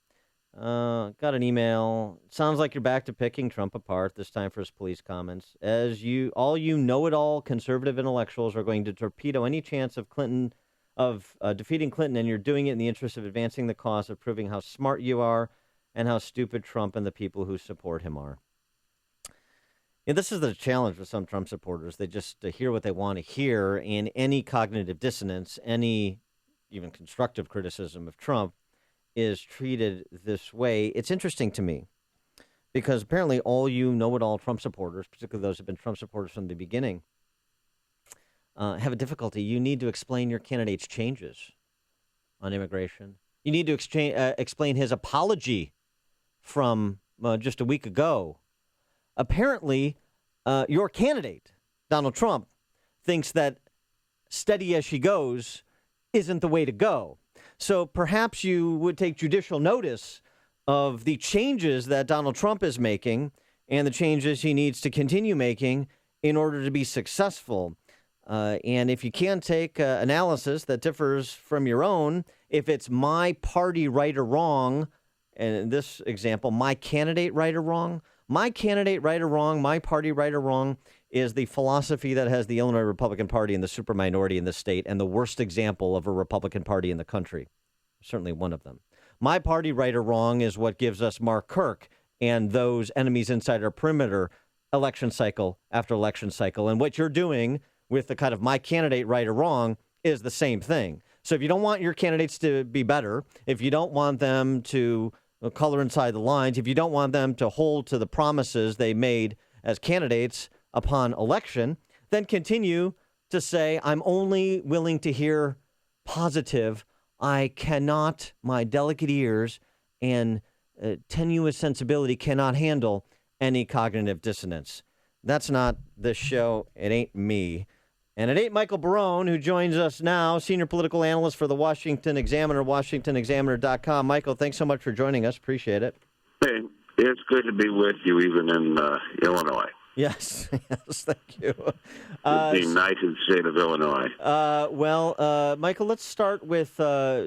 Got an email. Sounds like you're back to picking Trump apart, this time for his police comments. All you know-it-all conservative intellectuals are going to torpedo any chance of defeating Clinton, and you're doing it in the interest of advancing the cause of proving how smart you are and how stupid Trump and the people who support him are. And this is the challenge with some Trump supporters. They just hear what they want to hear, and any cognitive dissonance, any even constructive criticism of Trump is treated this way. It's interesting to me because apparently all you know-it-all Trump supporters, particularly those who have been Trump supporters from the beginning, have a difficulty. You need to explain your candidate's changes on immigration. You need to explain his apology from just a week ago. Apparently, your candidate, Donald Trump, thinks that steady as she goes isn't the way to go. So perhaps you would take judicial notice of the changes that Donald Trump is making and the changes he needs to continue making in order to be successful. And if you can take analysis that differs from your own, if it's my party right or wrong, and in this example, my candidate right or wrong, my candidate right or wrong, my party right or wrong is the philosophy that has the Illinois Republican Party in the super minority in the state and the worst example of a Republican Party in the country. Certainly one of them. My party right or wrong is what gives us Mark Kirk and those enemies inside our perimeter election cycle after election cycle. And what you're doing with the kind of my candidate right or wrong is the same thing. So if you don't want your candidates to be better, if you don't want them to color inside the lines, if you don't want them to hold to the promises they made as candidates upon election, then continue to say, I'm only willing to hear positive. I cannot, my delicate ears and tenuous sensibility cannot handle any cognitive dissonance. That's not this show. It ain't me. And it ain't Michael Barone, who joins us now, senior political analyst for the Washington Examiner, WashingtonExaminer.com. Michael, thanks so much for joining us. Appreciate it. Hey, it's good to be with you, even in Illinois. Yes, yes, thank you. The United State of Illinois. Michael, let's start with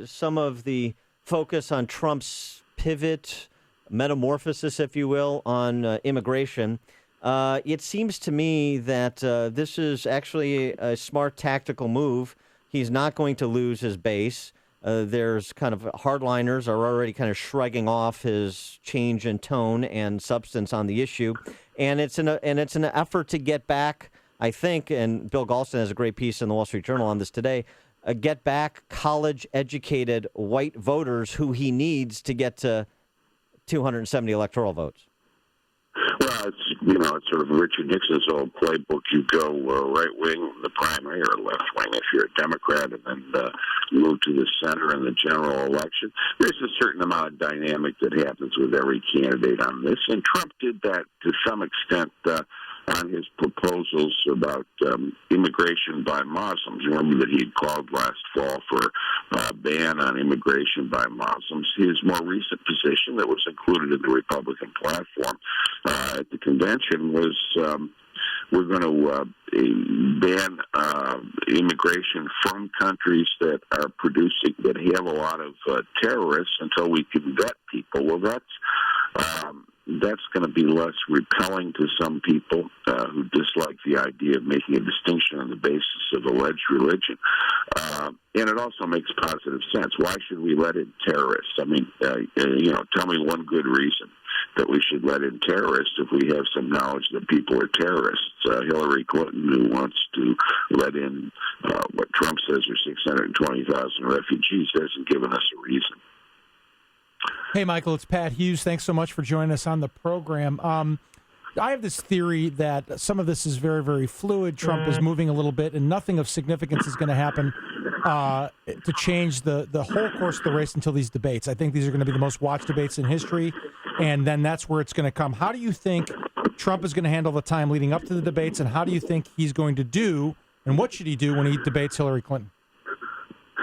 some of the focus on Trump's pivot, metamorphosis, if you will, on immigration. It seems to me that this is actually a smart tactical move. He's not going to lose his base. There's kind of hardliners are already kind of shrugging off his change in tone and substance on the issue, and it's an effort to get back, I think, and Bill Galston has a great piece in the Wall Street Journal on this today, get back college-educated white voters who he needs to get to 270 electoral votes. Well, it's sort of Richard Nixon's old playbook. You go right wing, the primary, or left wing if you're a Democrat, and then move to the center in the general election. There's a certain amount of dynamic that happens with every candidate on this, and Trump did that to some extent on his proposals about immigration by Muslims. You remember that he had called last fall for a ban on immigration by Muslims. His more recent position that was included in the Republican platform at the convention was we're going to ban immigration from countries that are producing, that have a lot of terrorists until we can vet people. Well, that's going to be less repelling to some people who dislike the idea of making a distinction on the basis of alleged religion. And it also makes positive sense. Why should we let in terrorists? I mean, tell me one good reason that we should let in terrorists if we have some knowledge that people are terrorists. Hillary Clinton, who wants to let in what Trump says are 620,000 refugees, hasn't given us a reason. Hey, Michael, it's Pat Hughes. Thanks so much for joining us on the program. I have this theory that some of this is very, very fluid. Trump is moving a little bit, and nothing of significance is going to happen to change the whole course of the race until these debates. I think these are going to be the most watched debates in history, and then that's where it's going to come. How do you think Trump is going to handle the time leading up to the debates, and how do you think he's going to do, and what should he do when he debates Hillary Clinton?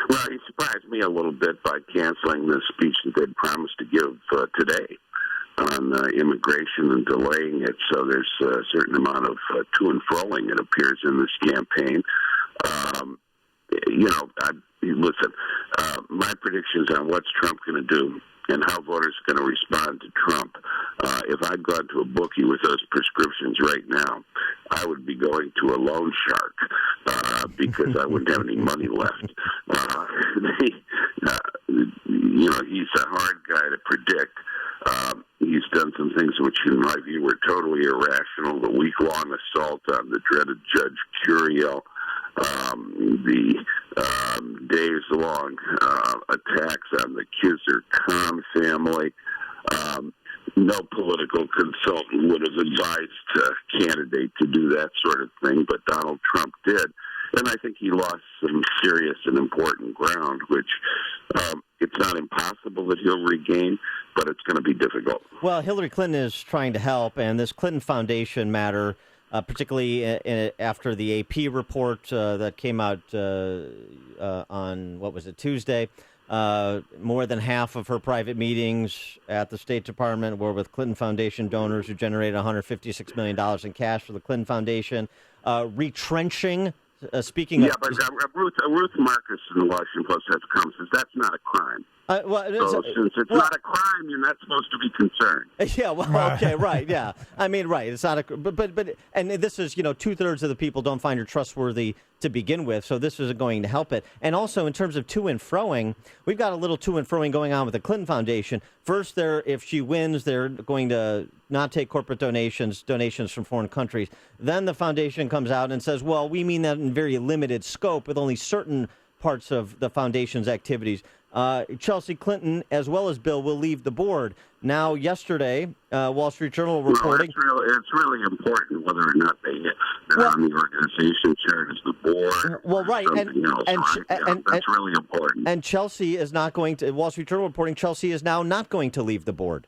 Well, he surprised me a little bit by canceling the speech that they'd promised to give today on immigration and delaying it. So there's a certain amount of to and froing, it appears, in this campaign. Listen, my predictions on what's Trump going to do and how voters are going to respond to Trump. If I'd gone to a bookie with those prescriptions right now, I would be going to a loan shark because I wouldn't have any money left. He's a hard guy to predict. He's done some things which, in my view, were totally irrational. The week-long assault on the dreaded Judge Curiel, the days-long attacks on the Kizzer-Khan family. No political consultant would have advised a candidate to do that sort of thing, but Donald Trump did. And I think he lost some serious and important ground, which it's not impossible that he'll regain, but it's going to be difficult. Well, Hillary Clinton is trying to help, and this Clinton Foundation matter, particularly after the AP report that came out on, Tuesday, more than half of her private meetings at the State Department were with Clinton Foundation donors who generated $156 million in cash for the Clinton Foundation, retrenching. But Ruth Marcus in the Washington Post has come says that's not a crime. Since it's not a crime, you're not supposed to be concerned. Yeah, well, okay, right, yeah. I mean, right, it's not a, but and this is, 2/3 of the people don't find her trustworthy to begin with, so this isn't going to help it. And also, in terms of to and froing, we've got a little to and froing going on with the Clinton Foundation. First, if she wins, they're going to not take corporate donations from foreign countries. Then the foundation comes out and says, well, we mean that in very limited scope with only certain parts of the foundation's activities. Chelsea Clinton, as well as Bill, will leave the board. Now, yesterday, Wall Street Journal reporting... It's really important whether or not they're on the organization chart as the board. Well, right, and that's really important. And Chelsea is not going to... Wall Street Journal reporting Chelsea is now not going to leave the board.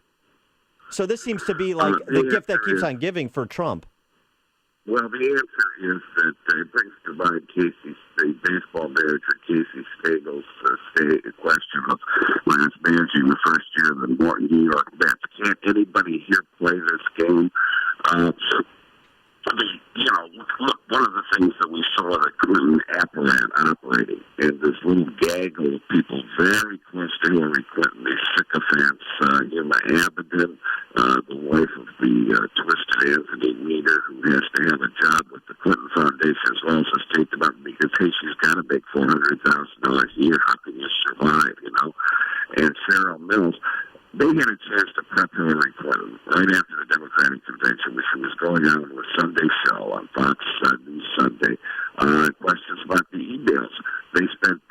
So this seems to be like the gift that keeps on giving for Trump. Well, the answer is that it brings to mind the baseball manager Casey Stagel's question of when he was managing the first year of the New York Mets. Can't anybody here play this game? Look, one of the things that we saw the Clinton apparatus operating is this little gaggle of people very close to Hillary Clinton, these sycophants, Emma Abaddon, the wife of the twisted Anthony Weiner, who has to have a job with the Clinton Foundation as well as the State Department because, hey, she's got to make $400,000 a year. How can you survive, And Cheryl Mills. They had a chance to prep Hillary Clinton right after the Democratic Convention, which was going on with a Sunday show on Fox News Sunday. Questions about the emails. They spent,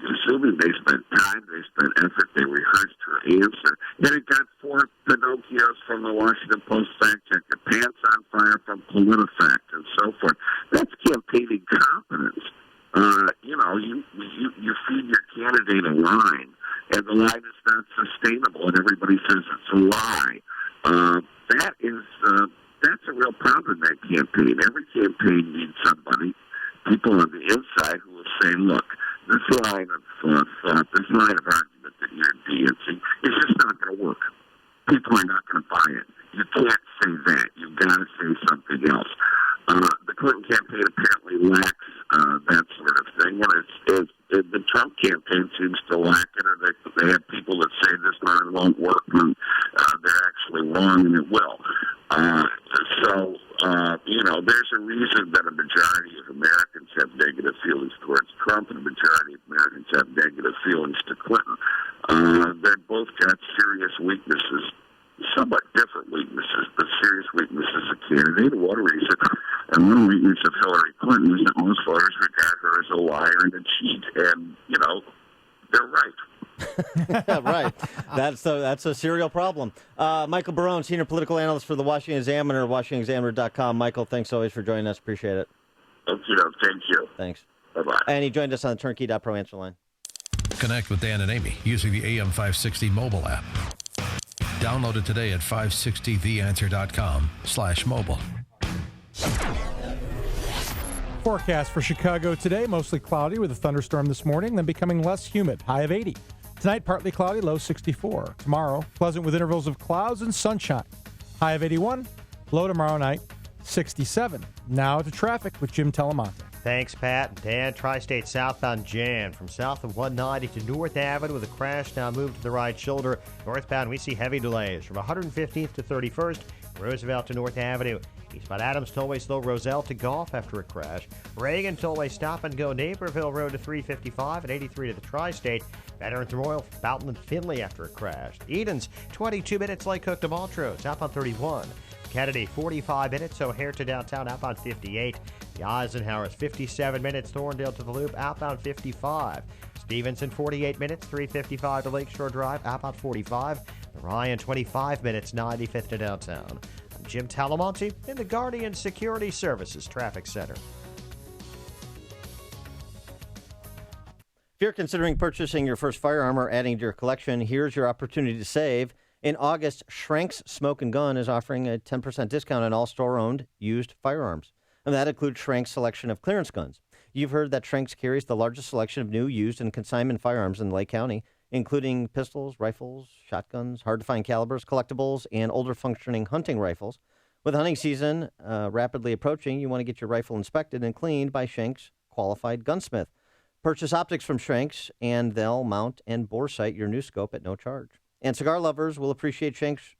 assuming they spent time, they spent effort, they rehearsed her answer, and it got 4 to 0 Pinocchio's from the Washington Post fact checker, Pants on Fire from PolitiFact, and so forth. That's campaigning competence. You feed your candidate a line, and the line is not sustainable, and everybody says it's a lie. That's a real problem in that campaign. Every campaign needs somebody, people on the inside, who will say, look, this line of thought, this line of argument that you're advancing is just not going to work. People are not going to buy it. You can't say that. You've got to say something else. The Clinton campaign apparently lacks that sort of thing, and the Trump campaign seems to lack it, or they have people that say this line won't work, and they're actually wrong, and it will. There's a reason that a majority of Americans have negative feelings towards Trump, and a majority of Americans have negative feelings to Clinton. They've both got serious weaknesses, somewhat different weaknesses, but serious weaknesses as a candidate. One reason, and one weakness of Hillary Clinton is that most voters regard her as a liar and a cheat, and, they're right. Right. That's a serial problem. Michael Barone, senior political analyst for the Washington Examiner, WashingtonExaminer.com. Michael, thanks always for joining us. Appreciate it. Thank you. Thanks. Bye-bye. And he joined us on the Turnkey.pro answer line. Connect with Dan and Amy using the AM560 mobile app. Download it today at 560theanswer.com/mobile. Forecast for Chicago today, mostly cloudy with a thunderstorm this morning, then becoming less humid, high of 80. Tonight, partly cloudy, low 64. Tomorrow, pleasant with intervals of clouds and sunshine, high of 81. Low tomorrow night, 67. Now to traffic with Jim Telemonte. Thanks, Pat. Dan, Tri-State southbound jammed from south of 190 to North Avenue with a crash now moved to the right shoulder. Northbound, we see heavy delays from 115th to 31st, Roosevelt to North Avenue. Eastbound Adams Tollway slow Roselle to Gulf after a crash. Reagan Tollway stop and go Naperville Road to 355 and 83 to the Tri-State. Veterans Memorial, Fountain and Finley after a crash. Edens, 22 minutes Lake Cook to Montrose, outbound 31. Kennedy, 45 minutes, O'Hare to downtown, outbound 58. The Eisenhower's 57 minutes, Thorndale to the Loop, outbound 55. Stevenson, 48 minutes, 355 to Lakeshore Drive, outbound 45. The Ryan, 25 minutes, 95th to downtown. I'm Jim Talamonte in the Guardian Security Services Traffic Center. If you're considering purchasing your first firearm or adding to your collection, here's your opportunity to save. In August, Schrenk's Smoke & Gun is offering a 10% discount on all store-owned used firearms. And that includes Schrenk's selection of clearance guns. You've heard that Schrenk's carries the largest selection of new, used, and consignment firearms in Lake County, including pistols, rifles, shotguns, hard-to-find calibers, collectibles, and older functioning hunting rifles. With hunting season rapidly approaching, you want to get your rifle inspected and cleaned by Schrenk's qualified gunsmith. Purchase optics from Schrenk's, and they'll mount and bore sight your new scope at no charge. And cigar lovers will appreciate Schrenk's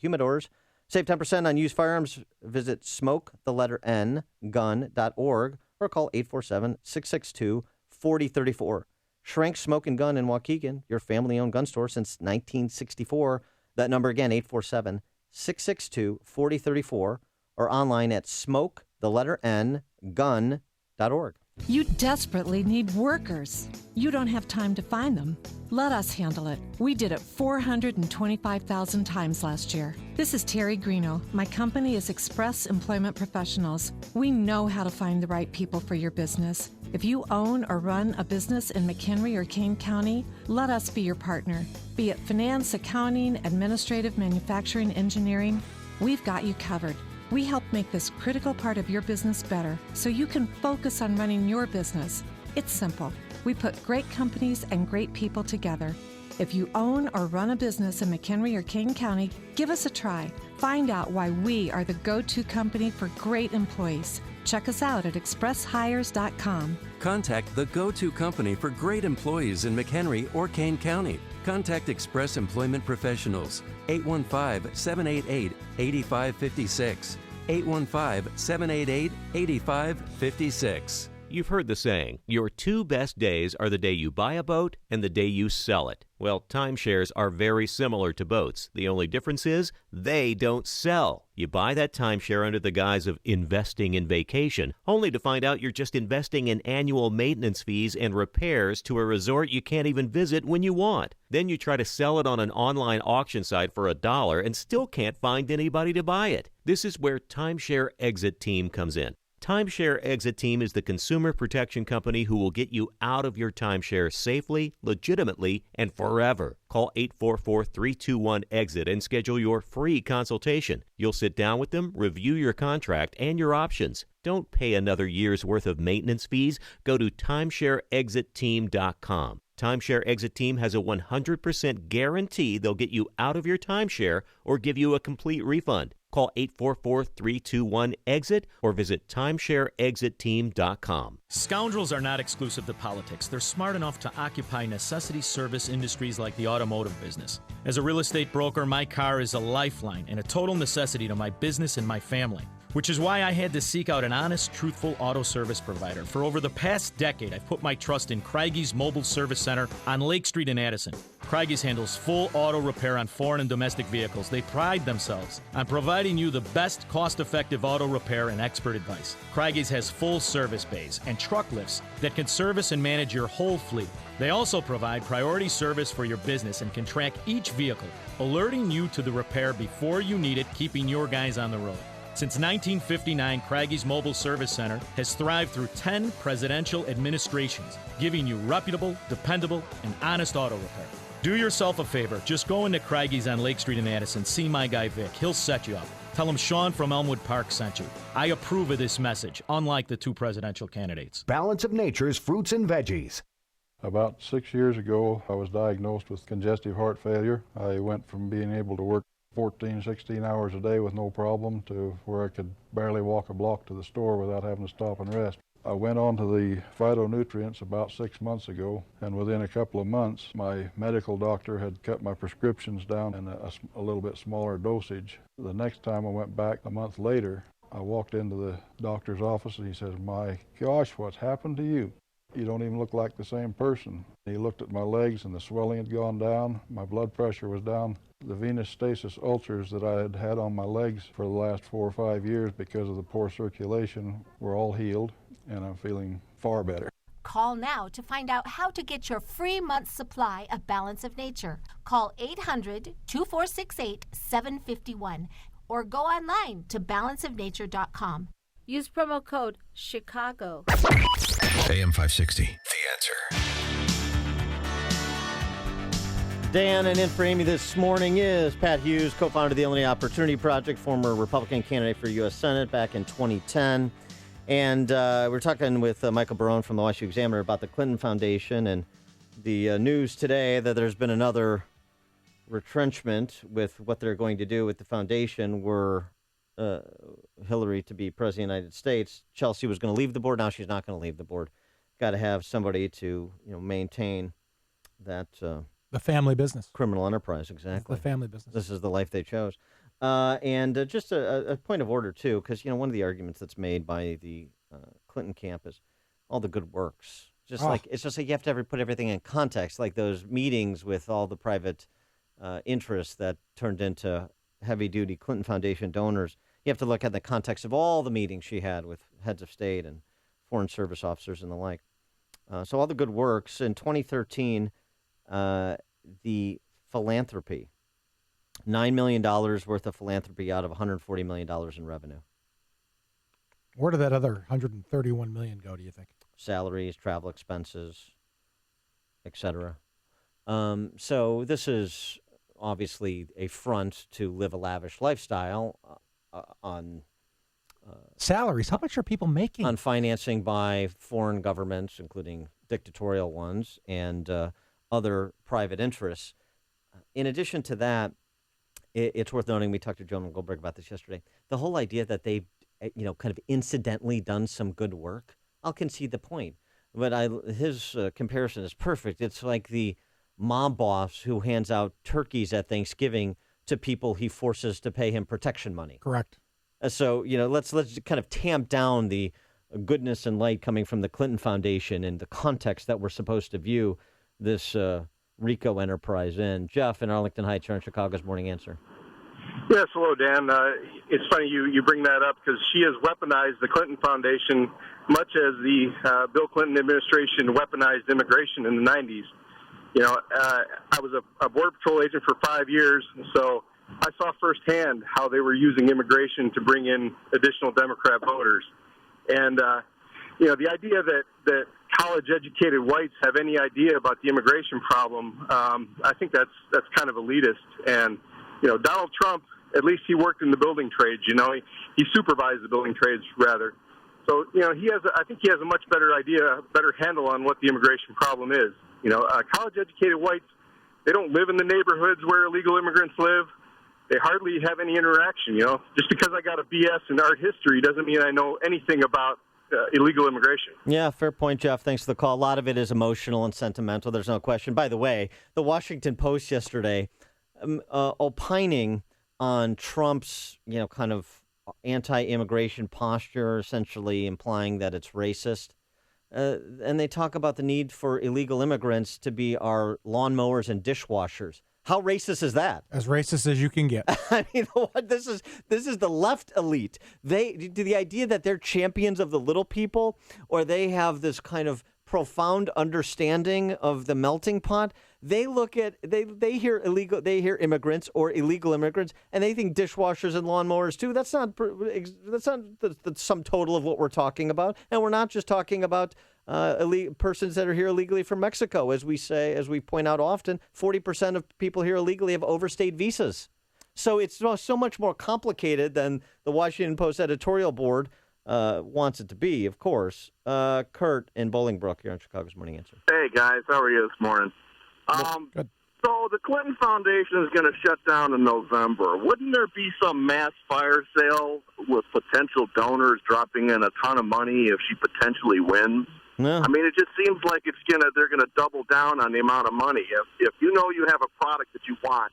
humidors. Save 10% on used firearms. Visit smoketheletterN.gun.org or call 847-662-4034. Schrenk's Smoke & Gun in Waukegan, your family-owned gun store since 1964. That number again, 847-662-4034 or online at smoketheletterN.gun.org. You desperately need workers. You don't have time to find them. Let us handle it. We did it 425,000 times last year. This is Terry Greeno. My company is Express Employment Professionals. We know how to find the right people for your business. If you own or run a business in McHenry or Kane County, let us be your partner. Be it finance, accounting, administrative, manufacturing, engineering, we've got you covered. We help make this critical part of your business better so you can focus on running your business. It's simple. We put great companies and great people together. If you own or run a business in McHenry or Kane County, give us a try. Find out why we are the go-to company for great employees. Check us out at expresshires.com. Contact the go-to company for great employees in McHenry or Kane County. Contact Express Employment Professionals, 815-788-8556, 815-788-8556. You've heard the saying, your two best days are the day you buy a boat and the day you sell it. Well, timeshares are very similar to boats. The only difference is they don't sell. You buy that timeshare under the guise of investing in vacation, only to find out you're just investing in annual maintenance fees and repairs to a resort you can't even visit when you want. Then you try to sell it on an online auction site for $1 and still can't find anybody to buy it. This is where Timeshare Exit Team comes in. Timeshare Exit Team is the consumer protection company who will get you out of your timeshare safely, legitimately, and forever. Call 844-321-EXIT and schedule your free consultation. You'll sit down with them, review your contract and your options. Don't pay another year's worth of maintenance fees. Go to timeshareexitteam.com. Timeshare Exit Team has a 100% guarantee they'll get you out of your timeshare or give you a complete refund. Call 844-321-EXIT or visit timeshareexitteam.com. Scoundrels are not exclusive to politics. They're smart enough to occupy necessity service industries like the automotive business. As a real estate broker, my car is a lifeline and a total necessity to my business and my family, which is why I had to seek out an honest, truthful auto service provider. For over the past decade, I've put my trust in Craigies Mobile Service Center on Lake Street in Addison. Craigies handles full auto repair on foreign and domestic vehicles. They pride themselves on providing you the best cost-effective auto repair and expert advice. Craigies has full service bays and truck lifts that can service and manage your whole fleet. They also provide priority service for your business and can track each vehicle, alerting you to the repair before you need it, keeping your guys on the road. Since 1959, Craigies Mobile Service Center has thrived through 10 presidential administrations, giving you reputable, dependable, and honest auto repair. Do yourself a favor. Just go into Craigies on Lake Street in Addison. See my guy Vic. He'll set you up. Tell him Sean from Elmwood Park sent you. I approve of this message, unlike the two presidential candidates. Balance of Nature's fruits and veggies. About 6 years ago, I was diagnosed with congestive heart failure. I went from being able to work 14, 16 hours a day with no problem to where I could barely walk a block to the store without having to stop and rest. I went on to the phytonutrients about 6 months ago, and within a couple of months, my medical doctor had cut my prescriptions down in a little bit smaller dosage. The next time I went back a month later, I walked into the doctor's office and he says, "My gosh, what's happened to you? You don't even look like the same person." He looked at my legs and the swelling had gone down, my blood pressure was down. The venous stasis ulcers that I had had on my legs for the last 4 or 5 years because of the poor circulation were all healed, and I'm feeling far better. Call now to find out how to get your free month's supply of Balance of Nature. Call 800-2468-751 or go online to balanceofnature.com. Use promo code CHICAGO. AM 560, The Answer. Dan, and in for Amy this morning is Pat Hughes, co-founder of the Illinois Opportunity Project, former Republican candidate for U.S. Senate back in 2010. And we're talking with Michael Barone from the Washington Examiner about the Clinton Foundation and the news today that there's been another retrenchment with what they're going to do with the foundation were Hillary to be president of the United States. Chelsea was going to leave the board. Now she's not going to leave the board. Got to have somebody to maintain that the family business, criminal enterprise. Exactly, the family business. This is the life they chose. And just a point of order too, because one of the arguments that's made by the Clinton camp is all the good works. It's just like you have to put everything in context, like those meetings with all the private interests that turned into heavy-duty Clinton Foundation donors. You have to look at the context of all the meetings she had with heads of state and foreign service officers and the like. So all the good works. In 2013, the philanthropy, $9 million worth of philanthropy out of $140 million in revenue. Where did that other $131 million go, do you think? Salaries, travel expenses, etc. So this is obviously a front to live a lavish lifestyle on salaries. How much are people making? On financing by foreign governments, including dictatorial ones, and other private interests. In addition to that, it's worth noting, we talked to Joan Goldberg about this yesterday, the whole idea that they've kind of incidentally done some good work. I'll concede the point. But his comparison is perfect. It's like the mob boss who hands out turkeys at Thanksgiving to people he forces to pay him protection money. Correct. So, let's kind of tamp down the goodness and light coming from the Clinton Foundation and the context that we're supposed to view this RICO enterprise in. Jeff in Arlington Heights, you're on Chicago's Morning Answer. Yes, hello, Dan. It's funny you bring that up because she has weaponized the Clinton Foundation much as the Bill Clinton administration weaponized immigration in the 90s. You know, I was a Border Patrol agent for 5 years, so I saw firsthand how they were using immigration to bring in additional Democrat voters. And, you know, the idea that college-educated whites have any idea about the immigration problem, I think that's kind of elitist. And, you know, Donald Trump, at least he worked in the building trades, you know. He supervised the building trades, rather. So, you know, I think he has a much better idea, better handle on what the immigration problem is. You know, college-educated whites, they don't live in the neighborhoods where illegal immigrants live. They hardly have any interaction, you know. Just because I got a BS in art history doesn't mean I know anything about illegal immigration. Yeah, fair point, Jeff. Thanks for the call. A lot of it is emotional and sentimental. There's no question. By the way, the Washington Post yesterday opining on Trump's, you know, kind of anti-immigration posture, essentially implying that it's racist. And they talk about the need for illegal immigrants to be our lawnmowers and dishwashers. How racist is that? As racist as you can get. I mean, this is the left elite. The idea that they're champions of the little people, or they have this kind of profound understanding of the melting pot. They look at they hear immigrants or illegal immigrants, and they think dishwashers and lawnmowers too. That's not the sum total of what we're talking about, and we're not just talking about persons that are here illegally from Mexico. As we point out often, 40% of people here illegally have overstayed visas. So it's so much more complicated than the Washington Post editorial board wants it to be, of course. Kurt in Bolingbrook, here on Chicago's Morning Answer. Hey, guys. How are you this morning? Good. So the Clinton Foundation is going to shut down in November. Wouldn't there be some mass fire sale with potential donors dropping in a ton of money if she potentially wins? No. I mean, it just seems like they're going to double down on the amount of money. If you know you have a product that you want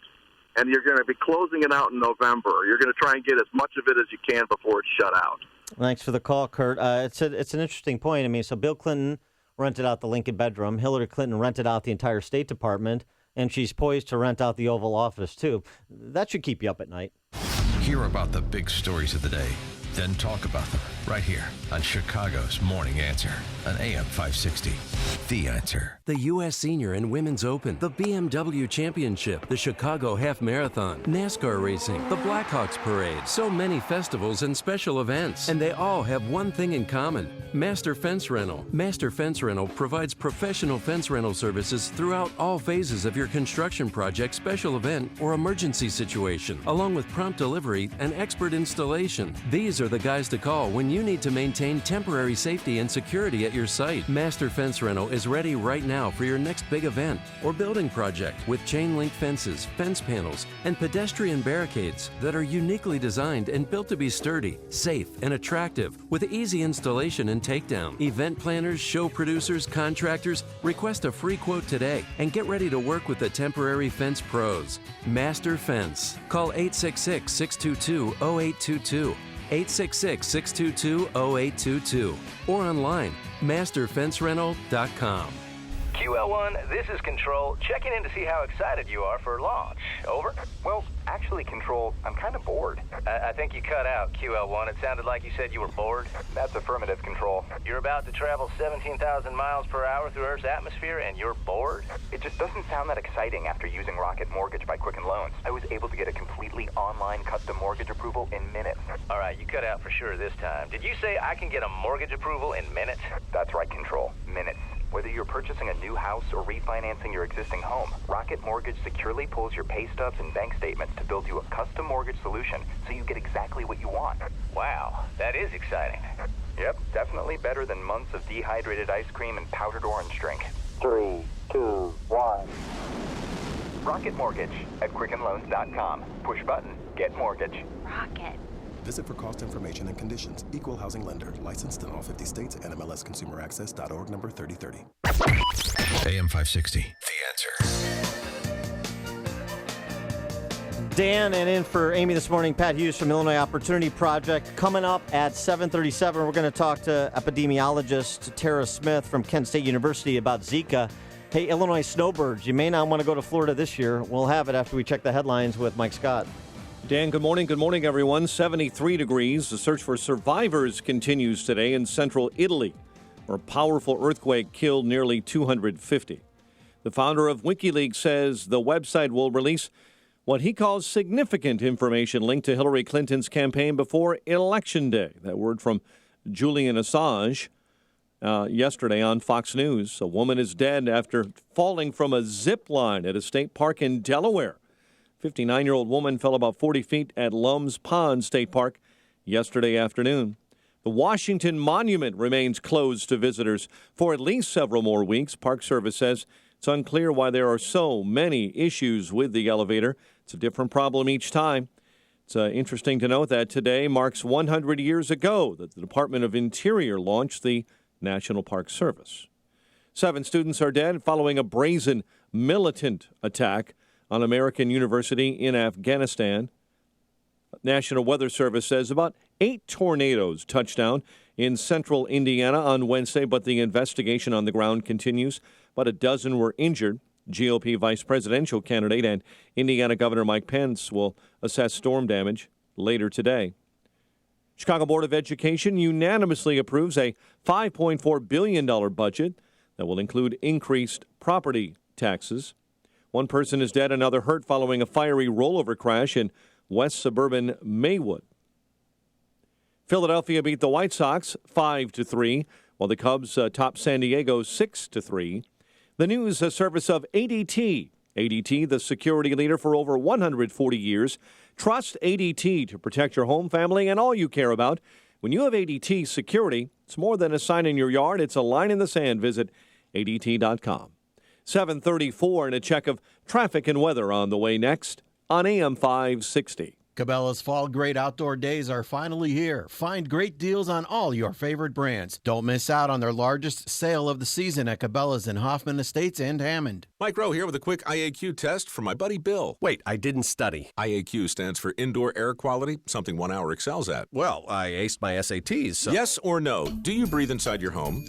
and you're going to be closing it out in November, you're going to try and get as much of it as you can before it's shut out. Thanks for the call, Kurt. It's an interesting point. I mean, so Bill Clinton rented out the Lincoln bedroom. Hillary Clinton rented out the entire State Department, and she's poised to rent out the Oval Office, too. That should keep you up at night. Hear about the big stories of the day, then talk about them right here on Chicago's Morning Answer on AM 560. The Answer. The U.S. Senior and Women's Open, the BMW Championship, the Chicago Half Marathon, NASCAR racing, the Blackhawks Parade, so many festivals and special events. And they all have one thing in common: Master Fence Rental. Master Fence Rental provides professional fence rental services throughout all phases of your construction project, special event, or emergency situation, along with prompt delivery and expert installation. These are the guys to call when you need to maintain temporary safety and security at your site. Master Fence Rental is ready right now for your next big event or building project with chain link fences, fence panels, and pedestrian barricades that are uniquely designed and built to be sturdy, safe, and attractive with easy installation and takedown. Event planners, show producers, contractors, request a free quote today and get ready to work with the temporary fence pros. Master Fence. Call 866-622-0822. 866-622-0822 or online, masterfencerental.com. QL1, this is Control, checking in to see how excited you are for launch. Over? Well, actually, Control, I'm kind of bored. I think you cut out, QL1. It sounded like you said you were bored. That's affirmative, Control. You're about to travel 17,000 miles per hour through Earth's atmosphere, and you're bored? It just doesn't sound that exciting after using Rocket Mortgage by Quicken Loans. I was able to get a completely online custom mortgage approval in minutes. All right, you cut out for sure this time. Did you say I can get a mortgage approval in minutes? That's right, Control. Minutes. Whether you're purchasing a new house or refinancing your existing home, Rocket Mortgage securely pulls your pay stubs and bank statements to build you a custom mortgage solution so you get exactly what you want. Wow, that is exciting. Yep, definitely better than months of dehydrated ice cream and powdered orange drink. 3, 2, 1. Rocket Mortgage at QuickenLoans.com. Push button, get mortgage. Rocket. Visit for cost information and conditions. Equal housing lender. Licensed in all 50 states. NMLSConsumerAccess.org number 3030. AM 560. The Answer. Dan, and in for Amy this morning, Pat Hughes from Illinois Opportunity Project. Coming up at 7:37, we're going to talk to epidemiologist Tara Smith from Kent State University about Zika. Hey, Illinois snowbirds, you may not want to go to Florida this year. We'll have it after we check the headlines with Mike Scott. Dan, good morning. Good morning, everyone. 73 degrees. The search for survivors continues today in central Italy, where a powerful earthquake killed nearly 250. The founder of WikiLeaks says the website will release what he calls significant information linked to Hillary Clinton's campaign before Election Day. That word from Julian Assange yesterday on Fox News. A woman is dead after falling from a zip line at a state park in Delaware. 59-year-old woman fell about 40 feet at Lums Pond State Park yesterday afternoon. The Washington Monument remains closed to visitors for at least several more weeks. Park Service says it's unclear why there are so many issues with the elevator. It's a different problem each time. It's interesting to note that today marks 100 years ago that the Department of Interior launched the National Park Service. 7 students are dead following a brazen militant attack on American University in Afghanistan. National Weather Service says about 8 tornadoes touched down in central Indiana on Wednesday, but the investigation on the ground continues. About a dozen were injured. GOP vice presidential candidate and Indiana Governor Mike Pence will assess storm damage later today. Chicago Board of Education unanimously approves a $5.4 billion budget that will include increased property taxes. 1 person is dead, another hurt following a fiery rollover crash in west suburban Maywood. Philadelphia beat the White Sox 5-3, while the Cubs topped San Diego 6-3. The news, a service of ADT. ADT, the security leader for over 140 years. Trust ADT to protect your home, family, and all you care about. When you have ADT security, it's more than a sign in your yard. It's a line in the sand. Visit ADT.com. 7:34 and a check of traffic and weather on the way next on AM 560. Cabela's Fall Great Outdoor Days are finally here. Find great deals on all your favorite brands. Don't miss out on their largest sale of the season at Cabela's in Hoffman Estates and Hammond. Mike Rowe here with a quick IAQ test for my buddy Bill. Wait, I didn't study. IAQ stands for Indoor Air Quality, something 1 hour excels at. Well, I aced my SATs, so... Yes or no? Do you breathe inside your home?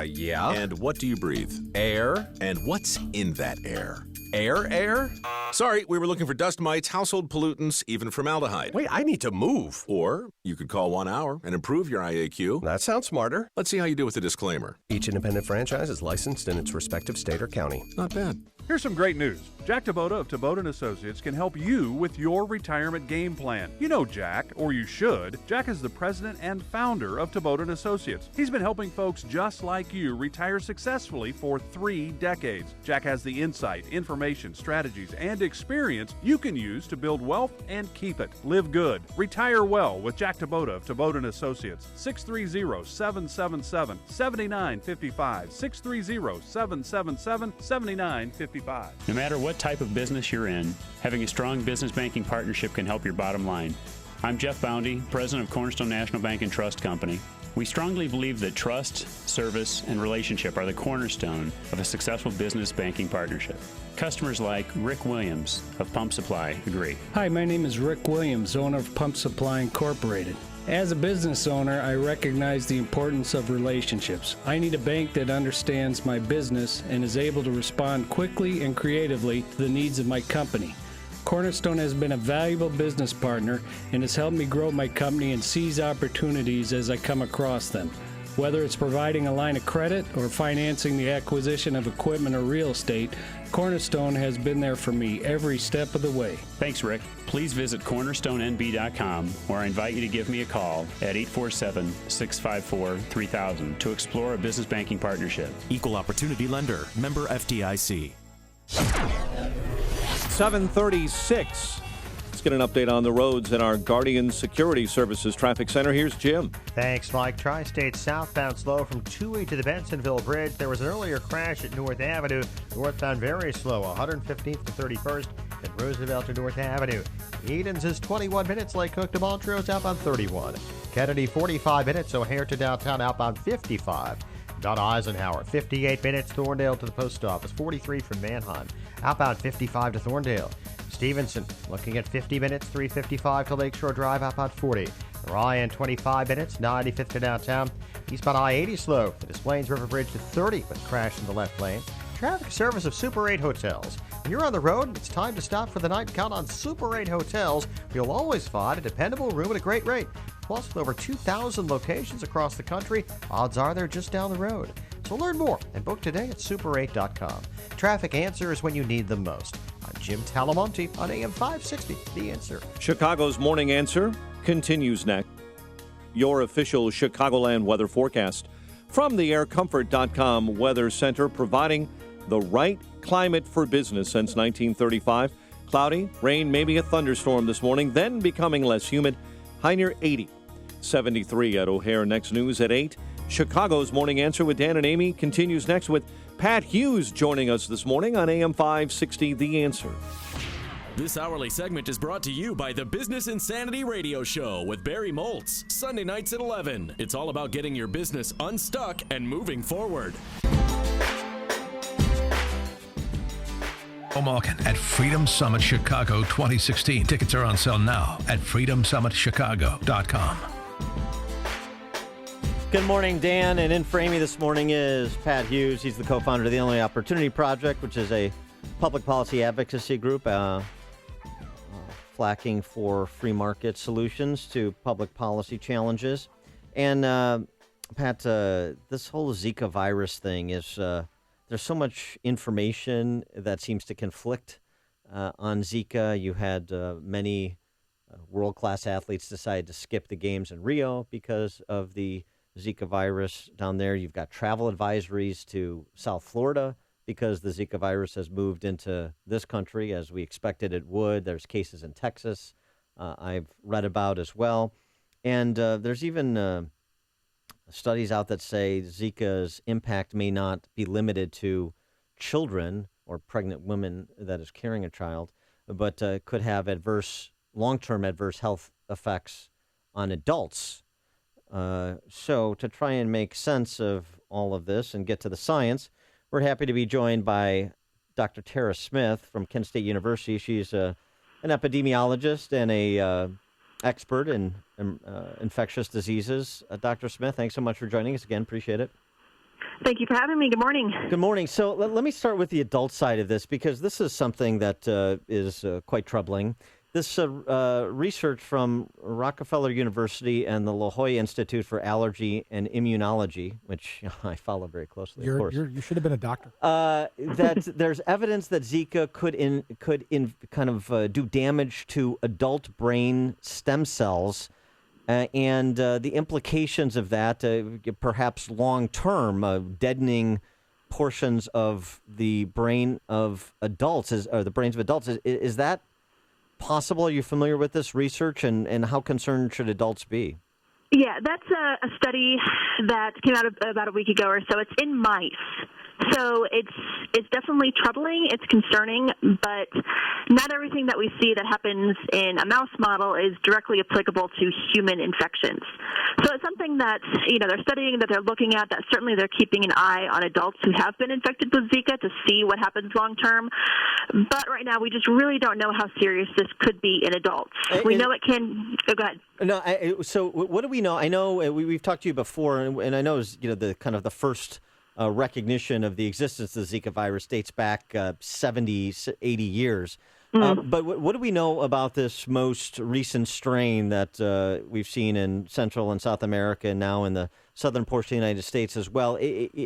Yeah. And what do you breathe? Air. And what's in that air? Air? Sorry, we were looking for dust mites, household pollutants, even formaldehyde. Wait, I need to move. Or you could call 1 hour and improve your IAQ. That sounds smarter. Let's see how you do with the disclaimer. Each independent franchise is licensed in its respective state or county. Not bad. Here's some great news. Jack Taboda of Taboda & Associates can help you with your retirement game plan. You know Jack, or you should. Jack is the president and founder of Taboda & Associates. He's been helping folks just like you retire successfully for 3 decades. Jack has the insight, information, strategies, and experience you can use to build wealth and keep it. Live good. Retire well with Jack Taboda of Taboda & Associates. 630-777-7955. 630-777-7955. No matter what type of business you're in, having a strong business banking partnership can help your bottom line. I'm Jeff Boundy, president of Cornerstone National Bank and Trust Company. We strongly believe that trust, service, and relationship are the cornerstone of a successful business banking partnership. Customers like Rick Williams of Pump Supply agree. Hi, my name is Rick Williams, owner of Pump Supply Incorporated. As a business owner, I recognize the importance of relationships. I need a bank that understands my business and is able to respond quickly and creatively to the needs of my company. Cornerstone has been a valuable business partner and has helped me grow my company and seize opportunities as I come across them. Whether it's providing a line of credit or financing the acquisition of equipment or real estate, Cornerstone has been there for me every step of the way. Thanks, Rick. Please visit cornerstonenb.com, or I invite you to give me a call at 847-654-3000 to explore a business banking partnership. Equal Opportunity Lender. Member FDIC. 7:36. Let's get an update on the roads at our Guardian Security Services Traffic Center. Here's Jim. Thanks, Mike. Tri-State southbound slow from 2E to the Bensonville Bridge. There was an earlier crash at North Avenue. Northbound very slow, 115th to 31st at Roosevelt to North Avenue. Edens is 21 minutes. Lake Cook to Montrose outbound 31. Kennedy 45 minutes. O'Hare to downtown outbound 55. Don Eisenhower 58 minutes. Thorndale to the post office 43 from Manheim. Outbound 55 to Thorndale. Stevenson looking at 50 minutes, 3:55 to Lakeshore Drive, outbound 40. Ryan, 25 minutes, 95th to downtown. Eastbound I-80 slow for Des Plaines River Bridge to 30 with a crash in the left lane. Traffic service of Super 8 Hotels. When you're on the road, it's time to stop for the night and count on Super 8 Hotels. You'll always find a dependable room at a great rate. Plus, with over 2,000 locations across the country, odds are they're just down the road. So learn more and book today at super8.com. Traffic answers when you need them most. I'm Jim Talamonte on AM 560, The Answer. Chicago's Morning Answer continues next. Your official Chicagoland weather forecast from the aircomfort.com Weather Center, providing the right climate for business since 1935. Cloudy, rain, maybe a thunderstorm this morning, then becoming less humid. High near 80. 73 at O'Hare. Next news at 8. Chicago's Morning Answer with Dan and Amy continues next with Pat Hughes joining us this morning on AM 560, The Answer. This hourly segment is brought to you by the Business Insanity Radio Show with Barry Moltz, Sunday nights at 11. It's all about getting your business unstuck and moving forward. Malkin at Freedom Summit Chicago 2016. Tickets are on sale now at freedomsummitchicago.com. Good morning, Dan. And in for Amy this morning is Pat Hughes. He's the co-founder of the Illinois Opportunity Project, which is a public policy advocacy group flacking for free market solutions to public policy challenges. And Pat, this whole Zika virus thing is there's so much information that seems to conflict on Zika. You had many world-class athletes decide to skip the games in Rio because of the Zika virus down there. You've got travel advisories to South Florida because the Zika virus has moved into this country as we expected it would. There's cases in Texas I've read about as well. And there's even studies out that say Zika's impact may not be limited to children or pregnant women that is carrying a child, but could have long-term adverse health effects on adults. So to try and make sense of all of this and get to the science, we're happy to be joined by Dr. Tara Smith from Kent State University. She's an epidemiologist and a expert in infectious diseases. Dr. Smith, thanks so much for joining us again. Appreciate it. Thank you for having me. Good morning. Good morning. So let me start with the adult side of this, because this is something that is quite troubling. This research from Rockefeller University and the La Jolla Institute for Allergy and Immunology, which I follow very closely, of course. You should have been a doctor. That there's evidence that Zika could do damage to adult brain stem cells, and the implications of that, perhaps long-term, deadening portions of the brain of adults, or the brains of adults. Is that possible? Are you familiar with this research, and how concerned should adults be? Yeah, that's a study that came out about a week ago or so. It's in mice. So it's definitely troubling. It's concerning, but not everything that we see that happens in a mouse model is directly applicable to human infections. So it's something that, they're studying, that they're looking at, that certainly they're keeping an eye on adults who have been infected with Zika to see what happens long term. But right now, we just really don't know how serious this could be in adults. We know it can. Oh, go ahead. No. So what do we know? I know we've talked to you before, and I know the first recognition of the existence of the Zika virus dates back 70, 80 years. But what do we know about this most recent strain that we've seen in Central and South America and now in the southern portion of the United States as well?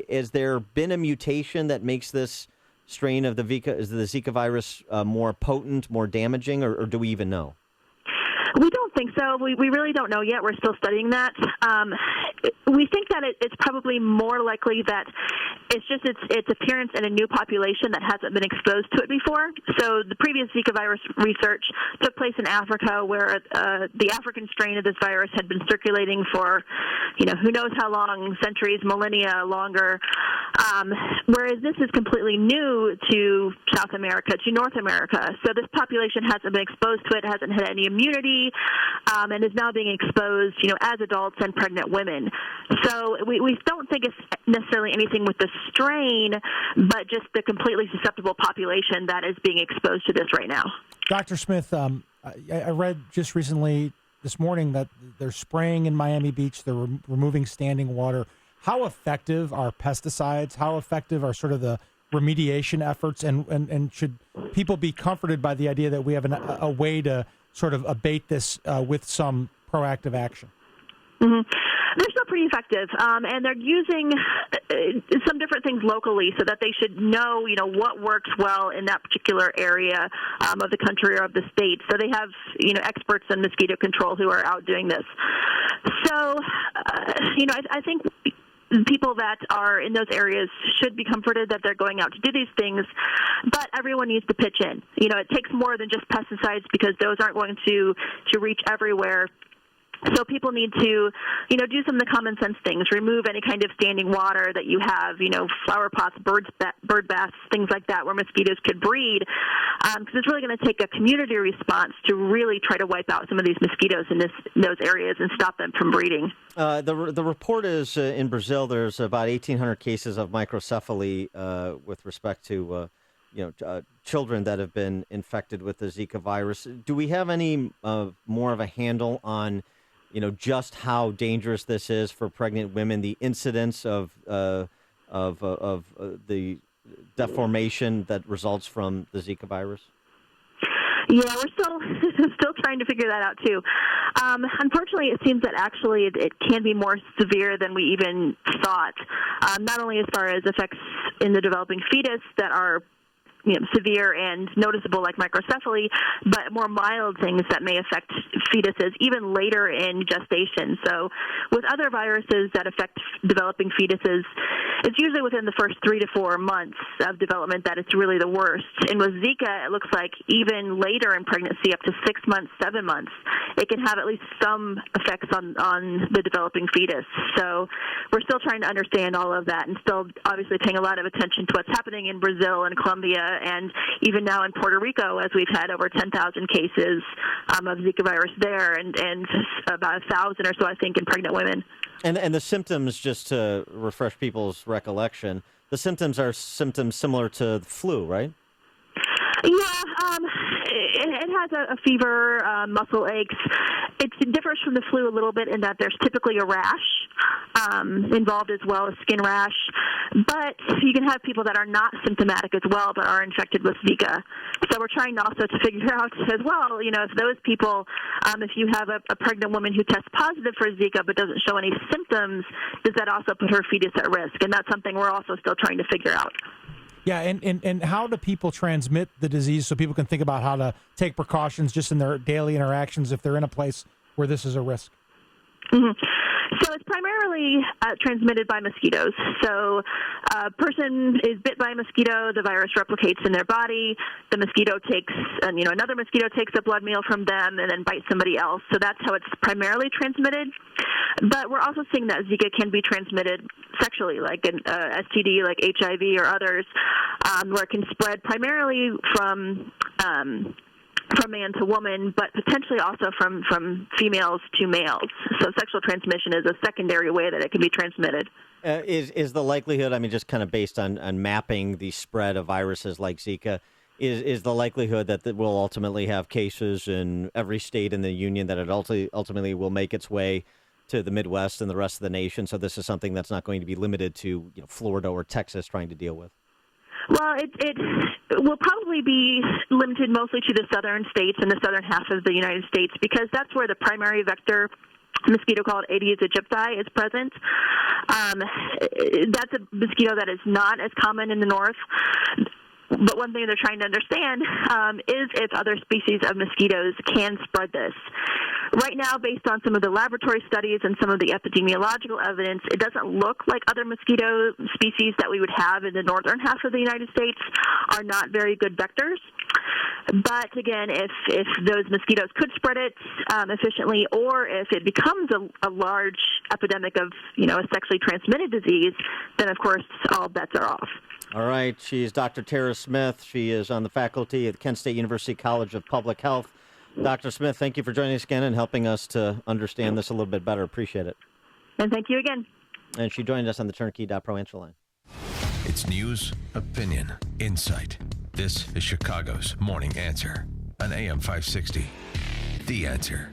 Has there been a mutation that makes this strain of the Zika virus more potent, more damaging, or do we even know? We don't think so. We really don't know yet. We're still studying that. We think that it's probably more likely that it's just its appearance in a new population that hasn't been exposed to it before. So the previous Zika virus research took place in Africa, where the African strain of this virus had been circulating for, who knows how long, centuries, millennia longer. Whereas this is completely new to South America, to North America. So this population hasn't been exposed to it, hasn't had any immunity, and is now being exposed, as adults and pregnant women. So we don't think it's necessarily anything with the strain, but just the completely susceptible population that is being exposed to this right now. Dr. Smith, I read just recently this morning that they're spraying in Miami Beach, they're removing standing water. How effective are pesticides? How effective are sort of the remediation efforts? And should people be comforted by the idea that we have a way to sort of abate this with some proactive action? Mm-hmm. They're still pretty effective, and they're using some different things locally so that they should know, what works well in that particular area of the country or of the state. So they have, experts in mosquito control who are out doing this. So, I think people that are in those areas should be comforted that they're going out to do these things, but everyone needs to pitch in. It takes more than just pesticides because those aren't going to reach everywhere. So people need to, do some of the common sense things. Remove any kind of standing water that you have, flower pots, bird baths, things like that, where mosquitoes could breed. Because it's really going to take a community response to really try to wipe out some of these mosquitoes in those areas and stop them from breeding. The report is in Brazil. There's about 1,800 cases of microcephaly with respect to children that have been infected with the Zika virus. Do we have any more of a handle on just how dangerous this is for pregnant women, the incidence of the deformation that results from the Zika virus? Yeah, we're still trying to figure that out too. Unfortunately, it seems that actually it can be more severe than we even thought. Not only as far as effects in the developing fetus that are severe and noticeable like microcephaly, but more mild things that may affect fetuses even later in gestation. So with other viruses that affect developing fetuses, it's usually within the first 3 to 4 months of development that it's really the worst. And with Zika, it looks like even later in pregnancy, up to 6 months, 7 months, it can have at least some effects on the developing fetus. So we're still trying to understand all of that and still obviously paying a lot of attention to what's happening in Brazil and Colombia and even now in Puerto Rico, as we've had over 10,000 cases of Zika virus there and about 1,000 or so, I think, in pregnant women. And the symptoms, just to refresh people's recollection, the symptoms are symptoms similar to the flu, right? Yeah, it has a fever, muscle aches. It differs from the flu a little bit in that there's typically a rash involved as well as skin rash. But you can have people that are not symptomatic as well but are infected with Zika. So we're trying also to figure out as well, if those people, if you have a pregnant woman who tests positive for Zika but doesn't show any symptoms, does that also put her fetus at risk? And that's something we're also still trying to figure out. Yeah, and how do people transmit the disease so people can think about how to take precautions just in their daily interactions if they're in a place where this is a risk? Mm-hmm. So it's primarily transmitted by mosquitoes. So a person is bit by a mosquito, the virus replicates in their body, the mosquito takes, another mosquito takes a blood meal from them and then bites somebody else. So that's how it's primarily transmitted. But we're also seeing that Zika can be transmitted sexually, like an STD, like HIV or others, where it can spread primarily from man to woman, but potentially also from females to males. So sexual transmission is a secondary way that it can be transmitted. Is the likelihood, just kind of based on mapping the spread of viruses like Zika, is the likelihood that we'll ultimately have cases in every state in the union, that it ultimately will make its way to the Midwest and the rest of the nation? So this is something that's not going to be limited to Florida or Texas trying to deal with. Well, it will probably be limited mostly to the southern states and the southern half of the United States because that's where the primary vector mosquito called Aedes aegypti is present. That's a mosquito that is not as common in the north. But one thing they're trying to understand is if other species of mosquitoes can spread this. Right now, based on some of the laboratory studies and some of the epidemiological evidence, it doesn't look like other mosquito species that we would have in the northern half of the United States are not very good vectors. But again, if those mosquitoes could spread it efficiently, or if it becomes a large epidemic of a sexually transmitted disease, then of course all bets are off. All right. She's Dr. Tara Smith. She is on the faculty at Kent State University College of Public Health. Dr. Smith, thank you for joining us again and helping us to understand this a little bit better. Appreciate it. And thank you again. And she joined us on the Turnkey.Pro answer line. It's news, opinion, insight. This is Chicago's Morning Answer on AM 560. The Answer.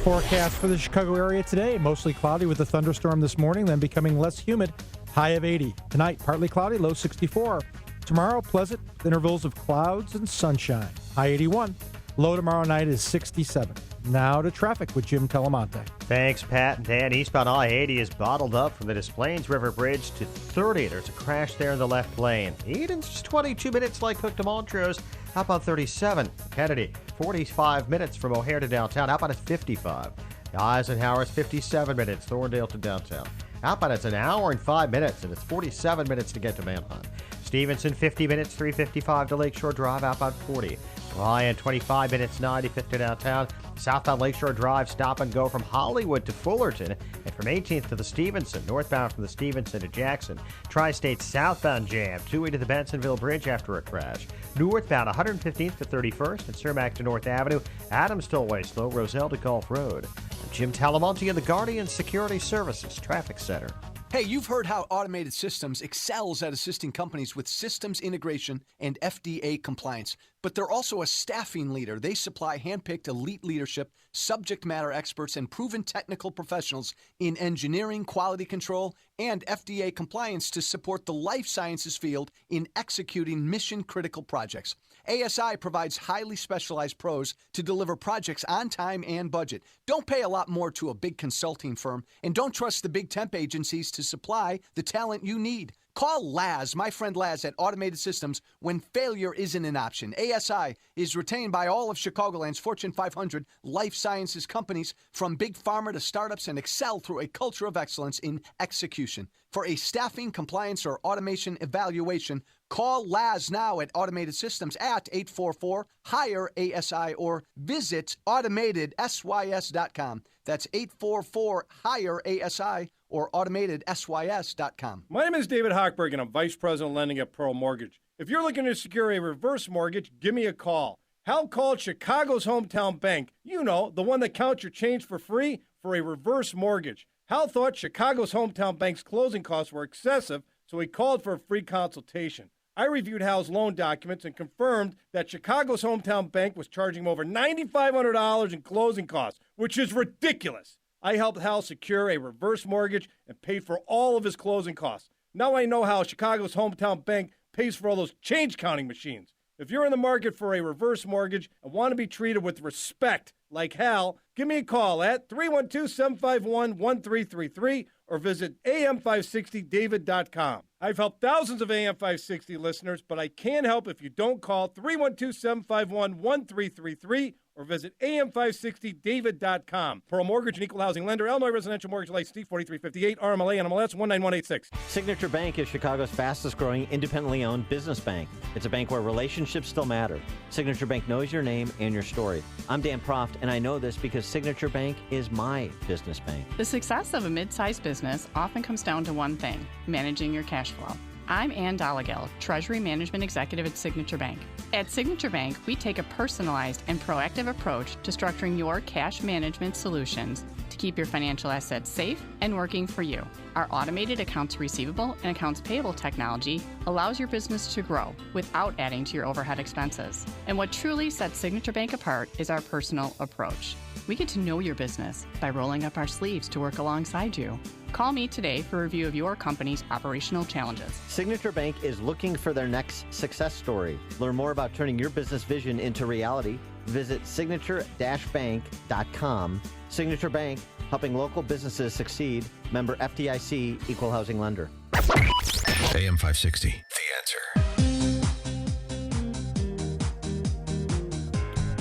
Forecast for the Chicago area today, mostly cloudy with a thunderstorm this morning, then becoming less humid, high of 80. Tonight, partly cloudy, low 64. Tomorrow, pleasant intervals of clouds and sunshine, high 81. Low tomorrow night is 67. Now to traffic with Jim Telemonte. Thanks, Pat and Dan. Eastbound I-80 is bottled up from the Des Plaines River Bridge to 30. There's a crash there in the left lane. Eden's just 22 minutes like Cook to Montrose. Outbound 37. Kennedy, 45 minutes from O'Hare to downtown. Outbound is 55. Eisenhower is 57 minutes. Thorndale to downtown. Outbound it's an hour and 5 minutes, and it's 47 minutes to get to Manheim. Stevenson, 50 minutes, 355 to Lakeshore Drive. Outbound 40. Ryan, 25 minutes, 95 to downtown. Southbound Lakeshore Drive, stop and go from Hollywood to Fullerton and from 18th to the Stevenson. Northbound from the Stevenson to Jackson. Tri-State southbound jam, two-way to the Bensonville Bridge after a crash. Northbound 115th to 31st and Cermak to North Avenue. Adams Tollway slow, Roselle to Gulf Road. I'm Jim Talamonte of the Guardian Security Services Traffic Center. Hey, you've heard how Automated Systems excels at assisting companies with systems integration and FDA compliance, but they're also a staffing leader. They supply handpicked elite leadership, subject matter experts, and proven technical professionals in engineering, quality control, and FDA compliance to support the life sciences field in executing mission-critical projects. ASI provides highly specialized pros to deliver projects on time and budget. Don't pay a lot more to a big consulting firm, and don't trust the big temp agencies to supply the talent you need. Call Laz, my friend Laz at Automated Systems, when failure isn't an option. ASI is retained by all of Chicagoland's Fortune 500 life sciences companies, from big pharma to startups, and excel through a culture of excellence in execution. For a staffing, compliance, or automation evaluation, call Laz now at Automated Systems at 844-HIRE-ASI or visit AutomatedSYS.com. That's 844-HIRE-ASI or AutomatedSYS.com. My name is David Hochberg, and I'm Vice President of Lending at Pearl Mortgage. If you're looking to secure a reverse mortgage, give me a call. Hal called Chicago's hometown bank. You know, the one that counts your change for free for a reverse mortgage. Hal thought Chicago's hometown bank's closing costs were excessive, so he called for a free consultation. I reviewed Hal's loan documents and confirmed that Chicago's hometown bank was charging him over $9,500 in closing costs, which is ridiculous. I helped Hal secure a reverse mortgage and paid for all of his closing costs. Now I know how Chicago's hometown bank pays for all those change counting machines. If you're in the market for a reverse mortgage and want to be treated with respect like Hal, give me a call at 312-751-1333 or visit am560david.com. I've helped thousands of AM560 listeners, but I can't help if you don't call 312-751-1333 or visit am560david.com. Pearl Mortgage and Equal Housing Lender, Illinois Residential Mortgage License 4358, RMLA, NMLS 19186. Signature Bank is Chicago's fastest-growing independently owned business bank. It's a bank where relationships still matter. Signature Bank knows your name and your story. I'm Dan Proft, and I know this because Signature Bank is my business bank. The success of a mid-sized business often comes down to one thing: managing your cash flow. I'm Ann Dollagell, Treasury Management Executive at Signature Bank. At Signature Bank, we take a personalized and proactive approach to structuring your cash management solutions to keep your financial assets safe and working for you. Our automated accounts receivable and accounts payable technology allows your business to grow without adding to your overhead expenses. And what truly sets Signature Bank apart is our personal approach. We get to know your business by rolling up our sleeves to work alongside you. Call me today for a review of your company's operational challenges. Signature Bank is looking for their next success story. Learn more about turning your business vision into reality. Visit signature-bank.com. Signature Bank, helping local businesses succeed. Member FDIC, Equal Housing Lender. AM 560, The Answer.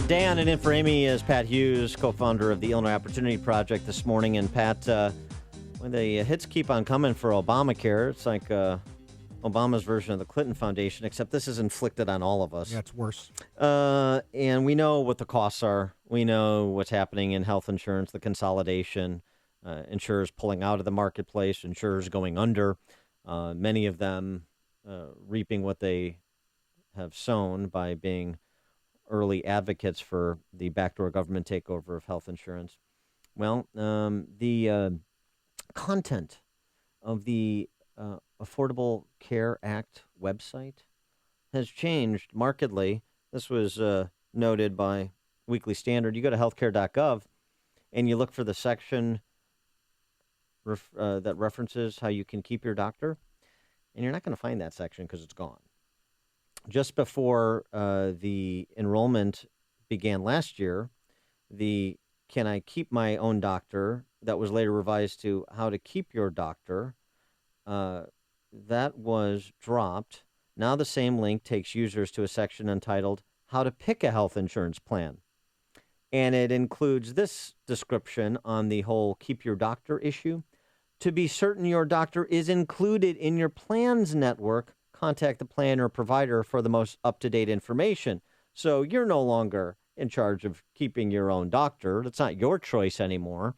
Dan, and in for Amy is Pat Hughes, co-founder of the Illinois Opportunity Project this morning. And Pat, when the hits keep on coming for Obamacare, it's like Obama's version of the Clinton Foundation, except this is inflicted on all of us. Yeah, it's worse. And we know what the costs are. We know what's happening in health insurance, the consolidation, insurers pulling out of the marketplace, insurers going under, many of them reaping what they have sown by being early advocates for the backdoor government takeover of health insurance. Well, the content of the Affordable Care Act website has changed markedly. This was noted by Weekly Standard. You go to healthcare.gov and you look for the section that references how you can keep your doctor, and you're not going to find that section because it's gone. Just before the enrollment began last year, the Can I Keep My Own Doctor, that was later revised to How to Keep Your Doctor, that was dropped. Now the same link takes users to a section entitled How to Pick a Health Insurance Plan. And it includes this description on the whole keep your doctor issue. To be certain your doctor is included in your plan's network, contact the plan or provider for the most up-to-date information. So you're no longer in charge of keeping your own doctor. It's not your choice anymore,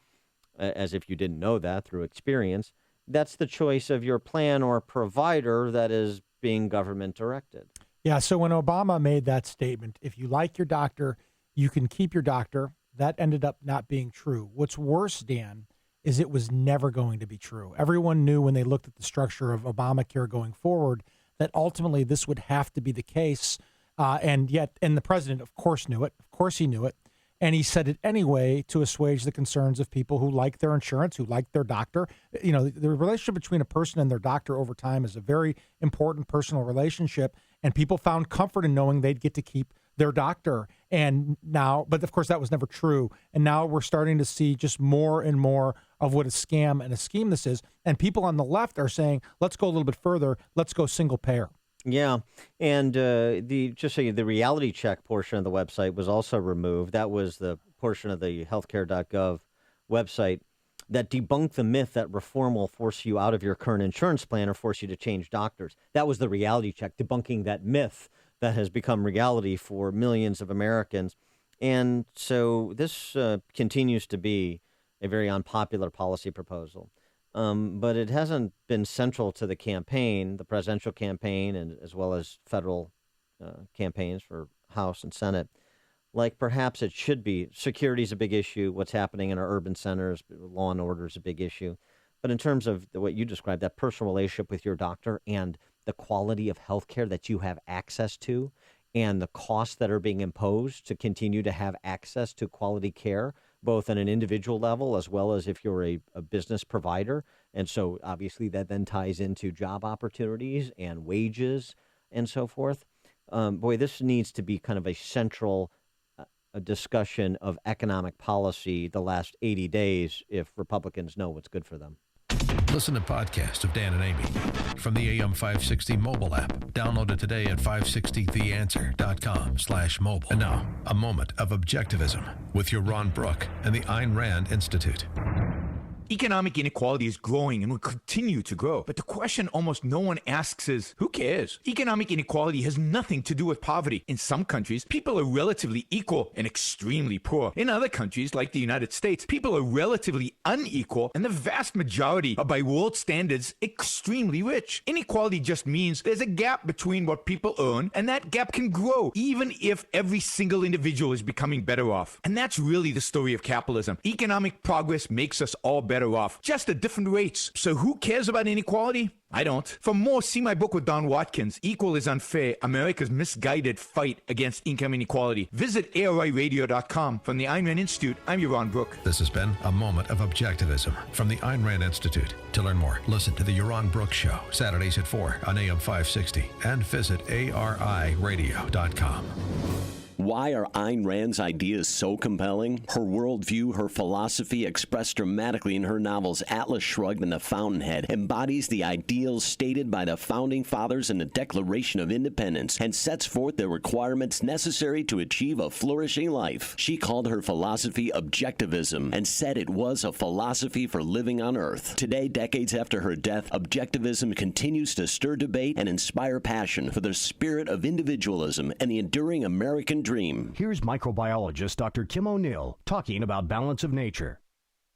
as if you didn't know that through experience. That's the choice of your plan or provider that is being government directed. Yeah, so when Obama made that statement, if you like your doctor, you can keep your doctor, that ended up not being true. What's worse, Dan, is it was never going to be true. Everyone knew when they looked at the structure of Obamacare going forward that ultimately this would have to be the case. And the president, of course, knew it. Of course he knew it. And he said it anyway to assuage the concerns of people who like their insurance, who like their doctor. You know, the relationship between a person and their doctor over time is a very important personal relationship. And people found comfort in knowing they'd get to keep their doctor. And now, but of course, that was never true. And now we're starting to see just more and more of what a scam and a scheme this is. And people on the left are saying, let's go a little bit further. Let's go single payer. Yeah, and the reality check portion of the website was also removed. That was the portion of the healthcare.gov website that debunked the myth that reform will force you out of your current insurance plan or force you to change doctors. That was the reality check, debunking that myth that has become reality for millions of Americans. And so this continues to be a very unpopular policy proposal. But it hasn't been central to the campaign, the presidential campaign, and as well as federal campaigns for House and Senate, like perhaps it should be. Security is a big issue. What's happening in our urban centers, law and order is a big issue. But in terms of what you described, that personal relationship with your doctor and the quality of health care that you have access to and the costs that are being imposed to continue to have access to quality care, both on an individual level as well as if you're a business provider. And so obviously that then ties into job opportunities and wages and so forth. This needs to be kind of a central discussion of economic policy the last 80 days if Republicans know what's good for them. Listen to podcasts of Dan and Amy from the AM 560 mobile app. Download it today at 560theanswer.com/mobile. And now, a moment of objectivism with your Ron Brook and the Ayn Rand Institute. Economic inequality is growing and will continue to grow. But the question almost no one asks is, who cares? Economic inequality has nothing to do with poverty. In some countries, people are relatively equal and extremely poor. In other countries, like the United States, people are relatively unequal and the vast majority are, by world standards, extremely rich. Inequality just means there's a gap between what people earn, and that gap can grow even if every single individual is becoming better off. And that's really the story of capitalism. Economic progress makes us all better off, just at different rates. So who cares about inequality? I don't. For more, see my book with Don Watkins, Equal is Unfair, America's Misguided Fight Against Income Inequality. Visit ARIradio.com. From the Ayn Rand Institute, I'm your Ron Brook. This has been a moment of objectivism from the Ayn Rand Institute. To learn more, listen to the Yaron Brooks Show, Saturdays at 4 on AM 560, and visit ARIradio.com. Why are Ayn Rand's ideas so compelling? Her worldview, her philosophy, expressed dramatically in her novels Atlas Shrugged and The Fountainhead, embodies the ideals stated by the Founding Fathers in the Declaration of Independence and sets forth the requirements necessary to achieve a flourishing life. She called her philosophy objectivism and said it was a philosophy for living on Earth. Today, decades after her death, objectivism continues to stir debate and inspire passion for the spirit of individualism and the enduring American dream. Here's microbiologist Dr. Kim O'Neill talking about balance of nature.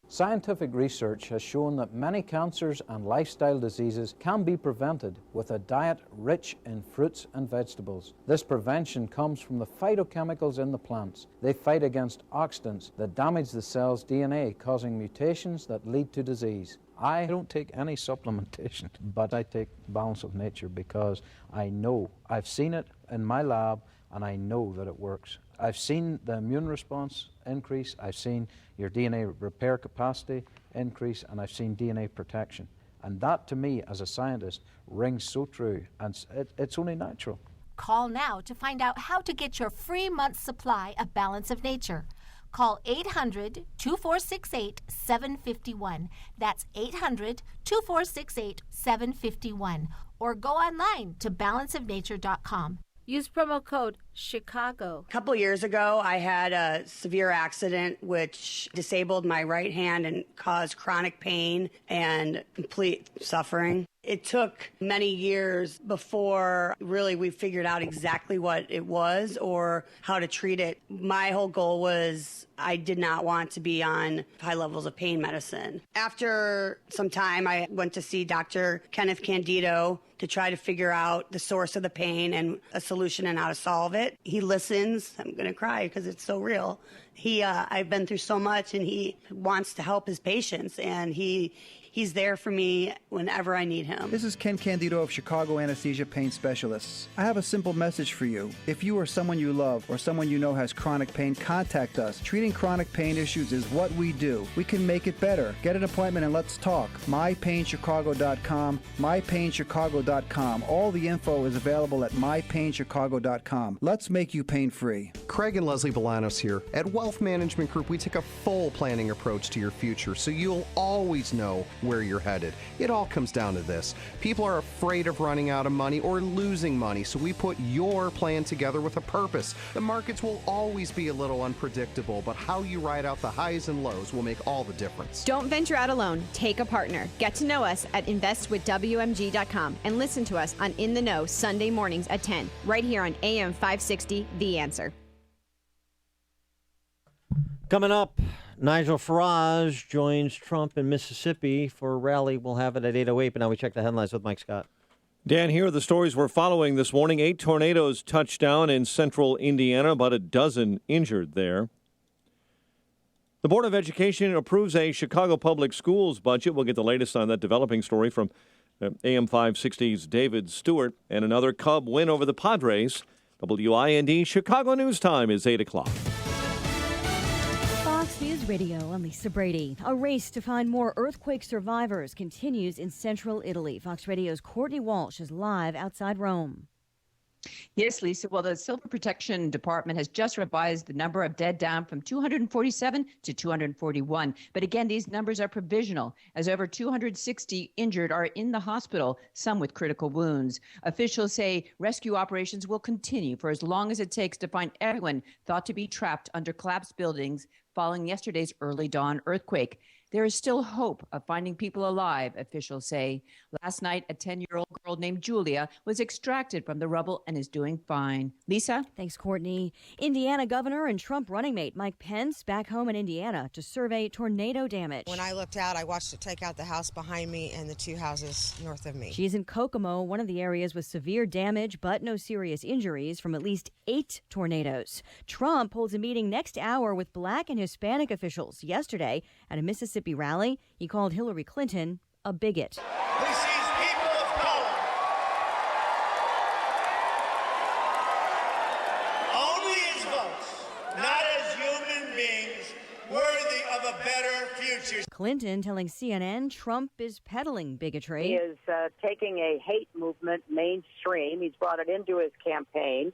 Scientific research has shown that many cancers and lifestyle diseases can be prevented with a diet rich in fruits and vegetables. This prevention comes from the phytochemicals in the plants. They fight against oxidants that damage the cell's DNA, causing mutations that lead to disease. I don't take any supplementation, but I take Balance of Nature because I know, I've seen it in my lab, and I know that it works. I've seen the immune response increase, I've seen your DNA repair capacity increase, and I've seen DNA protection. And that, to me, as a scientist, rings so true, and it's only natural. Call now to find out how to get your free month's supply of Balance of Nature. Call 800-2468-751. That's 800-2468-751. Or go online to balanceofnature.com. Use promo code Chicago. A couple years ago, I had a severe accident which disabled my right hand and caused chronic pain and complete suffering. It took many years before really we figured out exactly what it was or how to treat it. My whole goal was I did not want to be on high levels of pain medicine. After some time, I went to see Dr. Kenneth Candido to try to figure out the source of the pain and a solution and how to solve it. He listens. I'm going to cry because it's so real. I've been through so much, and he wants to help his patients, and he's there for me whenever I need him. This is Ken Candido of Chicago Anesthesia Pain Specialists. I have a simple message for you. If you or someone you love or someone you know has chronic pain, contact us. Treating chronic pain issues is what we do. We can make it better. Get an appointment and let's talk. MyPainChicago.com, MyPainChicago.com. All the info is available at MyPainChicago.com. Let's make you pain-free. Craig and Leslie Bolanos here. At Wealth Management Group, we take a full planning approach to your future, so you'll always know where you're headed. It all comes down to this. People are afraid of running out of money or losing money, so we put your plan together with a purpose. The markets will always be a little unpredictable, but how you ride out the highs and lows will make all the difference. Don't venture out alone. Take a partner. Get to know us at investwithwmg.com and listen to us on In the Know Sunday mornings at 10, right here on AM 560, The Answer. Coming up, Nigel Farage joins Trump in Mississippi for a rally. We'll have it at 8:08, but now we check the headlines with Mike Scott. Dan, here are the stories we're following this morning. 8 tornadoes touched down in central Indiana, about a dozen injured there. The Board of Education approves a Chicago Public Schools budget. We'll get the latest on that developing story from AM 560's David Stewart. And another Cub win over the Padres. WIND Chicago News Time is 8 o'clock. Fox News Radio, I'm Lisa Brady. A race to find more earthquake survivors continues in central Italy. Fox Radio's Courtney Walsh is live outside Rome. Yes, Lisa. Well, the Civil Protection Department has just revised the number of dead down from 247 to 241. But again, these numbers are provisional, as over 260 injured are in the hospital, some with critical wounds. Officials say rescue operations will continue for as long as it takes to find everyone thought to be trapped under collapsed buildings following yesterday's early dawn earthquake. There is still hope of finding people alive, officials say. Last night, a 10-year-old girl named Julia was extracted from the rubble and is doing fine. Lisa? Thanks, Courtney. Indiana Governor and Trump running mate Mike Pence back home in Indiana to survey tornado damage. When I looked out, I watched it take out the house behind me and the two houses north of me. She's in Kokomo, one of the areas with severe damage but no serious injuries from at least 8 tornadoes. Trump holds a meeting next hour with Black and Hispanic officials. Yesterday, at a Mississippi rally, he called Hillary Clinton a bigot. He sees people of color only as votes, not as human beings worthy of a better future. Clinton telling CNN Trump is peddling bigotry. He is taking a hate movement mainstream. He's brought it into his campaign.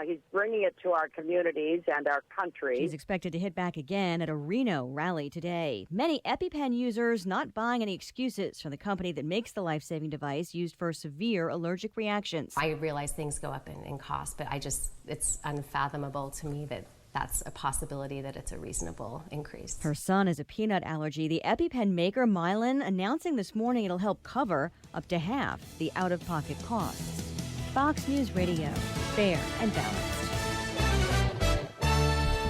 He's bringing it to our communities and our country. She's expected to hit back again at a Reno rally today. Many EpiPen users not buying any excuses from the company that makes the life-saving device used for severe allergic reactions. I realize things go up in cost, but it's unfathomable to me that that's a possibility, that it's a reasonable increase. Her son has a peanut allergy. The EpiPen maker, Mylan, announcing this morning it'll help cover up to half the out-of-pocket costs. Fox News Radio, fair and balanced.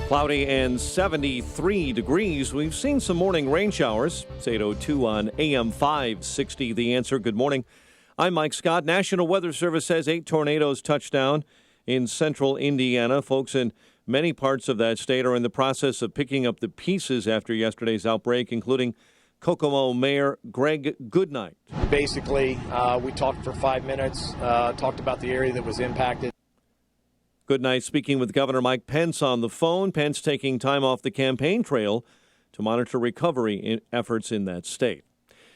Cloudy and 73 degrees. We've seen some morning rain showers. It's 8:02 on AM 560. The Answer. Good morning. I'm Mike Scott. National Weather Service says 8 tornadoes touched down in central Indiana. Folks in many parts of that state are in the process of picking up the pieces after yesterday's outbreak, including Kokomo Mayor Greg Goodnight. Basically, we talked for 5 minutes, talked about the area that was impacted. Goodnight speaking with Governor Mike Pence on the phone. Pence taking time off the campaign trail to monitor recovery efforts in that state.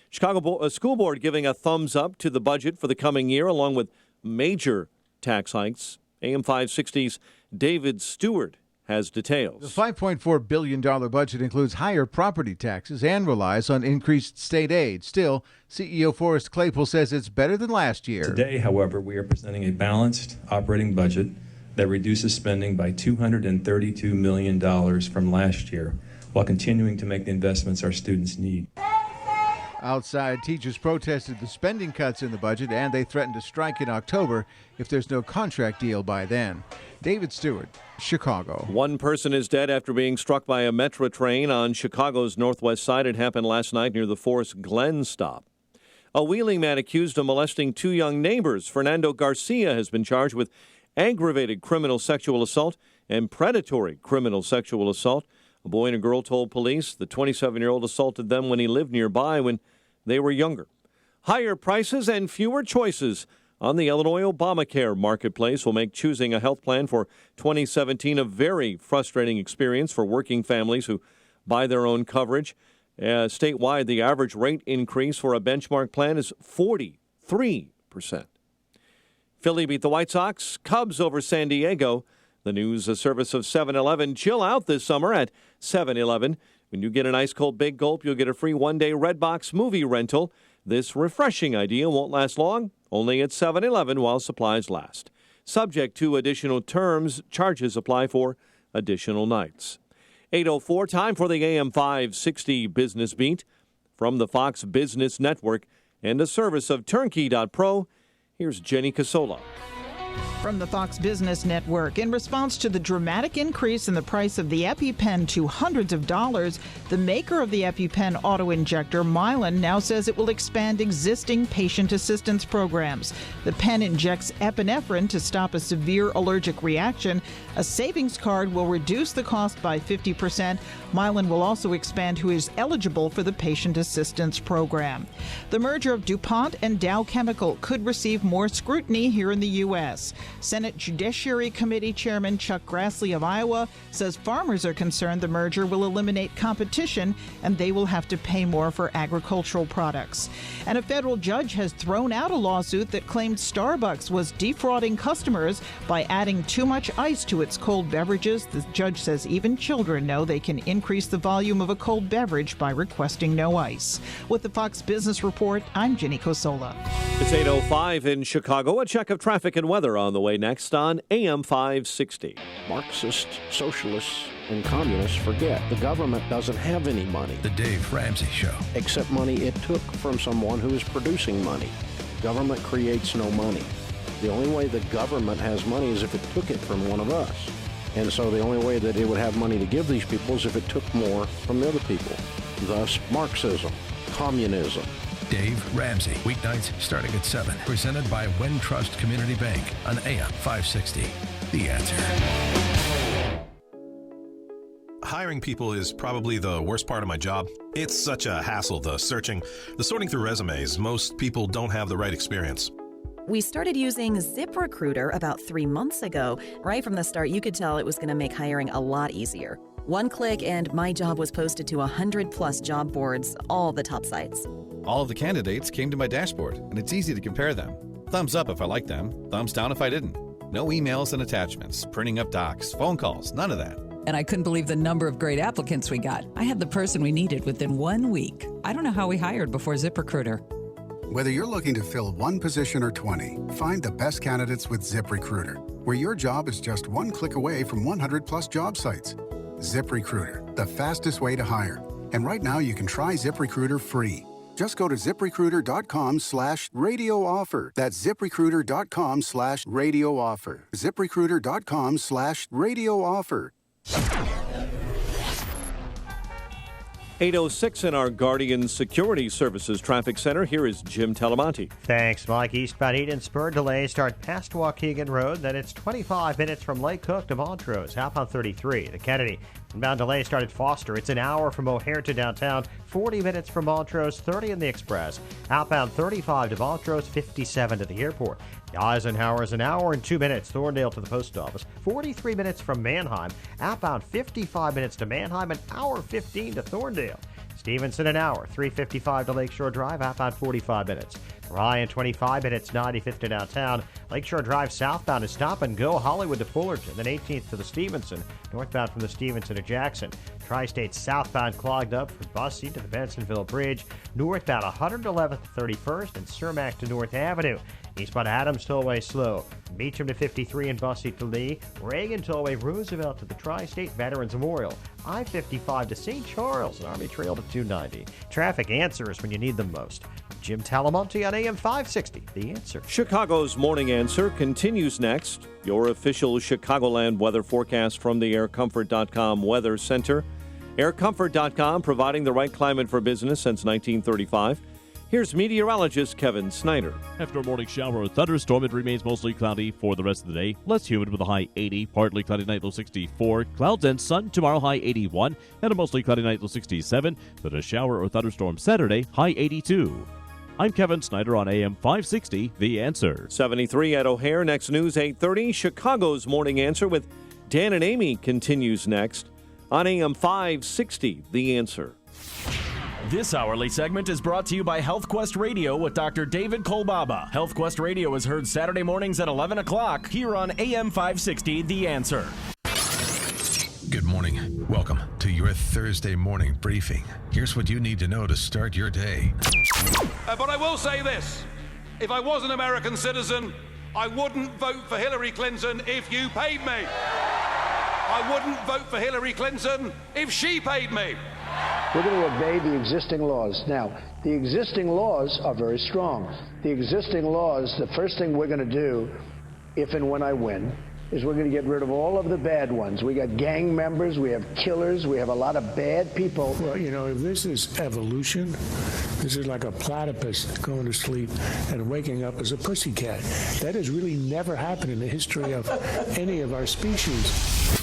Chicago School Board giving a thumbs up to the budget for the coming year, along with major tax hikes. AM 560's David Stewart has details. The $5.4 billion budget includes higher property taxes and relies on increased state aid. Still, CEO Forrest Claypool says it's better than last year. Today, however, we are presenting a balanced operating budget that reduces spending by $232 million from last year, while continuing to make the investments our students need. Outside, teachers protested the spending cuts in the budget, and they threatened to strike in October if there's no contract deal by then. David Stewart, Chicago. One person is dead after being struck by a Metro train on Chicago's northwest side. It happened last night near the Forest Glen stop. A Wheeling man accused of molesting two young neighbors, Fernando Garcia, has been charged with aggravated criminal sexual assault and predatory criminal sexual assault. A boy and a girl told police the 27-year-old assaulted them when he lived nearby when they were younger. Higher prices and fewer choices on the Illinois Obamacare marketplace will make choosing a health plan for 2017 a very frustrating experience for working families who buy their own coverage. Statewide, the average rate increase for a benchmark plan is 43%. Philly beat the White Sox, Cubs over San Diego. The news service of 7-Eleven. Chill out this summer at 7-Eleven. When you get an ice cold Big Gulp, you'll get a free one-day Redbox movie rental. This refreshing idea won't last long, only at 7-Eleven while supplies last. Subject to additional terms, charges apply for additional nights. 8:04, time for the AM 560 Business Beat from the Fox Business Network and a service of Turnkey.pro. Here's Jenny Casola. From the Fox Business Network, in response to the dramatic increase in the price of the EpiPen to hundreds of dollars, the maker of the EpiPen auto-injector, Mylan, now says it will expand existing patient assistance programs. The pen injects epinephrine to stop a severe allergic reaction. A savings card will reduce the cost by 50%. Mylan will also expand who is eligible for the patient assistance program. The merger of DuPont and Dow Chemical could receive more scrutiny here in the U.S. Senate Judiciary Committee Chairman Chuck Grassley of Iowa says farmers are concerned the merger will eliminate competition and they will have to pay more for agricultural products. And a federal judge has thrown out a lawsuit that claimed Starbucks was defrauding customers by adding too much ice to its cold beverages. The judge says even children know they can increase the volume of a cold beverage by requesting no ice. With the Fox Business Report, I'm Jenny Cosola. It's 8:05 in Chicago. A check of traffic and weather on the way next on AM 560. Marxists, socialists, and communists forget the government doesn't have any money. The Dave Ramsey Show. Except money it took from someone who is producing money. Government creates no money. The only way the government has money is if it took it from one of us. And so the only way that it would have money to give these people is if it took more from the other people. Thus, Marxism, communism. Dave Ramsey, weeknights starting at 7. Presented by Wintrust Community Bank on AM 560. The Answer. Hiring people is probably the worst part of my job. It's such a hassle, the searching, the sorting through resumes. Most people don't have the right experience. We started using ZipRecruiter about 3 months ago. Right from the start, you could tell it was going to make hiring a lot easier. One click and my job was posted to 100+ job boards, all the top sites. All of the candidates came to my dashboard, and it's easy to compare them. Thumbs up if I liked them, thumbs down if I didn't. No emails and attachments, printing up docs, phone calls, none of that. And I couldn't believe the number of great applicants we got. I had the person we needed within 1 week. I don't know how we hired before ZipRecruiter. Whether you're looking to fill one position or 20, find the best candidates with ZipRecruiter, where your job is just one click away from 100+ job sites. ZipRecruiter, the fastest way to hire. And right now you can try ZipRecruiter free. Just go to ZipRecruiter.com/radio offer. That's ZipRecruiter.com/radio offer. ZipRecruiter.com/radio offer. 8:06 in our Guardian Security Services Traffic Center. Here is Jim Talamonte. Thanks, Mike. Eastbound Edensburg delays start past Waukegan Road. Then it's 25 minutes from Lake Cook to Montrose. Southbound 33, the Kennedy Eastbound delay started Foster. It's an hour from O'Hare to downtown, 40 minutes from Montrose, 30 in the Express. Outbound 35 to Montrose, 57 to the airport. Eisenhower is an hour and 2 minutes. Thorndale to the post office, 43 minutes from Manheim. Outbound 55 minutes to Manheim, an hour 15 to Thorndale. Stevenson, an hour, 3:55 to Lakeshore Drive, outbound 45 minutes. Ryan, 25 minutes, 95th to downtown. Lakeshore Drive southbound is stop and go, Hollywood to Fullerton, then 18th to the Stevenson, northbound from the Stevenson to Jackson. Tri-State southbound clogged up from Bussey to the Bensonville Bridge, northbound 111th to 31st, and Cermak to North Avenue. Eastbound Adams Tollway slow. Beecham to 53 and Bussey to Lee. Reagan Tollway Roosevelt to the Tri-State Veterans Memorial. I-55 to St. Charles and Army Trail to 290. Traffic answers when you need them most. Jim Talamonte on AM 560, The Answer. Chicago's Morning Answer continues next. Your official Chicagoland weather forecast from the AirComfort.com Weather Center. AirComfort.com, providing the right climate for business since 1935. Here's meteorologist Kevin Snyder. After a morning shower or thunderstorm, it remains mostly cloudy for the rest of the day. Less humid with a high 80. Partly cloudy night, low 64. Clouds and sun tomorrow, high 81. And a mostly cloudy night, low 67. Then a shower or thunderstorm Saturday, high 82. I'm Kevin Snyder on AM 560, The Answer. 73 at O'Hare. Next news, 8:30. Chicago's Morning Answer with Dan and Amy continues next on AM 560, The Answer. This hourly segment is brought to you by HealthQuest Radio with Dr. David Kolbaba. HealthQuest Radio is heard Saturday mornings at 11 o'clock here on AM 560, The Answer. Good morning. Welcome to your Thursday morning briefing. Here's what you need to know to start your day. But I will say this. If I was an American citizen, I wouldn't vote for Hillary Clinton if you paid me. I wouldn't vote for Hillary Clinton if she paid me. We're going to obey the existing laws. Now, the existing laws are very strong. The existing laws, the first thing we're going to do, if and when I win, is we're going to get rid of all of the bad ones. We got gang members, we have killers, we have a lot of bad people. Well, you know, if this is evolution, this is like a platypus going to sleep and waking up as a pussycat. That has really never happened in the history of any of our species.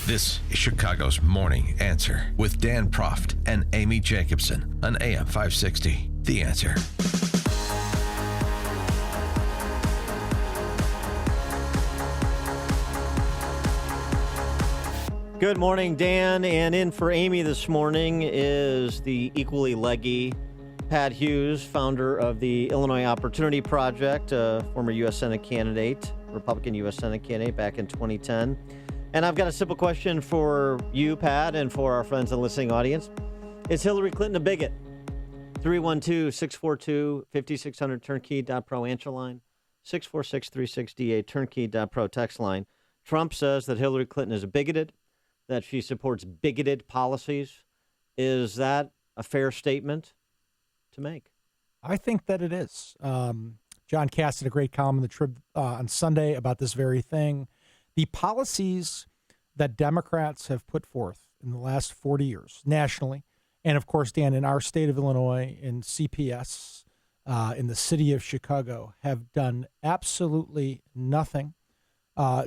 This is Chicago's Morning Answer with Dan Proft and Amy Jacobson on AM 560, The Answer. Good morning, Dan. And in for Amy this morning is the equally leggy Pat Hughes, founder of the Illinois Opportunity Project, a former U.S. Senate candidate, Republican U.S. Senate candidate back in 2010. And I've got a simple question for you, Pat, and for our friends and listening audience. Is Hillary Clinton a bigot? 312-642-5600, turnkey.pro answer line, 646-36DA, turnkey.pro text line. Trump says that Hillary Clinton is bigoted, that she supports bigoted policies. Is that a fair statement to make? I think that it is. John Cass did a great column in the Trib on Sunday about this very thing. The policies that Democrats have put forth in the last 40 years nationally, and of course, Dan, in our state of Illinois, in CPS, in the city of Chicago, have done absolutely nothing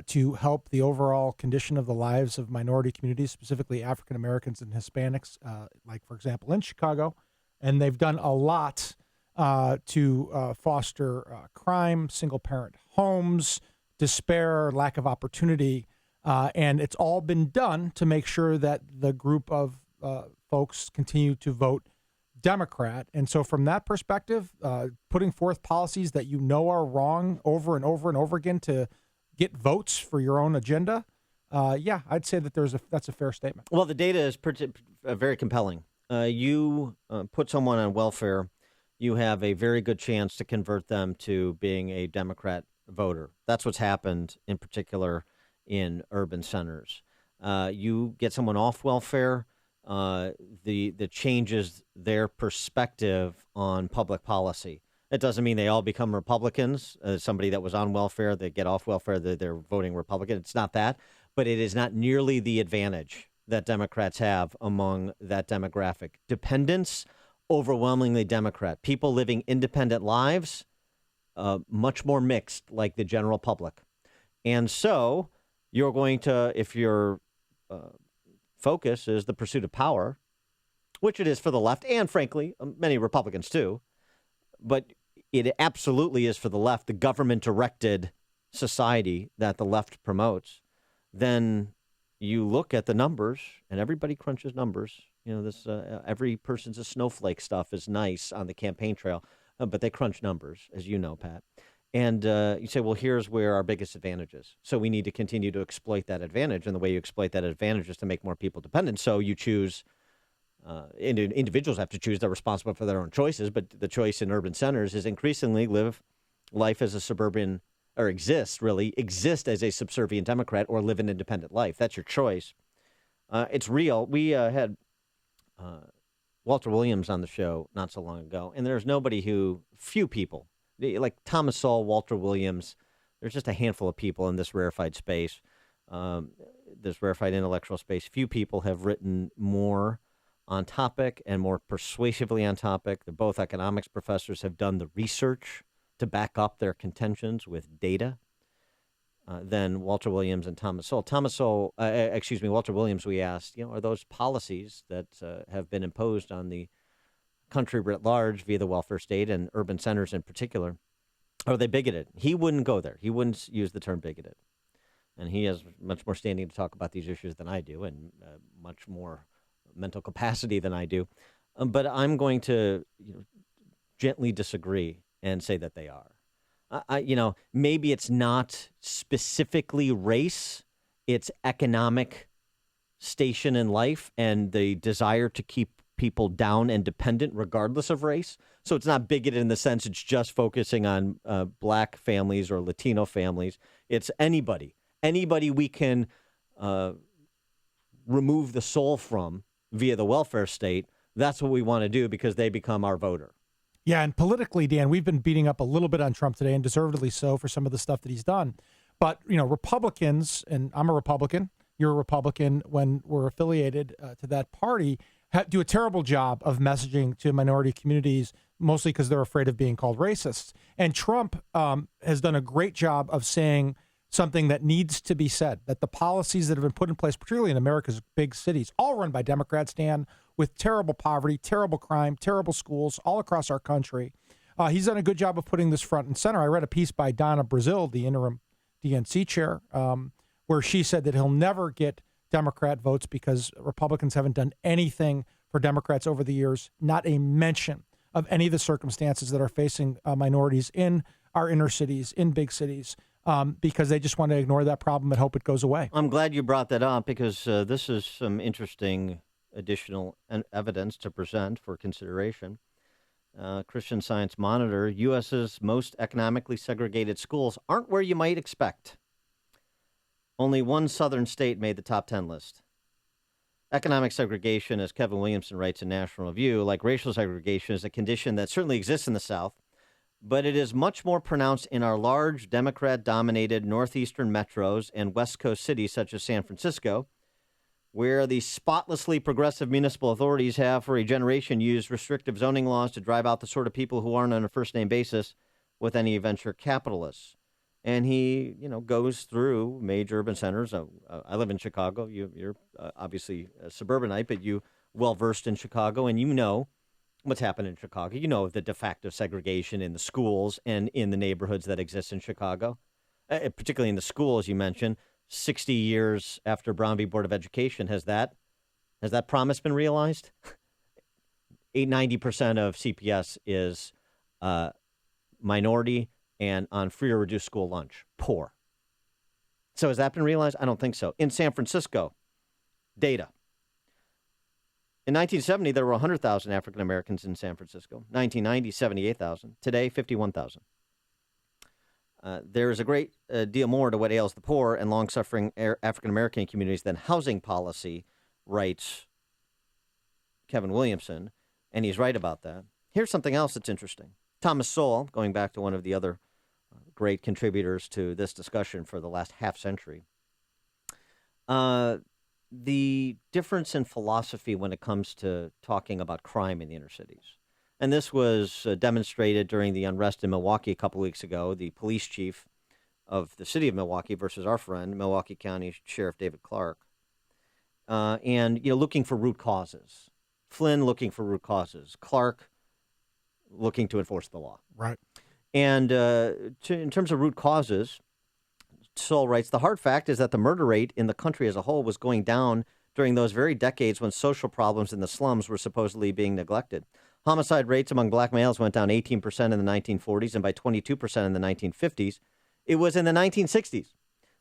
to help the overall condition of the lives of minority communities, specifically African Americans and Hispanics, like, for example, in Chicago. And they've done a lot to foster crime, single-parent homes, despair, lack of opportunity, and it's all been done to make sure that the group of folks continue to vote Democrat. And so from that perspective, putting forth policies that you know are wrong over and over and over again to get votes for your own agenda, yeah, I'd say that that's a fair statement. Well, the data is very compelling. You put someone on welfare, you have a very good chance to convert them to being a Democrat voter. That's what's happened in particular in urban centers. You get someone off welfare, the changes their perspective on public policy. It doesn't mean they all become Republicans. Somebody that was on welfare, they get off welfare, they're voting Republican. It's not that, but it is not nearly the advantage that Democrats have among that demographic. Dependents, overwhelmingly Democrat. People living independent lives, much more mixed, like the general public. And so you're going to, if you're focus is the pursuit of power, which it is for the left and, frankly, many Republicans too. But it absolutely is for the left, the government-directed society that the left promotes. Then you look at the numbers, and everybody crunches numbers. You know, this every person's a snowflake stuff is nice on the campaign trail, but they crunch numbers, as you know, Pat. And you say, well, here's where our biggest advantage is. So we need to continue to exploit that advantage. And the way you exploit that advantage is to make more people dependent. So you choose, individuals have to choose. They're responsible for their own choices. But the choice in urban centers is increasingly live life as a suburban, or exist as a subservient Democrat, or live an independent life. That's your choice. It's real. We had Walter Williams on the show not so long ago. And there's few people, like Thomas Sowell, Walter Williams, there's just a handful of people in this rarefied space, this rarefied intellectual space. Few people have written more on topic and more persuasively on topic. They're both economics professors, have done the research to back up their contentions with data than Walter Williams and Thomas Sowell. Walter Williams, we asked, are those policies that have been imposed on the country writ large via the welfare state and urban centers in particular, are they bigoted? He wouldn't go there. He wouldn't use the term bigoted. And he has much more standing to talk about these issues than I do, and much more mental capacity than I do. But I'm going to gently disagree and say that they are. Maybe it's not specifically race, it's economic station in life and the desire to keep people down and dependent regardless of race. So it's not bigoted in the sense it's just focusing on black families or Latino families. It's anybody we can remove the soul from via the welfare state. That's what we want to do because they become our voter. Yeah, and politically, Dan, we've been beating up a little bit on Trump today, and deservedly so for some of the stuff that he's done. But, Republicans, and I'm a Republican, you're a Republican, when we're affiliated to that party, do a terrible job of messaging to minority communities, mostly because they're afraid of being called racists. And Trump has done a great job of saying something that needs to be said, that the policies that have been put in place, particularly in America's big cities, all run by Democrats, Dan, with terrible poverty, terrible crime, terrible schools all across our country. He's done a good job of putting this front and center. I read a piece by Donna Brazile, the interim DNC chair, where she said that he'll never get Democrat votes because Republicans haven't done anything for Democrats over the years, not a mention of any of the circumstances that are facing minorities in our inner cities, in big cities, because they just want to ignore that problem and hope it goes away. I'm glad you brought that up because this is some interesting additional evidence to present for consideration. Christian Science Monitor, U.S.'s most economically segregated schools aren't where you might expect. Only one southern state made the top 10 list. Economic segregation, as Kevin Williamson writes in National Review, like racial segregation, is a condition that certainly exists in the South, but it is much more pronounced in our large Democrat-dominated northeastern metros and West Coast cities such as San Francisco, where the spotlessly progressive municipal authorities have for a generation used restrictive zoning laws to drive out the sort of people who aren't on a first-name basis with any venture capitalists. And he, goes through major urban centers. I live in Chicago. You're obviously a suburbanite, but you well-versed in Chicago, and you know what's happened in Chicago. You know the de facto segregation in the schools and in the neighborhoods that exist in Chicago, particularly in the schools you mentioned. 60 years after Brown v. Board of Education, has that promise been realized? 90% of CPS is minority and on free or reduced school lunch, poor. So has that been realized? I don't think so. In San Francisco, data. In 1970, there were 100,000 African Americans in San Francisco. 1990, 78,000. Today, 51,000. There is a great deal more to what ails the poor and long-suffering African American communities than housing policy, writes Kevin Williamson, and he's right about that. Here's something else that's interesting. Thomas Sowell, going back to one of the other great contributors to this discussion for the last half century, the difference in philosophy when it comes to talking about crime in the inner cities. And this was demonstrated during the unrest in Milwaukee a couple weeks ago. The police chief of the city of Milwaukee versus our friend, Milwaukee County Sheriff David Clark, and looking for root causes. Flynn looking for root causes. Clark looking to enforce the law. Right. And in terms of root causes, Sol writes, the hard fact is that the murder rate in the country as a whole was going down during those very decades when social problems in the slums were supposedly being neglected. Homicide rates among black males went down 18% in the 1940s and by 22% in the 1950s. It was in the 1960s,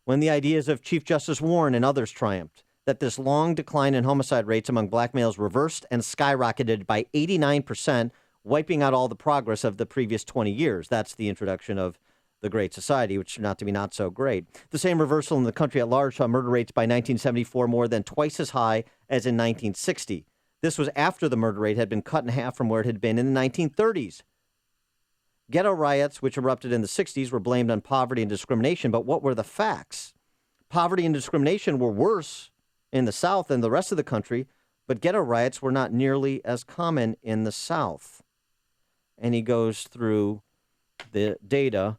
when the ideas of Chief Justice Warren and others triumphed, that this long decline in homicide rates among black males reversed and skyrocketed by 89%, wiping out all the progress of the previous 20 years. That's the introduction of the Great Society, which turned out to be not so great. The same reversal in the country at large saw murder rates by 1974 more than twice as high as in 1960. This was after the murder rate had been cut in half from where it had been in the 1930s. Ghetto riots, which erupted in the 60s, were blamed on poverty and discrimination, but what were the facts? Poverty and discrimination were worse in the South than the rest of the country, but ghetto riots were not nearly as common in the South. And he goes through the data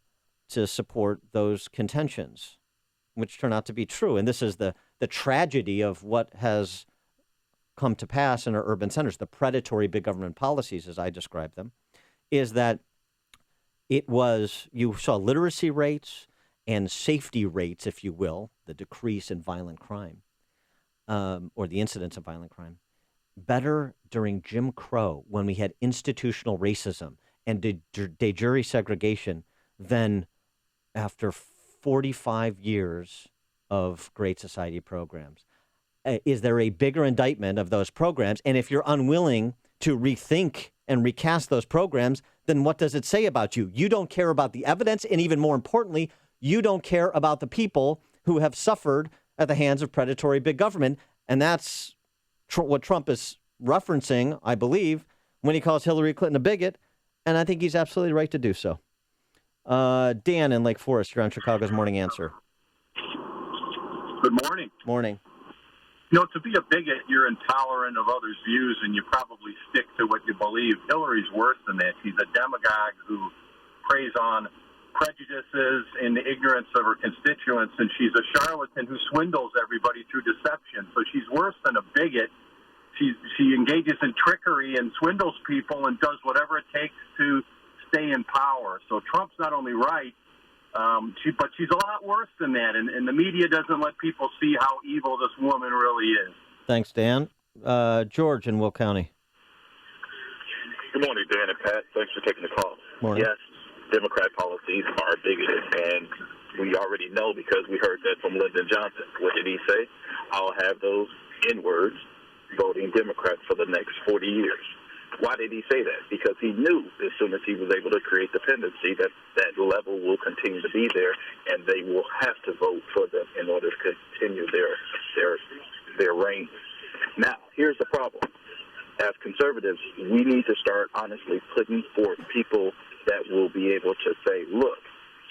to support those contentions, which turn out to be true. And this is the tragedy of what has come to pass in our urban centers, the predatory big government policies, as I describe them, is that you saw literacy rates and safety rates, if you will, the decrease in violent crime, or the incidence of violent crime, better during Jim Crow, when we had institutional racism and de jure segregation, than after 45 years of Great Society programs. Is there a bigger indictment of those programs? And if you're unwilling to rethink and recast those programs, then what does it say about you? You don't care about the evidence, and even more importantly, you don't care about the people who have suffered at the hands of predatory big government. And that's what Trump is referencing, I believe, when he calls Hillary Clinton a bigot. And I think he's absolutely right to do so. Dan in Lake Forest, you're on Chicago's Morning Answer. Good morning. Morning. To be a bigot, you're intolerant of others' views, and you probably stick to what you believe. Hillary's worse than that. She's a demagogue who preys on prejudices and the ignorance of her constituents, and she's a charlatan who swindles everybody through deception. So she's worse than a bigot. She engages in trickery and swindles people and does whatever it takes to stay in power. So Trump's not only right, but she's a lot worse than that, and the media doesn't let people see how evil this woman really is. Thanks, Dan. George in Will County. Good morning, Dan and Pat. Thanks for taking the call. Morning. Yes, Democrat policies are bigoted, and we already know because we heard that from Lyndon Johnson. What did he say? I'll have those N-words voting Democrat for the next 40 years. Why did he say that? Because he knew as soon as he was able to create dependency that that level will continue to be there, and they will have to vote for them in order to continue their reign. Now, here's the problem. As conservatives, we need to start honestly putting forth people that will be able to say, look,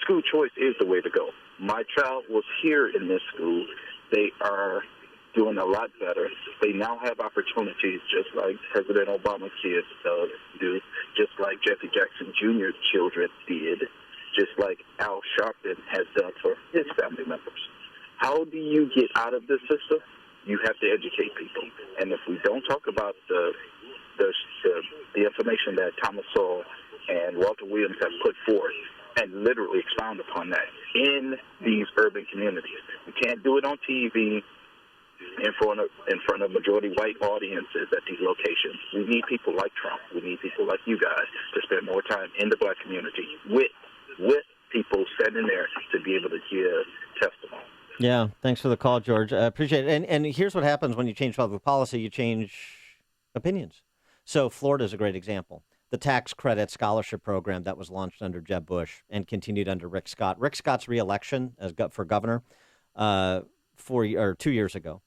school choice is the way to go. My child was here in this school. They are doing a lot better. They now have opportunities just like President Obama's kids do, just like Jesse Jackson Jr.'s children did, just like Al Sharpton has done for his family members. How do you get out of this system? You have to educate people. And if we don't talk about the information that Thomas Sowell and Walter Williams have put forth and literally expound upon that in these urban communities, we can't do it on TV in front of majority white audiences at these locations. We need people like Trump. We need people like you guys to spend more time in the black community with people standing there to be able to give testimony. Yeah, thanks for the call, George. I appreciate it. And here's what happens when you change public policy. You change opinions. So Florida is a great example. The tax credit scholarship program that was launched under Jeb Bush and continued under Rick Scott. Rick Scott's reelection for governor 2 years ago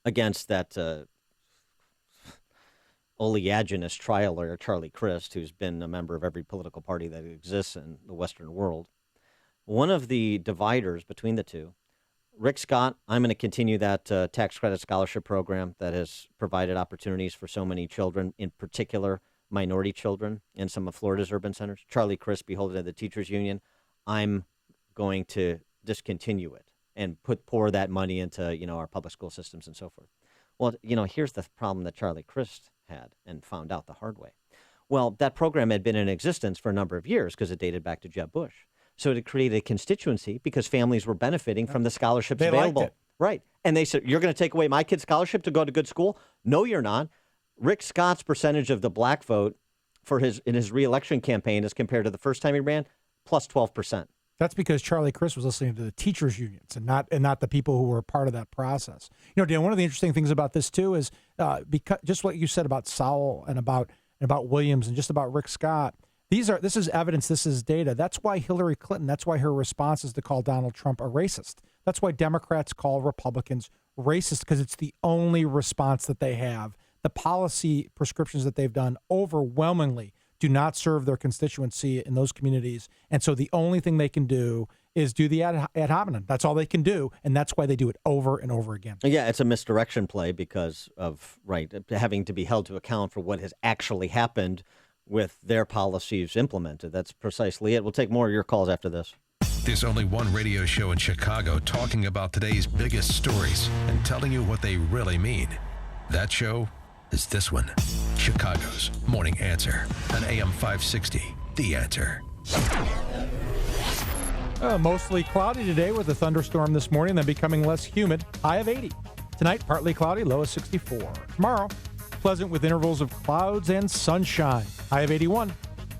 against that oleaginous trial lawyer, Charlie Crist, who's been a member of every political party that exists in the Western world. One of the dividers between the two, Rick Scott, I'm going to continue that tax credit scholarship program that has provided opportunities for so many children, in particular minority children in some of Florida's urban centers. Charlie Crist, beholden to the teachers union, I'm going to discontinue it and pour that money into our public school systems and so forth. Well, here's the problem that Charlie Crist had and found out the hard way. Well, that program had been in existence for a number of years because it dated back to Jeb Bush. So it created a constituency because families were benefiting from the scholarships They available. liked it. Right. And they said, you're going to take away my kid's scholarship to go to good school? No, you're not. Rick Scott's percentage of the black vote in his reelection campaign as compared to the first time he ran, plus 12%. That's because Charlie Crist was listening to the teachers' unions and not the people who were part of that process. Dan, one of the interesting things about this too is because just what you said about Sowell and about Williams and just about Rick Scott. This is evidence. This is data. That's why Hillary Clinton. That's why her response is to call Donald Trump a racist. That's why Democrats call Republicans racist, because it's the only response that they have. The policy prescriptions that they've done overwhelmingly do not serve their constituency in those communities. And so the only thing they can do is do the ad hominem. That's all they can do. And that's why they do it over and over again. Yeah, it's a misdirection play because of, having to be held to account for what has actually happened with their policies implemented. That's precisely it. We'll take more of your calls after this. There's only one radio show in Chicago talking about today's biggest stories and telling you what they really mean. That show is this one, Chicago's Morning Answer on AM 560, The Answer. Mostly cloudy today with a thunderstorm this morning, then becoming less humid. High of 80. Tonight, partly cloudy, low of 64. Tomorrow, pleasant with intervals of clouds and sunshine. High of 81.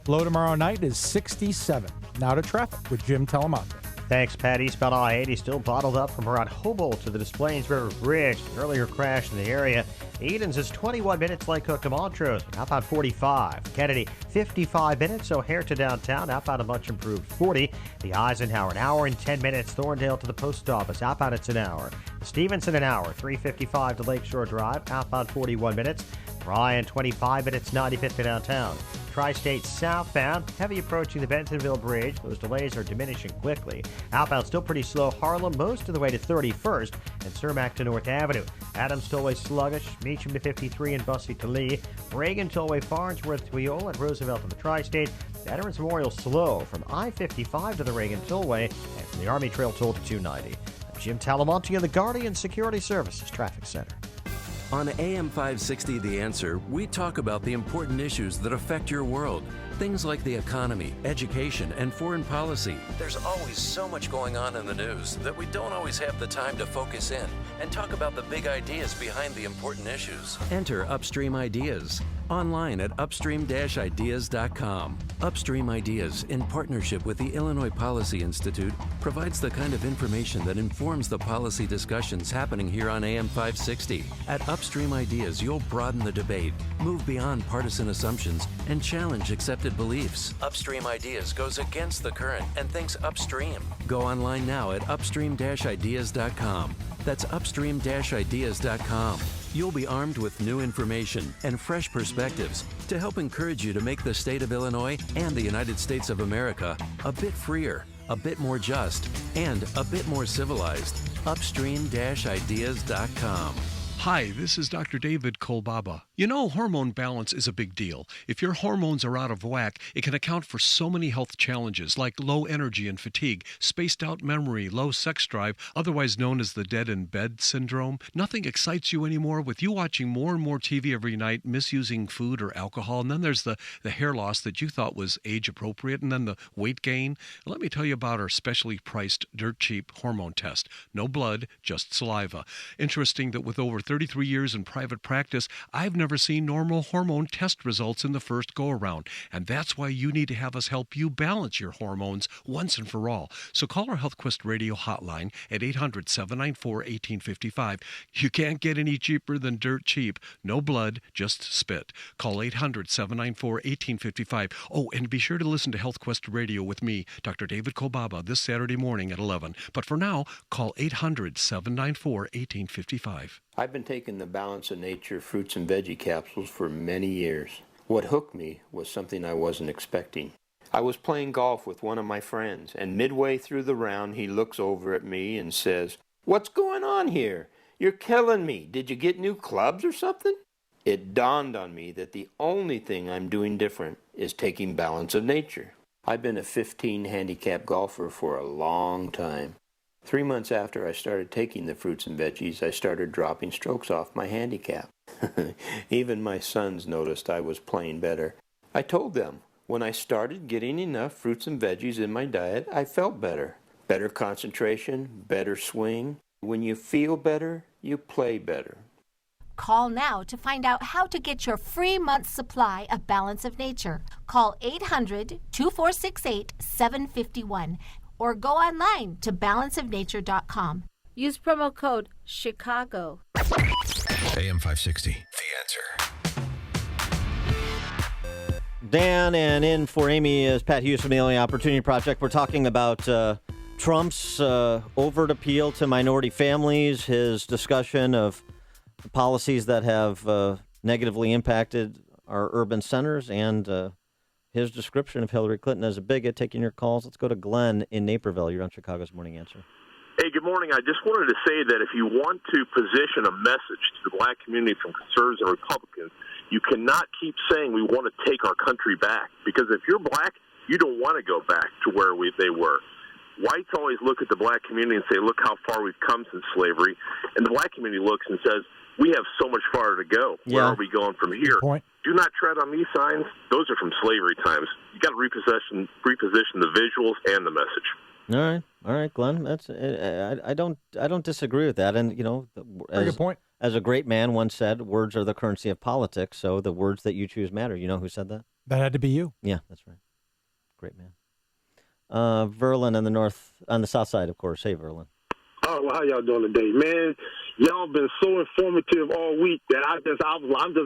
Low tomorrow night is 67. Now to traffic with Jim Telemonte. Thanks, Pat. Eastbound I-80 still bottled up from around Humboldt to the Des Plaines River Bridge. An earlier crash in the area. Edens is 21 minutes, Lake Hook to Montrose. Outbound 45. Kennedy, 55 minutes. O'Hare to downtown. Outbound a much improved 40. The Eisenhower, an hour and 10 minutes. Thorndale to the post office. Outbound it's an hour. Stevenson, an hour. 3:55 to Lakeshore Drive. Outbound 41 minutes. Bryan, 25 minutes. 95th to downtown. Tri-State southbound, heavy approaching the Bentonville Bridge. Those delays are diminishing quickly. Outbound still pretty slow. Harlem most of the way to 31st and Cermak to North Avenue. Adams Tollway sluggish. Meacham to 53 and Bussey to Lee. Reagan Tollway Farnsworth to Wheeler and Roosevelt to the Tri-State. Veterans Memorial slow from I-55 to the Reagan Tollway and from the Army Trail Toll to 290. I'm Jim Talamonte of the Guardian Security Services Traffic Center. On AM 560 The Answer, we talk about the important issues that affect your world. Things like the economy, education, and foreign policy. There's always so much going on in the news that we don't always have the time to focus in and talk about the big ideas behind the important issues. Enter Upstream Ideas online at upstream-ideas.com. Upstream Ideas, in partnership with the Illinois Policy Institute, provides the kind of information that informs the policy discussions happening here on AM 560. At Upstream Ideas, you'll broaden the debate, move beyond partisan assumptions, and challenge accepted beliefs. Upstream Ideas goes against the current and thinks upstream. Go online now at upstream-ideas.com. That's upstream-ideas.com. You'll be armed with new information and fresh perspectives to help encourage you to make the state of Illinois and the United States of America a bit freer, a bit more just, and a bit more civilized. Upstream-ideas.com. Hi, this is Dr. David Kolbaba. You know, hormone balance is a big deal. If your hormones are out of whack, it can account for so many health challenges like low energy and fatigue, spaced out memory, low sex drive, otherwise known as the dead in bed syndrome. Nothing excites you anymore with you watching more and more TV every night, misusing food or alcohol, and then there's the hair loss that you thought was age appropriate, and then the weight gain. Let me tell you about our specially priced dirt cheap hormone test. No blood, just saliva. Interesting that with over 33 years in private practice, I've never seen normal hormone test results in the first go-around. And that's why you need to have us help you balance your hormones once and for all. So call our HealthQuest radio hotline at 800-794-1855. You can't get any cheaper than dirt cheap. No blood, just spit. Call 800-794-1855. Oh, and be sure to listen to HealthQuest Radio with me, Dr. David Kolbaba, this Saturday morning at 11. But for now, call 800-794-1855. I've been taking the Balance of Nature fruits and veggie capsules for many years. What hooked me was something I wasn't expecting. I was playing golf with one of my friends, and midway through the round, he looks over at me and says, "What's going on here? You're killing me. Did you get new clubs or something?" It dawned on me that the only thing I'm doing different is taking Balance of Nature. I've been a 15 handicap golfer for a long time. 3 months after I started taking the fruits and veggies, I started dropping strokes off my handicap. Even my sons noticed I was playing better. I told them, when I started getting enough fruits and veggies in my diet, I felt better. Better concentration, better swing. When you feel better, you play better. Call now to find out how to get your free month's supply of Balance of Nature. Call 800-2468-751 or go online to balanceofnature.com. Use promo code CHICAGO. AM 560, The Answer. Dan, and in for Amy is Pat Hughes from the Only Opportunity Project. We're talking about Trump's overt appeal to minority families, his discussion of policies that have negatively impacted our urban centers, and his description of Hillary Clinton as a bigot. Taking your calls. Let's go to Glenn in Naperville. You're on Chicago's Morning Answer. Hey, good morning. I just wanted to say that if you want to position a message to the black community from conservatives and Republicans, you cannot keep saying we want to take our country back. Because if you're black, you don't want to go back to where they were. Whites always look at the black community and say, look how far we've come since slavery. And the black community looks and says, we have so much farther to go. Where are we going from here? Do not tread on these signs. Those are from slavery times. You got to reposition the visuals and the message. All right, Glenn. That's I don't disagree with that. And Very good point. As a great man once said, words are the currency of politics. So the words that you choose matter. You know who said that? That had to be you. Yeah, that's right. Great man. Verlin on the south side, of course. Hey, Verlin. Oh, well, how y'all doing today, man? Y'all been so informative all week that I've just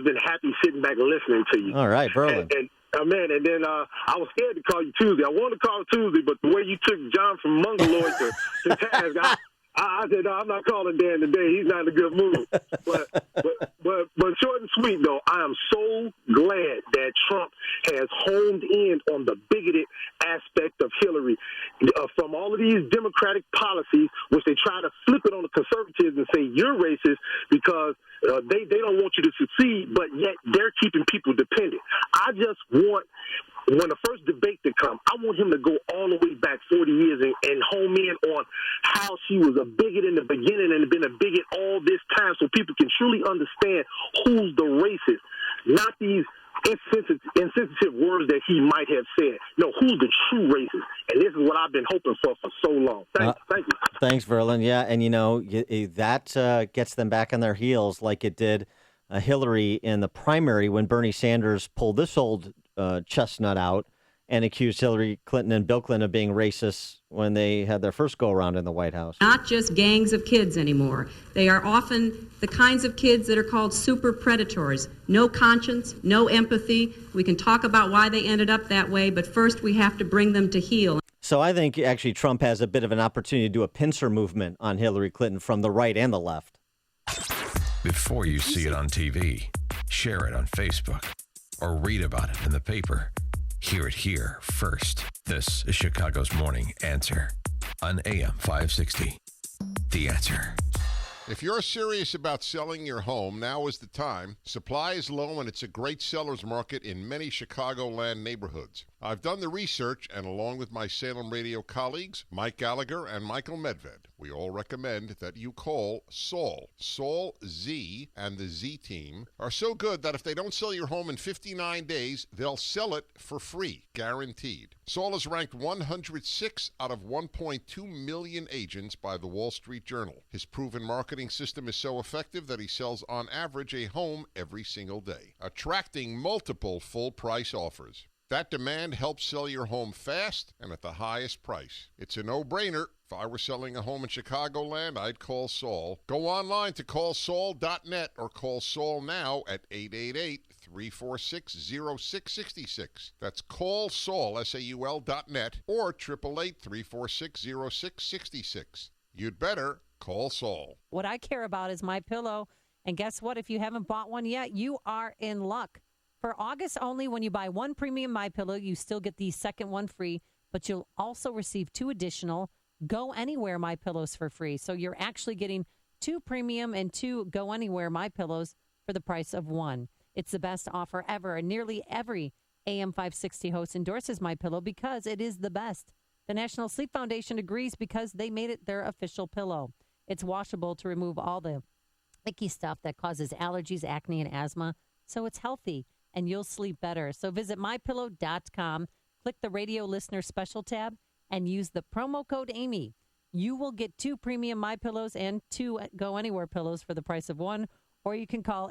been happy sitting back and listening to you. All right, Verlin. Man, and then I was scared to call you Tuesday. I wanted to call Tuesday, but the way you took John from Mongoloid to task, I said, no, I'm not calling Dan today. He's not in a good mood. But short and sweet, though, I am so glad that Trump has honed in on the bigoted aspect of Hillary. From all of these Democratic policies, which they try to flip it on the conservatives and say you're racist because they don't want you to succeed, but yet they're keeping people dependent. I just want, when the first debate to come, I want him to go all the way back 40 years and home in on how she was a bigot in the beginning and been a bigot all this time so people can truly understand who's the racist, not these insensitive words that he might have said. No, who's the true racist? And this is what I've been hoping for so long. Thank you. Thanks, Verlin. Yeah, and that gets them back on their heels like it did Hillary in the primary when Bernie Sanders pulled this old chestnut out and accused Hillary Clinton and Bill Clinton of being racist when they had their first go-around in the White House. Not just gangs of kids anymore. They are often the kinds of kids that are called super predators. No conscience, no empathy. We can talk about why they ended up that way, but first we have to bring them to heel. So I think actually Trump has a bit of an opportunity to do a pincer movement on Hillary Clinton from the right and the left. Before you see it on TV, share it on Facebook, or read about it in the paper. Hear it here first. This is Chicago's Morning Answer on AM 560. The Answer. If you're serious about selling your home, now is the time. Supply is low and it's a great seller's market in many Chicagoland neighborhoods. I've done the research, and along with my Salem Radio colleagues, Mike Gallagher and Michael Medved, we all recommend that you call Saul. Saul Z and the Z team are so good that if they don't sell your home in 59 days, they'll sell it for free, guaranteed. Saul is ranked 106 out of 1.2 million agents by the Wall Street Journal. His proven marketing system is so effective that he sells on average a home every single day, attracting multiple full-price offers. That demand helps sell your home fast and at the highest price. It's a no-brainer. If I were selling a home in Chicagoland, I'd call Saul. Go online to callsaul.net or call Saul now at 888-346-0666. That's callsaul, S-A-U-L.net, or 888-346-0666. You'd better call Saul. What I care about is MyPillow. And guess what? If you haven't bought one yet, you are in luck. For August only, when you buy one premium MyPillow, you still get the second one free, but you'll also receive 2 additional Go Anywhere MyPillows for free. So you're actually getting 2 premium and 2 Go Anywhere MyPillows for the price of 1. It's the best offer ever, and nearly every AM 560 host endorses MyPillow because it is the best. The National Sleep Foundation agrees because they made it their official pillow. It's washable to remove all the icky stuff that causes allergies, acne, and asthma, so it's healthy, and you'll sleep better. So visit MyPillow.com, click the radio listener special tab, and use the promo code Amy. You will get 2 premium MyPillows and 2 Go Anywhere pillows for the price of 1, or you can call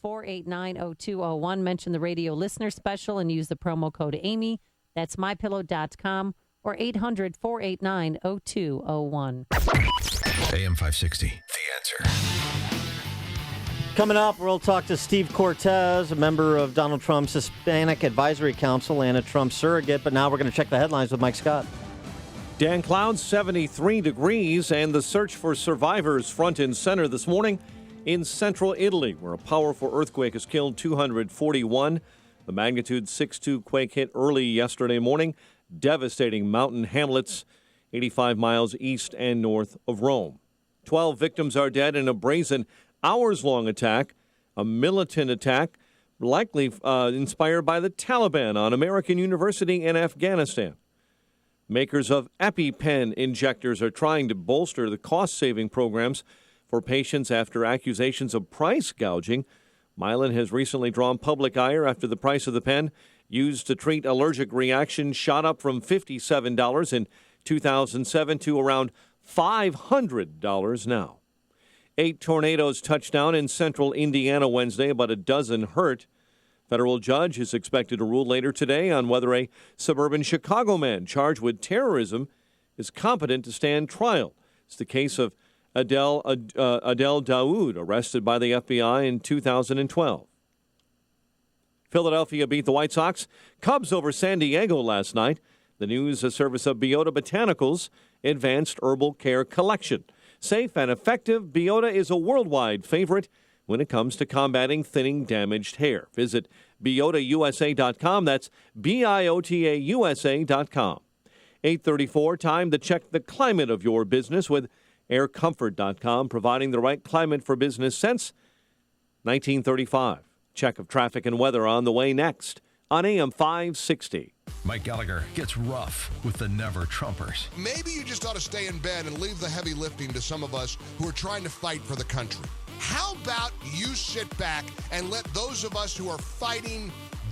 800-489-0201, mention the radio listener special, and use the promo code Amy. That's MyPillow.com or 800-489-0201. AM 560, The Answer. Coming up, we'll talk to Steve Cortez, a member of Donald Trump's Hispanic Advisory Council and a Trump surrogate. But now we're going to check the headlines with Mike Scott. Dan Cloud, 73 degrees, and the search for survivors front and center this morning in central Italy, where a powerful earthquake has killed 241. The magnitude 6.2 quake hit early yesterday morning, devastating mountain hamlets 85 miles east and north of Rome. 12 victims are dead in a brazen, hours-long attack, a militant attack likely inspired by the Taliban on American University in Afghanistan. Makers of EpiPen injectors are trying to bolster the cost-saving programs for patients after accusations of price gouging. Mylan has recently drawn public ire after the price of the pen used to treat allergic reactions shot up from $57 in 2007 to around $500 now. 8 tornadoes touched down in central Indiana Wednesday, about a dozen hurt. Federal judge is expected to rule later today on whether a suburban Chicago man charged with terrorism is competent to stand trial. It's the case of Adel Daoud, arrested by the FBI in 2012. Philadelphia beat the White Sox. Cubs over San Diego last night. The news a service of Biota Botanicals Advanced Herbal Care Collection. Safe and effective, Biota is a worldwide favorite when it comes to combating thinning damaged hair. Visit BiotaUSA.com. That's BIOTAUSA.com. 8:34, time to check the climate of your business with AirComfort.com, providing the right climate for business since 1935. Check of traffic and weather on the way next on AM 560. Mike Gallagher gets rough with the Never Trumpers. Maybe you just ought to stay in bed and leave the heavy lifting to some of us who are trying to fight for the country. How about you sit back and let those of us who are fighting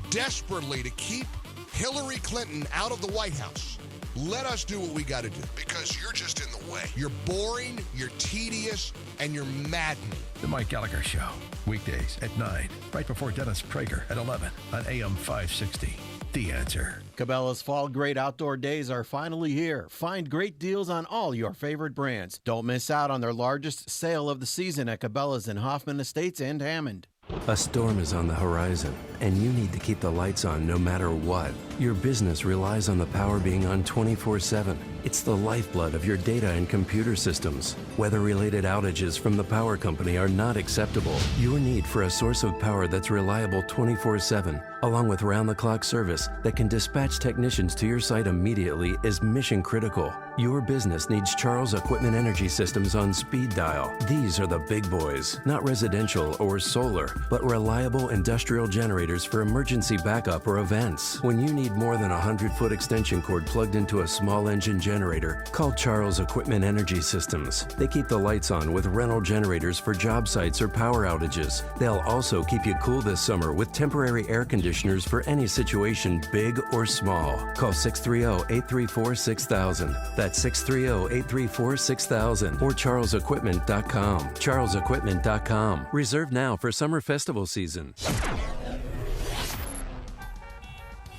desperately to keep Hillary Clinton out of the White House, let us do what we got to do, because you're just in the way. You're boring, you're tedious, and you're maddening. The Mike Gallagher Show, weekdays at 9, right before Dennis Prager at 11 on AM 560. The Answer. Cabela's Fall Great Outdoor Days are finally here. Find great deals on all your favorite brands. Don't miss out on their largest sale of the season at Cabela's in Hoffman Estates and Hammond. A storm is on the horizon, and you need to keep the lights on no matter what. Your business relies on the power being on 24/7. It's the lifeblood of your data and computer systems. Weather-related outages from the power company are not acceptable. Your need for a source of power that's reliable 24/7, along with round-the-clock service that can dispatch technicians to your site immediately, is mission critical. Your business needs Charles Equipment Energy Systems on speed dial. These are the big boys, not residential or solar, but reliable industrial generators for emergency backup or events. When you need more than a 100-foot extension cord plugged into a small engine generator, call Charles Equipment Energy Systems. They keep the lights on with rental generators for job sites or power outages. They'll also keep you cool this summer with temporary air conditioners for any situation, big or small. Call 630-834-6000. That's 630-834-6000 or charlesequipment.com. charlesequipment.com. Reserve now for summer festival season.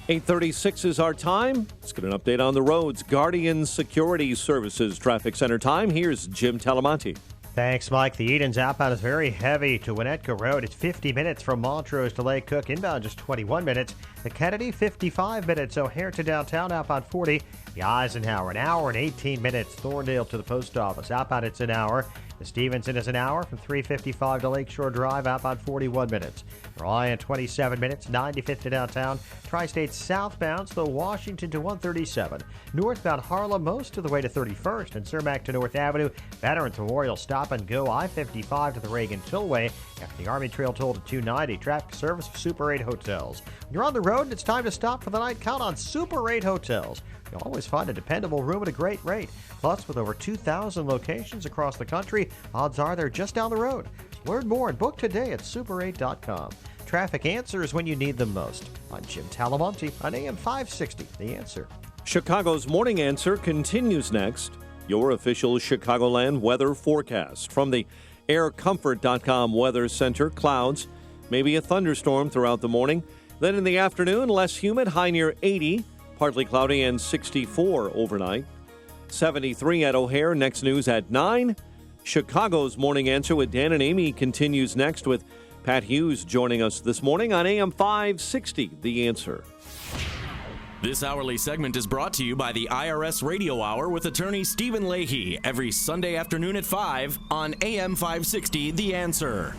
8:36 is our time. Let's get an update on the roads. Guardian Security Services Traffic Center time. Here's Jim Talamonte. Thanks, Mike. The Edens outbound is very heavy to Winnetka Road. It's 50 minutes from Montrose to Lake Cook. Inbound just 21 minutes. The Kennedy, 55 minutes. O'Hare to downtown, outbound 40. The Eisenhower, an hour and 18 minutes. Thorndale to the post office. Outbound, it's an hour. The Stevenson is an hour from 355 to Lakeshore Drive, outbound 41 minutes. Ryan, 27 minutes, 95th to downtown. Tri-State southbound, slow Washington to 137. Northbound Harlem, most of the way to 31st. And Cermak to North Avenue. Veterans Memorial stop and go. I-55 to the Reagan Tollway. The Army Trail toll to 290. Traffic service for Super 8 hotels. When you're on the road and it's time to stop for the night, count on Super 8 hotels. You'll always find a dependable room at a great rate. Plus, with over 2,000 locations across the country, odds are they're just down the road. Learn more and book today at super8.com. Traffic answers when you need them most. I'm Jim Talamonte on AM 560, The Answer. Chicago's Morning Answer continues next. Your official Chicagoland weather forecast. From the aircomfort.com Weather Center, clouds, maybe a thunderstorm throughout the morning. Then in the afternoon, less humid, high near 80, partly cloudy and 64 overnight. 73 at O'Hare. Next news at 9. Chicago's Morning Answer with Dan and Amy continues next with Pat Hughes joining us this morning on AM 560, The Answer. This hourly segment is brought to you by the IRS Radio Hour with attorney Stephen Leahy every Sunday afternoon at 5 on AM 560, The Answer.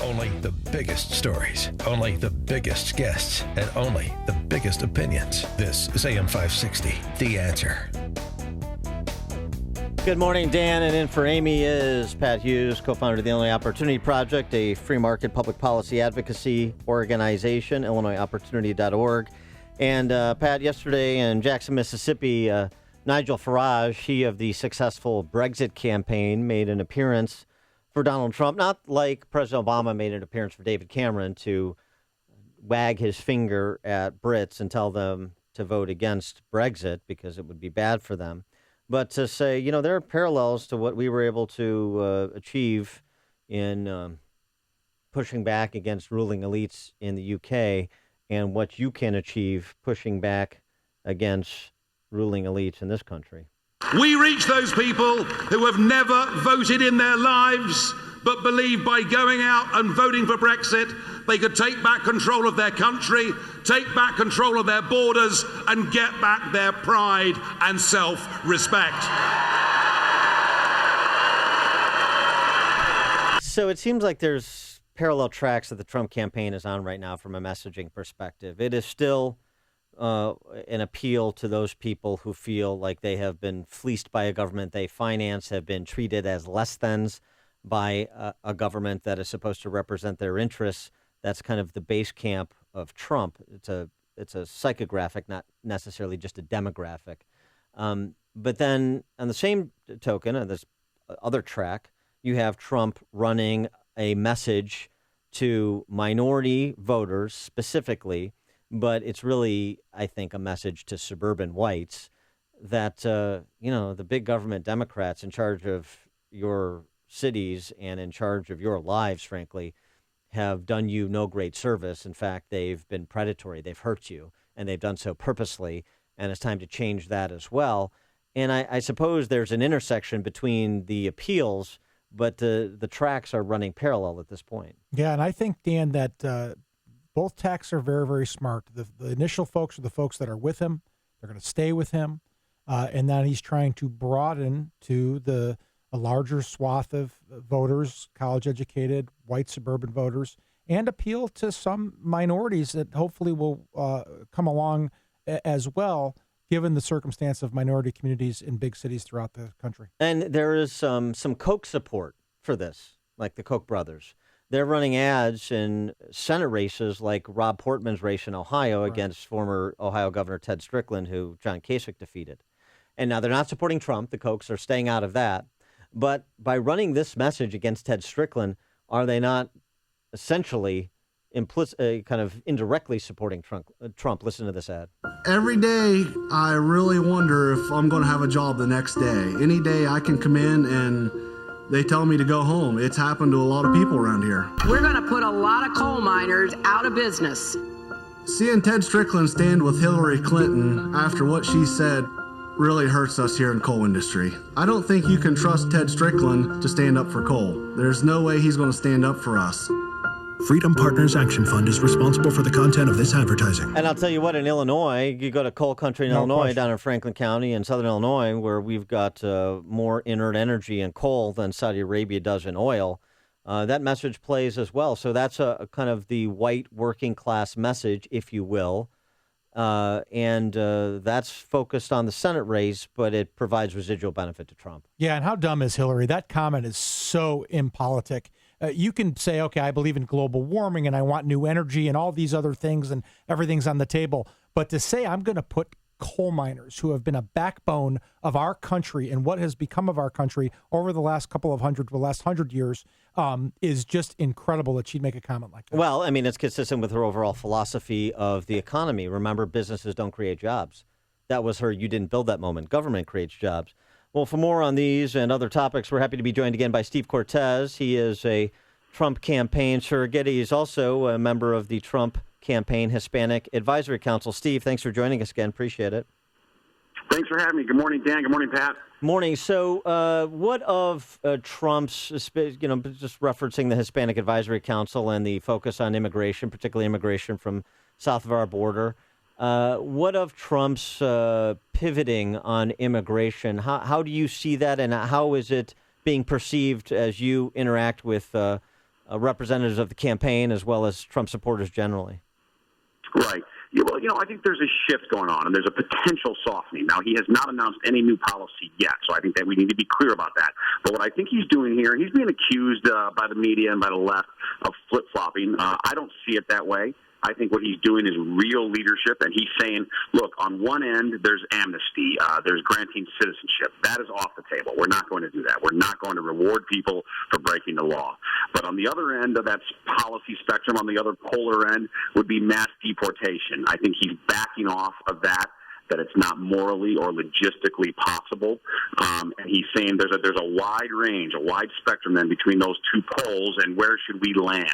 Only the biggest stories, only the biggest guests, and only the biggest opinions. This is AM 560, The Answer. Good morning, Dan, and in for Amy is Pat Hughes, co-founder of the Illinois Opportunity Project, a free market public policy advocacy organization, illinoisopportunity.org. And Pat, yesterday in Jackson, Mississippi, Nigel Farage, he of the successful Brexit campaign, made an appearance for Donald Trump, not like President Obama made an appearance for David Cameron to wag his finger at Brits and tell them to vote against Brexit because it would be bad for them. But to say, you know, there are parallels to what we were able to achieve in pushing back against ruling elites in the UK and what you can achieve pushing back against ruling elites in this country. We reach those people who have never voted in their lives, but believe by going out and voting for Brexit, they could take back control of their country, take back control of their borders, and get back their pride and self-respect. So it seems like there's parallel tracks that the Trump campaign is on right now from a messaging perspective. It is still an appeal to those people who feel like they have been fleeced by a government they finance, have been treated as less-thans by a government that is supposed to represent their interests. That's kind of the base camp of Trump. It's a psychographic, not necessarily just a demographic. But then on the same token, on this other track, you have Trump running a message to minority voters specifically, but it's really, I think, a message to suburban whites that, the big government Democrats in charge of your cities and in charge of your lives, frankly, have done you no great service. In fact, they've been predatory. They've hurt you, and they've done so purposely, and it's time to change that as well. And I suppose there's an intersection between the appeals, but the tracks are running parallel at this point. Yeah, and I think, Dan, that both tacks are very, very smart. The initial folks are the folks that are with him. They're going to stay with him. And then he's trying to broaden to a larger swath of voters, college-educated, white suburban voters, and appeal to some minorities that hopefully will come along as well, given the circumstance of minority communities in big cities throughout the country. And there is some Koch support for this, like the Koch brothers. They're running ads in Senate races like Rob Portman's race in Ohio against former Ohio Governor Ted Strickland, who John Kasich defeated. And now they're not supporting Trump. The Kochs are staying out of that. But by running this message against Ted Strickland, are they not essentially kind of indirectly supporting Trump? Listen to this ad. Every day, I really wonder if I'm going to have a job the next day. Any day I can come in and they tell me to go home. It's happened to a lot of people around here. We're going to put a lot of coal miners out of business. Seeing Ted Strickland stand with Hillary Clinton after what she said really hurts us here in coal industry. I don't think you can trust Ted Strickland to stand up for coal. There's no way he's going to stand up for us. Freedom Partners Action Fund is responsible for the content of this advertising. And I'll tell you what, in Illinois, you go to coal country in Illinois, down in Franklin County in southern Illinois, where we've got more inert energy in coal than Saudi Arabia does in oil. That message plays as well. So that's a kind of the white working class message, if you will. And that's focused on the Senate race, but it provides residual benefit to Trump. Yeah, and how dumb is Hillary? That comment is so impolitic. You can say, okay, I believe in global warming and I want new energy and all these other things and everything's on the table. But to say I'm going to put coal miners who have been a backbone of our country and what has become of our country over the last last 100 years is just incredible that she'd make a comment like that. Well, I mean, it's consistent with her overall philosophy of the economy. Remember, businesses don't create jobs. That was her "you didn't build that" moment. Government creates jobs. Well, for more on these and other topics, we're happy to be joined again by Steve Cortez. He is a Trump campaign surrogate. He's also a member of the Trump Campaign Hispanic Advisory Council. Steve, thanks for joining us again. Appreciate it. Thanks for having me. Good morning, Dan. Good morning, Pat. Morning. So what of Trump's, just referencing the Hispanic Advisory Council and the focus on immigration, particularly immigration from south of our border, what of Trump's pivoting on immigration? How do you see that, and how is it being perceived as you interact with representatives of the campaign as well as Trump supporters generally? Right. Yeah, well, I think there's a shift going on, and there's a potential softening. Now, he has not announced any new policy yet, so I think that we need to be clear about that. But what I think he's doing here, he's being accused by the media and by the left of flip-flopping. I don't see it that way. I think what he's doing is real leadership, and he's saying, look, on one end, there's amnesty, there's granting citizenship. That is off the table. We're not going to do that. We're not going to reward people for breaking the law. But on the other end of that policy spectrum, on the other polar end, would be mass deportation. I think he's backing off of that it's not morally or logistically possible. And he's saying there's a wide range, a wide spectrum then between those two poles, and where should we land?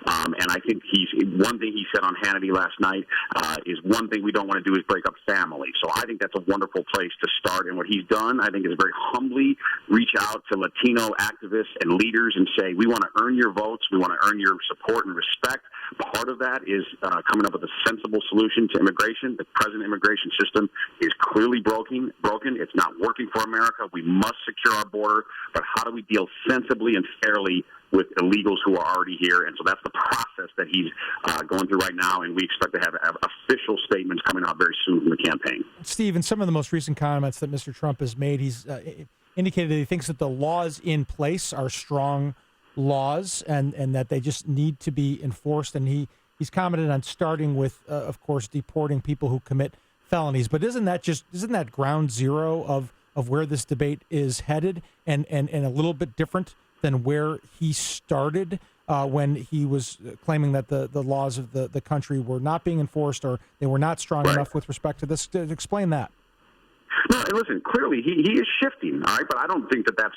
And I think one thing he said on Hannity last night is one thing we don't want to do is break up families. So I think that's a wonderful place to start. And what he's done, I think, is very humbly reach out to Latino activists and leaders and say, we want to earn your votes. We want to earn your support and respect. Part of that is coming up with a sensible solution to immigration. The present immigration system is clearly broken. It's not working for America. We must secure our border. But how do we deal sensibly and fairly with illegals who are already here? And so that's the process that he's going through right now, and we expect to have official statements coming out very soon from the campaign. Steve, in some of the most recent comments that Mr. Trump has made, he's indicated that he thinks that the laws in place are strong laws and that they just need to be enforced. And he's commented on starting with, of course, deporting people who commit felonies. But isn't that ground zero of where this debate is headed, and a little bit different than where he started when he was claiming that the laws of the country were not being enforced, or they were not strong enough with respect to this? To explain that. No, and listen, clearly he is shifting, all right, but I don't think that's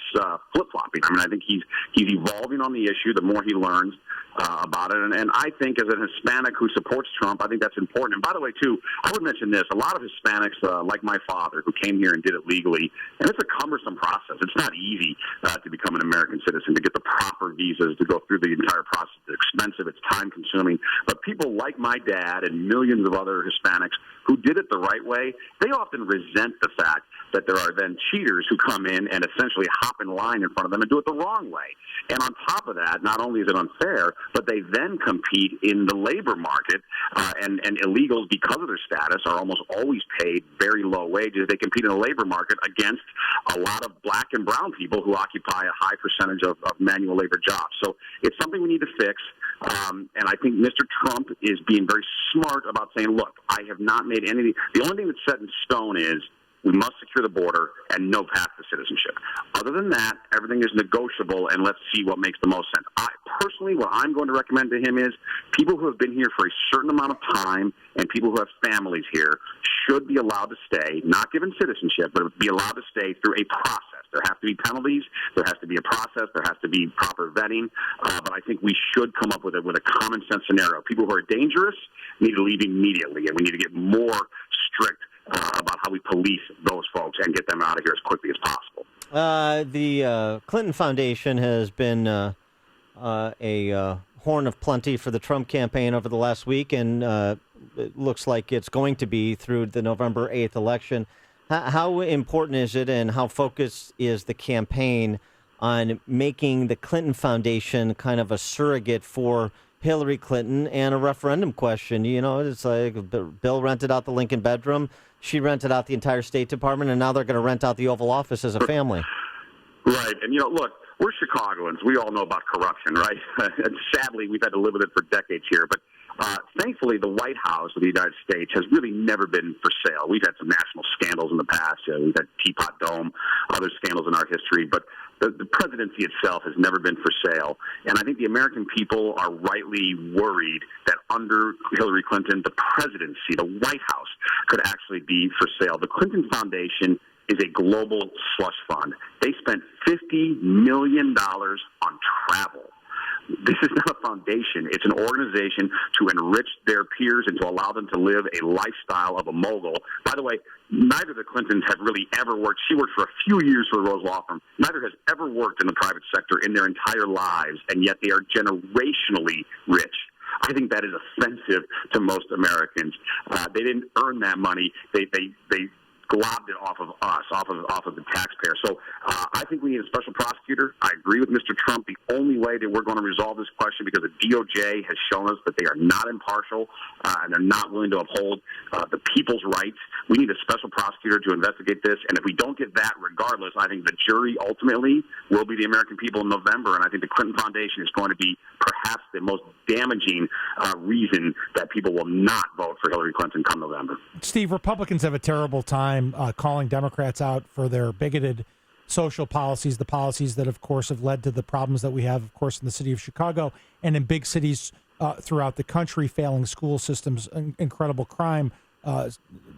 flip-flopping. I mean, I think he's evolving on the issue the more he learns about it, and I think as an Hispanic who supports Trump, I think that's important. And by the way, too, I would mention this. A lot of Hispanics, like my father, who came here and did it legally, and it's a cumbersome process. It's not easy to become an American citizen, to get the proper visas, to go through the entire process. It's expensive. It's time-consuming. But people like my dad and millions of other Hispanics who did it the right way, they often resent the fact that there are then cheaters who come in and essentially hop in line in front of them and do it the wrong way. And on top of that, not only is it unfair, but they then compete in the labor market, and illegals, because of their status, are almost always paid very low wages. They compete in the labor market against a lot of black and brown people who occupy a high percentage of manual labor jobs. So it's something we need to fix. And I think Mr. Trump is being very smart about saying, look, I have not made any. The only thing that's set in stone is we must secure the border and no path to citizenship. Other than that, everything is negotiable, and let's see what makes the most sense. Personally, what I'm going to recommend to him is people who have been here for a certain amount of time and people who have families here should be allowed to stay, not given citizenship, but be allowed to stay through a process. There have to be penalties. There has to be a process. There has to be proper vetting. But I think we should come up with a common sense scenario. People who are dangerous need to leave immediately, and we need to get more strict about how we police those folks and get them out of here as quickly as possible. The Clinton Foundation has been a horn of plenty for the Trump campaign over the last week, and it looks like it's going to be through the November 8th election. How important is it, and how focused is the campaign on making the Clinton Foundation kind of a surrogate for Hillary Clinton and a referendum question? You know, it's like Bill rented out the Lincoln bedroom. She rented out the entire State Department, and now they're going to rent out the Oval Office as a family. Right. And, look, we're Chicagoans. We all know about corruption, right? And sadly, we've had to live with it for decades here. But thankfully, the White House of the United States has really never been for sale. We've had some national scandals in the past. We've had Teapot Dome, other scandals in our history. But the presidency itself has never been for sale. And I think the American people are rightly worried that under Hillary Clinton, the presidency, the White House, could actually be for sale. The Clinton Foundation is a global slush fund. They spent $50 million on travel. This is not a foundation. It's an organization to enrich their peers and to allow them to live a lifestyle of a mogul. By the way, neither of the Clintons have really ever worked. She worked for a few years for the Rose Law Firm. Neither has ever worked in the private sector in their entire lives, and yet they are generationally rich. I think that is offensive to most Americans. They didn't earn that money. They globbed it off of us, off of the taxpayer. So I think we need a special prosecutor. I agree with Mr. Trump. The only way that we're going to resolve this question, because the DOJ has shown us that they are not impartial and they're not willing to uphold the people's rights. We need a special prosecutor to investigate this. And if we don't get that, regardless, I think the jury ultimately will be the American people in November. And I think the Clinton Foundation is going to be perhaps the most damaging reason that people will not vote for Hillary Clinton come November. Steve, Republicans have a terrible time calling Democrats out for their bigoted social policies, the policies that, of course, have led to the problems that we have, of course, in the city of Chicago and in big cities throughout the country, failing school systems, incredible crime,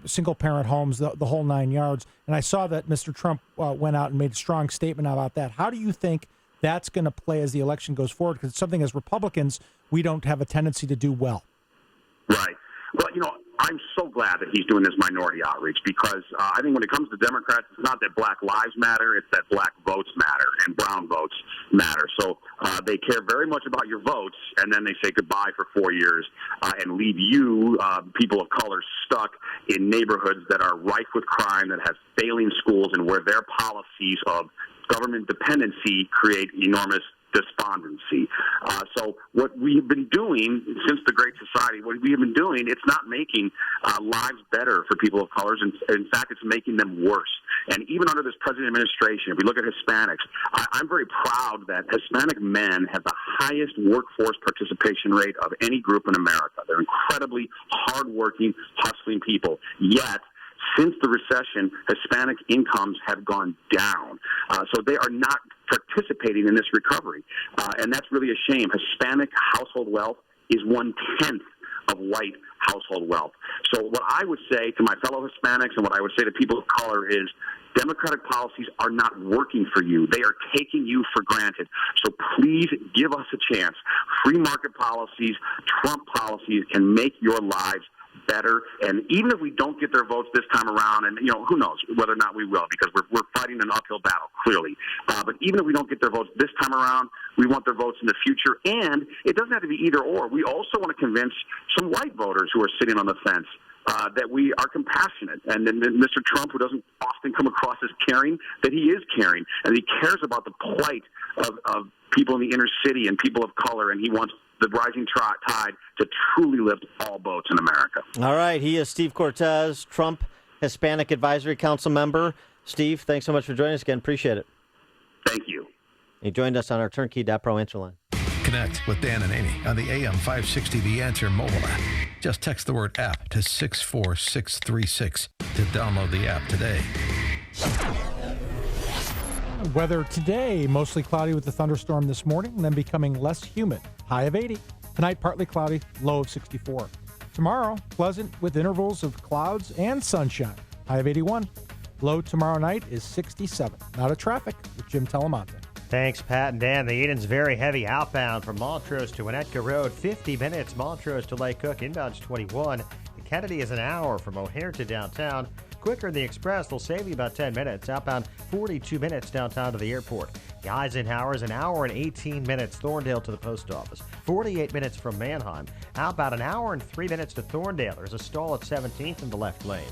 single-parent homes, the whole 9 yards. And I saw that Mr. Trump went out and made a strong statement about that. How do you think that's going to play as the election goes forward? Because it's something as Republicans we don't have a tendency to do well. Right. Well, I'm so glad that he's doing this minority outreach, because I think when it comes to Democrats, it's not that black lives matter, it's that black votes matter and brown votes matter. So they care very much about your votes, and then they say goodbye for 4 years and leave you, people of color, stuck in neighborhoods that are rife with crime, that have failing schools, and where their policies of government dependency create enormous despondency. So what we have been doing since the Great Society, what we have been doing, it's not making lives better for people of colors. In fact, it's making them worse. And even under this present administration, if we look at Hispanics, I'm very proud that Hispanic men have the highest workforce participation rate of any group in America. They're incredibly hardworking, hustling people. Yet, since the recession, Hispanic incomes have gone down. So they are not participating in this recovery. And that's really a shame. Hispanic household wealth is 1/10 of white household wealth. So what I would say to my fellow Hispanics and what I would say to people of color is Democratic policies are not working for you. They are taking you for granted. So please give us a chance. Free market policies, Trump policies can make your lives better. And even if we don't get their votes this time around, and who knows whether or not we will, because we're fighting an uphill battle, clearly. But even if we don't get their votes this time around, we want their votes in the future. And it doesn't have to be either or. We also want to convince some white voters who are sitting on the fence that we are compassionate. And then Mr. Trump, who doesn't often come across as caring, that he is caring. And he cares about the plight of people in the inner city and people of color. And he wants the rising tide to truly lift all boats in America. All right. He is Steve Cortes, Trump Hispanic Advisory Council member. Steve, thanks so much for joining us again. Appreciate it. Thank you. He joined us on our Turnkey.pro answer line. Connect with Dan and Amy on the AM 560 The Answer mobile app. Just text the word app to 64636 to download the app today. Weather today, mostly cloudy with a thunderstorm this morning, and then becoming less humid. High of 80. Tonight, partly cloudy, low of 64. Tomorrow, pleasant with intervals of clouds and sunshine. High of 81. Low tomorrow night is 67. Now to traffic with Jim Telemonte. Thanks, Pat and Dan. The Eden's very heavy outbound from Montrose to Winnetka Road, 50 minutes. Montrose to Lake Cook, inbound's 21. The Kennedy is an hour from O'Hare to downtown. Quicker than the Express, they'll save you about 10 minutes. Outbound, 42 minutes downtown to the airport. The Eisenhower is an hour and 18 minutes. Thorndale to the post office, 48 minutes from Manheim. Outbound, an hour and 3 minutes to Thorndale. There's a stall at 17th in the left lane.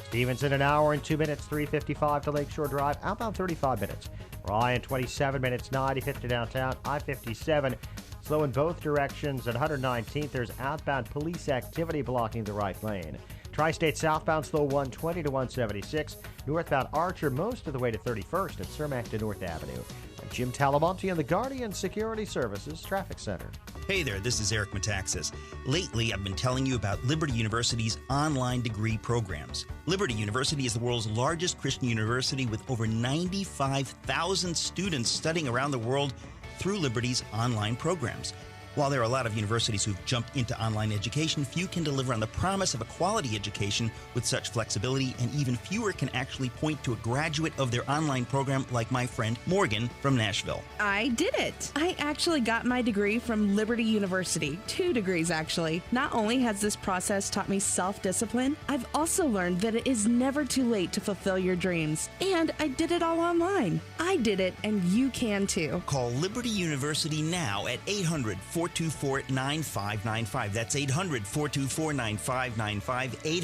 Stevenson, an hour and 2 minutes, 355 to Lakeshore Drive. Outbound, 35 minutes. Ryan, 27 minutes, 95th to downtown. I-57, slow in both directions. At 119th, there's outbound police activity blocking the right lane. Tri-State southbound slow 120 to 176. Northbound Archer most of the way to 31st at Cermak to North Avenue. Jim Talamonte in the Guardian Security Services Traffic Center. Hey there, this is Eric Metaxas. Lately, I've been telling you about Liberty University's online degree programs. Liberty University is the world's largest Christian university with over 95,000 students studying around the world through Liberty's online programs. While there are a lot of universities who've jumped into online education, few can deliver on the promise of a quality education with such flexibility, and even fewer can actually point to a graduate of their online program like my friend Morgan from Nashville. I did it. I actually got my degree from Liberty University. 2 degrees, actually. Not only has this process taught me self-discipline, I've also learned that it is never too late to fulfill your dreams. And I did it all online. I did it, and you can too. Call Liberty University now at 800-424-9595. That's 800-424-9595,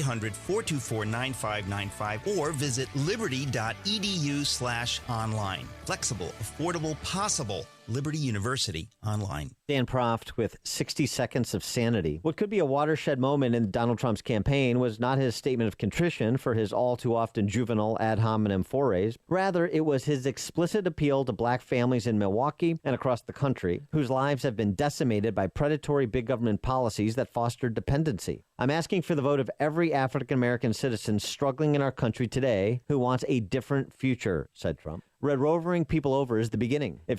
800-424-9595, or visit liberty.edu/online. Flexible, affordable, possible. Liberty University Online. Dan Proft with 60 Seconds of Sanity. What could be a watershed moment in Donald Trump's campaign was not his statement of contrition for his all-too-often juvenile ad hominem forays. Rather, it was his explicit appeal to black families in Milwaukee and across the country whose lives have been decimated by predatory big government policies that foster dependency. I'm asking for the vote of every African-American citizen struggling in our country today who wants a different future, said Trump. Red Rovering people over is the beginning. If